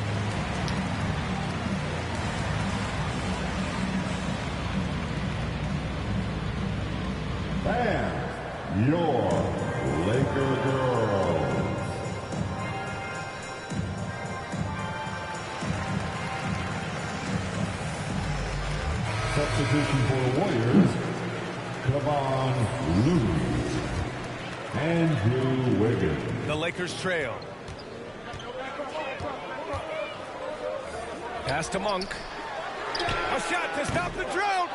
And your Laker girls. Substitution for the Warriors, Kevon Looney. Andrew Wiggins. The Lakers trail. Pass to Monk. A shot to stop the drought.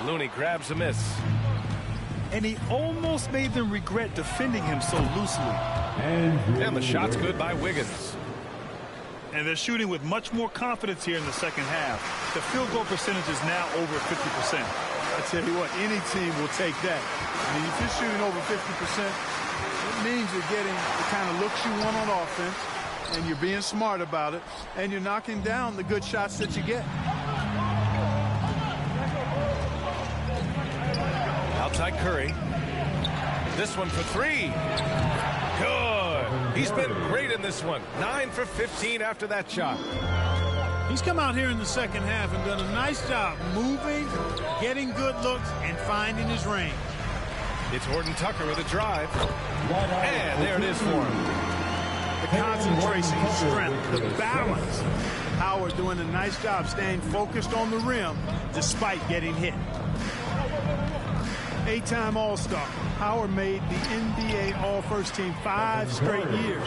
Looney grabs a miss. And he almost made them regret defending him so loosely. And the shot's good by Wiggins. And they're shooting with much more confidence here in the second half. The field goal percentage is now over 50%. I tell you what, any team will take that. I mean, if you're shooting over 50%, it means you're getting the kind of looks you want on offense, and you're being smart about it, and you're knocking down the good shots that you get. Outside Curry. This one for 3. Good. He's been great in this one. 9 for 15 after that shot. He's come out here in the second half and done a nice job moving, getting good looks, and finding his range. It's Horton Tucker with a drive. And there it is for him. The concentration, strength, the balance. Howard doing a nice job staying focused on the rim despite getting hit. 8-time All-Star. Howard made the NBA All-First Team 5 straight years.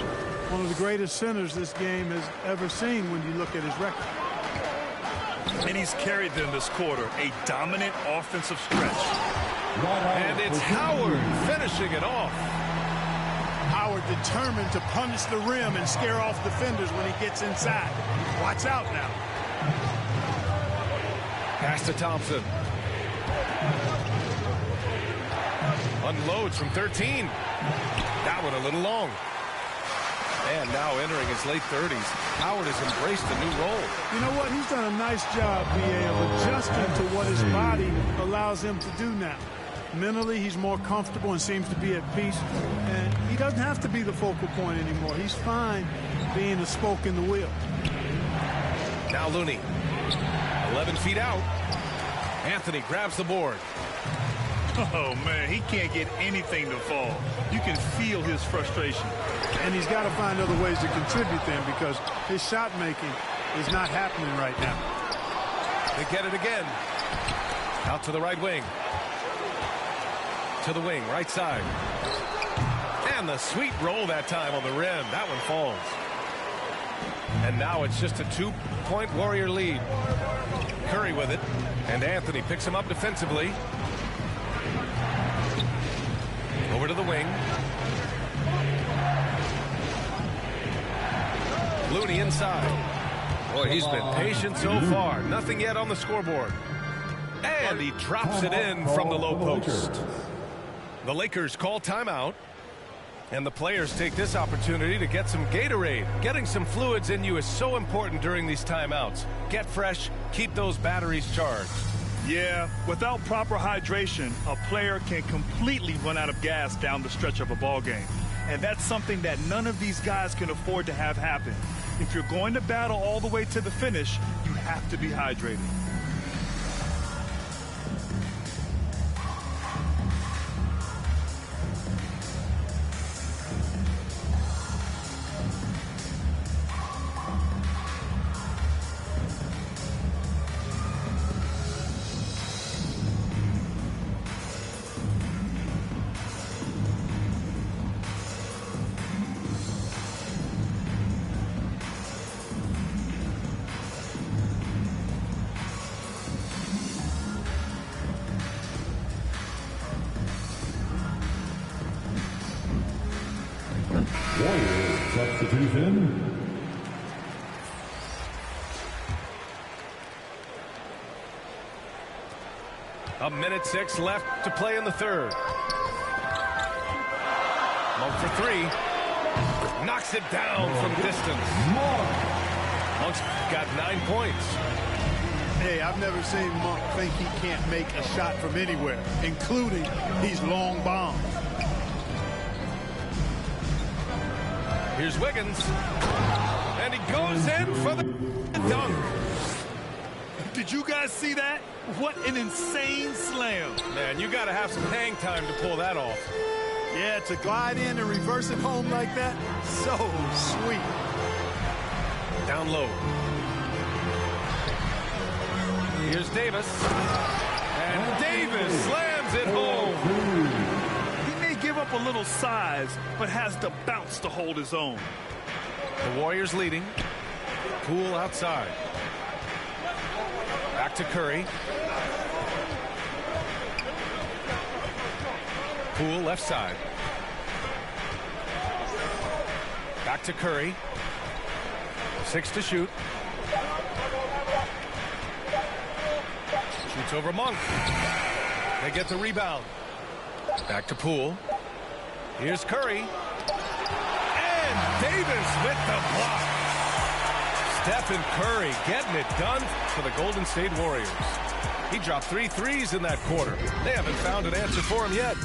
One of the greatest centers this game has ever seen when you look at his record. And he's carried them this quarter. A dominant offensive stretch. And it's Howard finishing it off. Howard determined to punish the rim and scare off defenders when he gets inside. Watch out now. Pass to Thompson. Unloads from 13. That one a little long. And now entering his late 30s, Howard has embraced a new role. You know what? He's done a nice job, BA, of adjusting to what his body allows him to do now. Mentally, he's more comfortable and seems to be at peace. And he doesn't have to be the focal point anymore. He's fine being a spoke in the wheel. Now Looney. 11 feet out. Anthony grabs the board. Oh, man, he can't get anything to fall. You can feel his frustration. And he's got to find other ways to contribute then because his shot making is not happening right now. They get it again. Out to the right wing. To the wing, right side. And the sweet roll that time on the rim. That one falls. And now it's just a 2-point Warrior lead. Curry with it. And Anthony picks him up defensively. Over to the wing. Looney inside. Boy, he's been patient so far. Nothing yet on the scoreboard. And he drops it in from the low post. The Lakers call timeout. And the players take this opportunity to get some Gatorade. Getting some fluids in you is so important during these timeouts. Get fresh, keep those batteries charged. Yeah, without proper hydration, a player can completely run out of gas down the stretch of a ball game. And that's something that none of these guys can afford to have happen. If you're going to battle all the way to the finish, you have to be hydrated. Warriors substitution. 1:06 left to play in the third. Monk for three. Knocks it down from distance. Monk's got 9 points. Hey, I've never seen Monk think he can't make a shot from anywhere, including these long bombs. Here's Wiggins. And he goes in for the dunk. Did you guys see that? What an insane slam. Man, you got to have some hang time to pull that off. Yeah, to glide in and reverse it home like that, so sweet. Down low. Here's Davis. And Davis slams it home. He may give up a little size, but has the bounce to hold his own. The Warriors leading. Poole outside. Back to Curry. Poole left side. Back to Curry. 6 to shoot. Shoots over Monk. They get the rebound. Back to Poole. Here's Curry. And Davis with the block. Stephen Curry getting it done for the Golden State Warriors. He dropped 3 threes in that quarter. They haven't found an answer for him yet.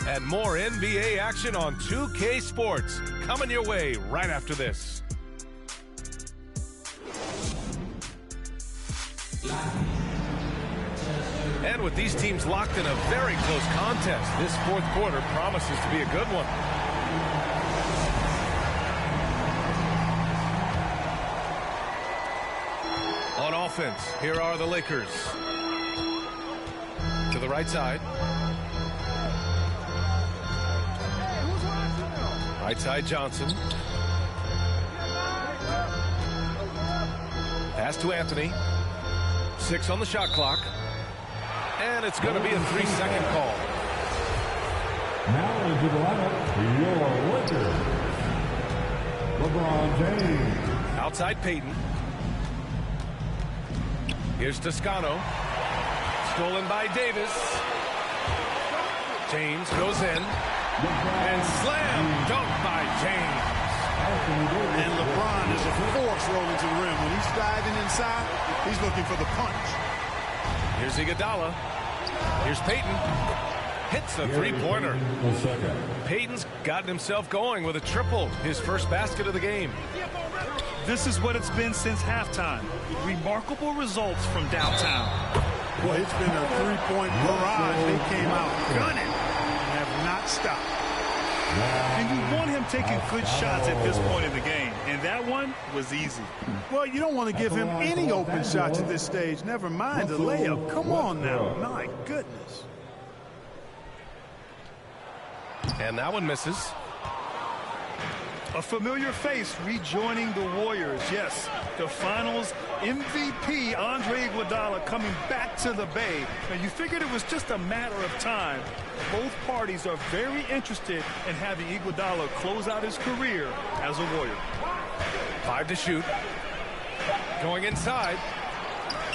And more NBA action on 2K Sports coming your way right after this. And with these teams locked in a very close contest, this fourth quarter promises to be a good one. On offense, here are the Lakers. To the right side. Right side Johnson. Pass to Anthony. 6 on the shot clock. And it's going to be a 3-second call. Now into the lineup, your Lakers, LeBron James. Outside Payton. Here's Toscano. Stolen by Davis. James goes in. And slam dunk by James. And LeBron is a force rolling to the rim. When he's diving inside, he's looking for the punch. Here's Iguodala. Here's Payton. Hits a three-pointer. Payton's gotten himself going with a triple, his first basket of the game. This is what it's been since halftime. Remarkable results from downtown. Well, it's been a three-point barrage. They came out gunning and have not stopped. And you want him taking good shots at this point in the game. And that one was easy. Well, you don't want to give him any open shots at this stage. Never mind the layup. Come on now. My goodness. And that one misses. A familiar face rejoining the Warriors. Yes, the finals MVP, Andre Iguodala, coming back to the Bay. And you figured it was just a matter of time. Both parties are very interested in having Iguodala close out his career as a Warrior. 5 to shoot. Going inside.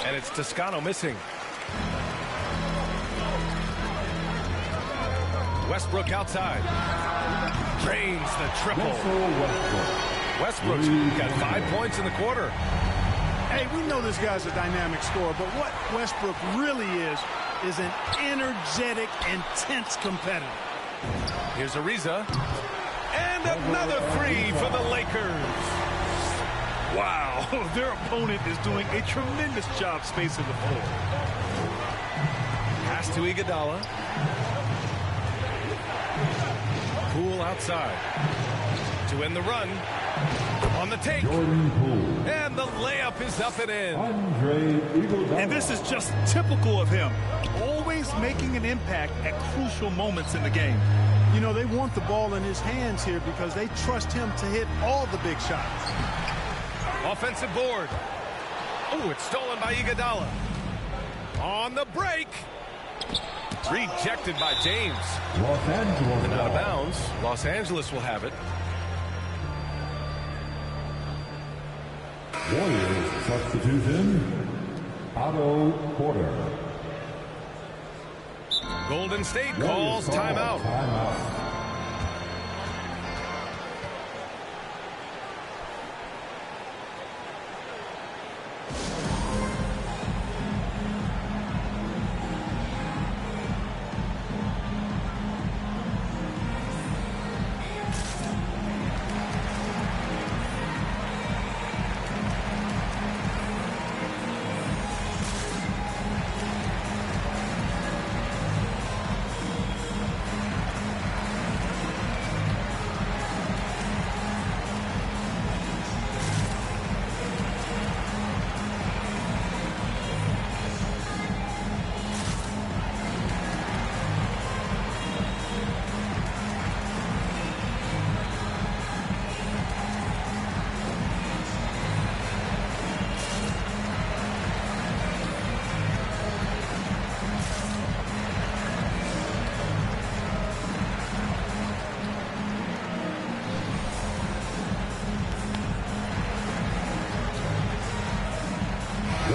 And it's Toscano missing. Westbrook outside. Drains the triple. Westbrook's got 5 points in the quarter. Hey, we know this guy's a dynamic scorer, but what Westbrook really is an energetic, intense competitor. Here's Ariza. And another three for the Lakers. Wow, their opponent is doing a tremendous job spacing the floor. Pass to Iguodala. Poole outside to end the run. On the take. And the layup is up and in. And this is just typical of him. Always making an impact at crucial moments in the game. You know, they want the ball in his hands here because they trust him to hit all the big shots. Offensive board. Oh, it's stolen by Iguodala. On the break. Rejected by James. Los Angeles. And out of bounds. Los Angeles will have it. Warriors substitution, Otto Porter. Golden State calls timeout.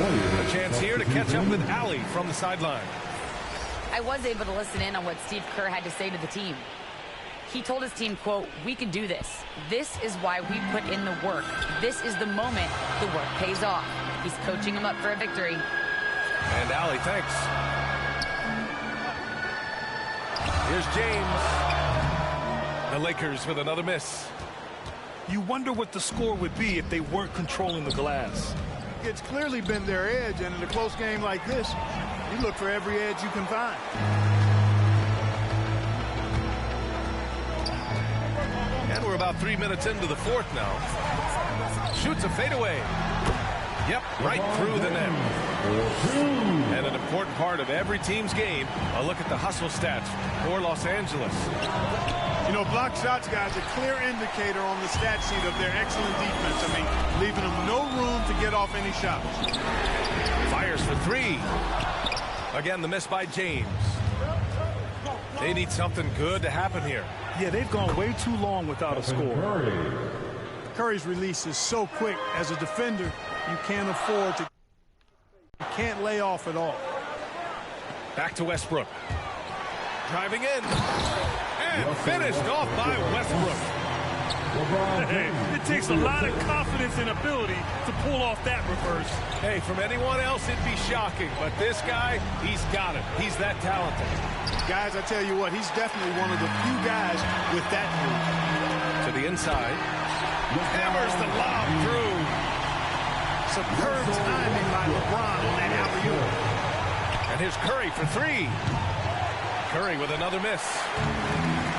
A chance here to catch up with Allie from the sideline. I was able to listen in on what Steve Kerr had to say to the team. He told his team, quote, "We can do this. This is why we put in the work. This is the moment the work pays off." He's coaching them up for a victory. And Allie, thanks. Here's James. The Lakers with another miss. You wonder what the score would be if they weren't controlling the glass. It's clearly been their edge, and in a close game like this, you look for every edge you can find. And we're about 3 minutes into the fourth now. Shoots a fadeaway. Yep, right through the net. And an important part of every team's game, a look at the hustle stats for Los Angeles. You know, block shots, guys, a clear indicator on the stat sheet of their excellent defense. I mean, leaving them no room to get off any shots. Fires for three. Again, the miss by James. They need something good to happen here. Yeah, they've gone way too long without a score. Curry's release is so quick. As a defender, you can't afford to. You can't lay off at all. Back to Westbrook. Driving in. And finished off by Westbrook. It takes a lot of confidence and ability to pull off that reverse. Hey, from anyone else, it'd be shocking. But this guy, he's got it. He's that talented. Guys, I tell you what, he's definitely one of the few guys with that move. To the inside. Hammers the lob through. Superb timing by LeBron on that alley-oop. And here's Curry for three. Curry with another miss.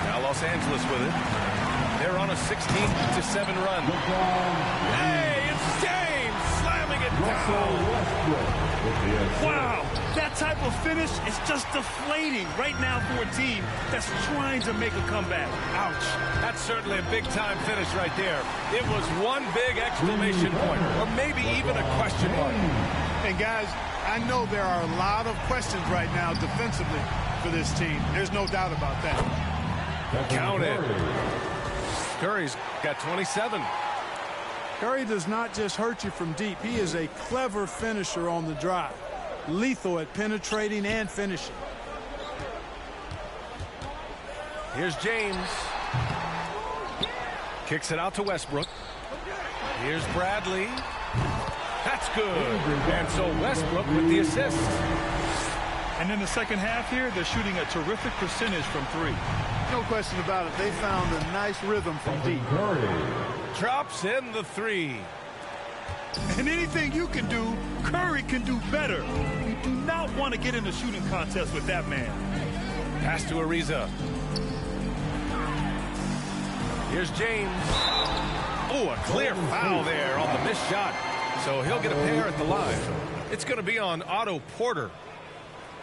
Now Los Angeles with it. They're on a 16-7 run. Hey, it's James slamming it down. Wow, that type of finish is just deflating right now for a team that's trying to make a comeback. Ouch. That's certainly a big-time finish right there. It was one big exclamation point, or maybe even a question mark. And guys, I know there are a lot of questions right now defensively for this team. There's no doubt about that. Count it. Curry's got 27. Curry does not just hurt you from deep. He is a clever finisher on the drive. Lethal at penetrating and finishing. Here's James. Kicks it out to Westbrook. Here's Bradley. That's good. And so Westbrook with the assist. And in the second half here, they're shooting a terrific percentage from three. No question about it. They found a nice rhythm from deep. Drops in the three. And anything you can do, Curry can do better. You do not want to get in a shooting contest with that man. Pass to Ariza. Here's James. Oh, a clear foul there on the missed shot. So he'll get a pair at the line. It's going to be on Otto Porter.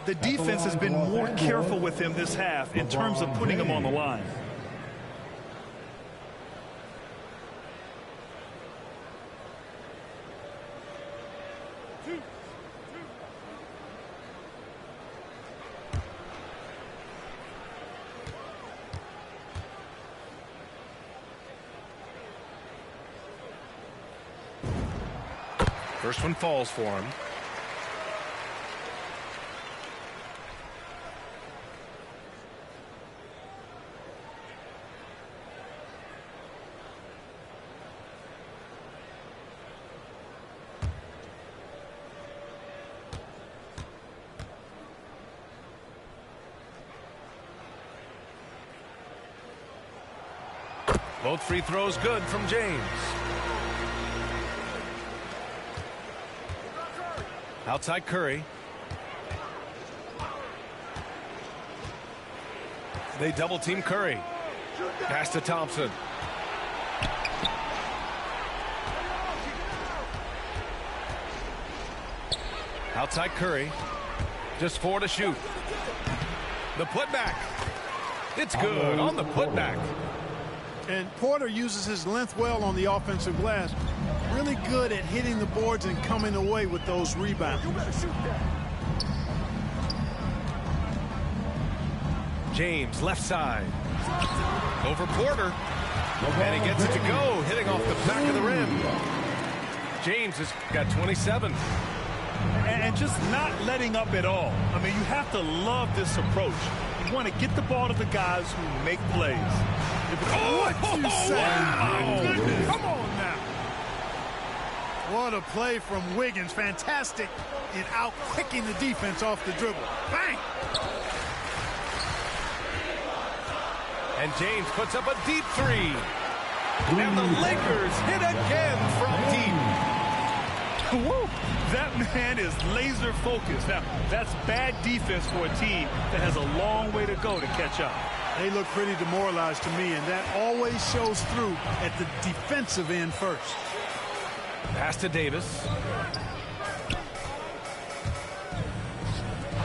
The defense has been more careful with him this half in terms of putting him on the line. First one falls for him. Both free throws good from James. Outside Curry. They double team Curry. Pass to Thompson. Outside Curry. Just 4 to shoot. The putback. It's good on the putback. And Porter uses his length well on the offensive glass. Really good at hitting the boards and coming away with those rebounds. James, left side. Over Porter. And he gets it to go, hitting off the back of the rim. James has got 27. And just not letting up at all. I mean, you have to love this approach. You want to get the ball to the guys who make plays. What you say? Wow. My goodness. Come on now. What a play from Wiggins. Fantastic in out-quicking the defense off the dribble. Bang! And James puts up a deep 3. And the Lakers hit again from deep. Woo. That man is laser focused. Now, that's bad defense for a team that has a long way to go to catch up. They look pretty demoralized to me, and that always shows through at the defensive end first. Pass to Davis.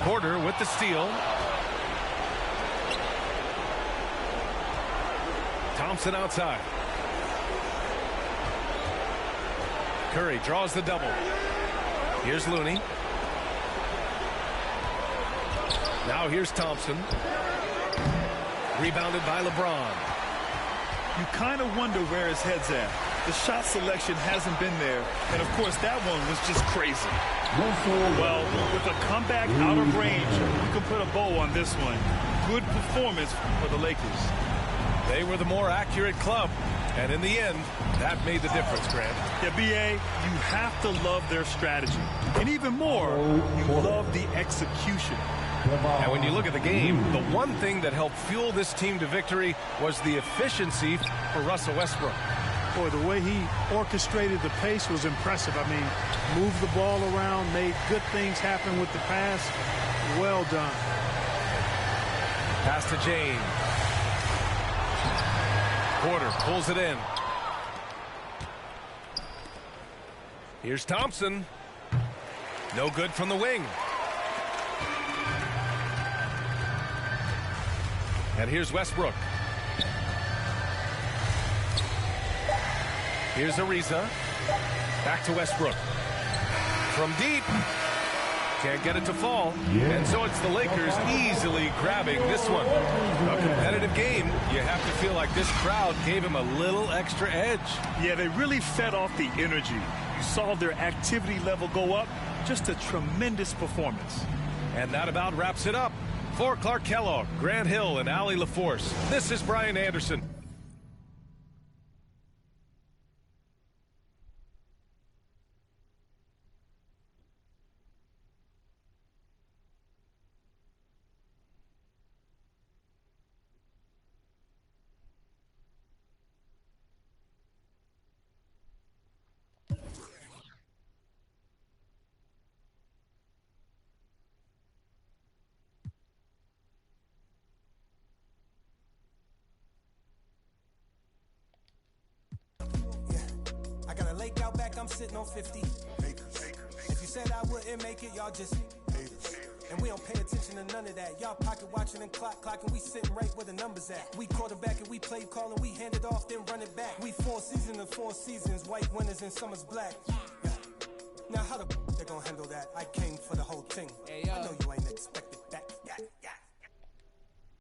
Porter with the steal. Thompson outside. Curry draws the double. Here's Looney. Now here's Thompson. Rebounded by LeBron. You kind of wonder where his head's at. The shot selection hasn't been there. And, of course, that one was just crazy. Well, with a comeback out of range, you can put a bow on this one. Good performance for the Lakers. They were the more accurate club. And in the end, that made the difference, Grant. Yeah, B.A., you have to love their strategy. And even more, you love the execution. And when you look at the game, the one thing that helped fuel this team to victory was the efficiency for Russell Westbrook. Boy, the way he orchestrated the pace was impressive. I mean, moved the ball around, made good things happen with the pass. Well done. Pass to James. Porter pulls it in. Here's Thompson. No good from the wing. And here's Westbrook. Here's Ariza. Back to Westbrook. From deep. Can't get it to fall. And so it's the Lakers easily grabbing this one. A competitive game. You have to feel like this crowd gave him a little extra edge. Yeah, they really fed off the energy. You saw their activity level go up. Just a tremendous performance. And that about wraps it up. For Clark Kellogg, Grant Hill, and Allie LaForce, this is Brian Anderson. Out back, I'm sitting on 50. If you said I wouldn't make it, y'all just haters. And we don't pay attention to none of that. Y'all pocket watching and clocking. We sitting right where the numbers at. We quarterback and we play call and we hand it off, then run it back. We 4 seasons and 4 seasons, white winners and summer's black. Yeah. Now how the they gonna handle that? I came for the whole thing. Hey, yo.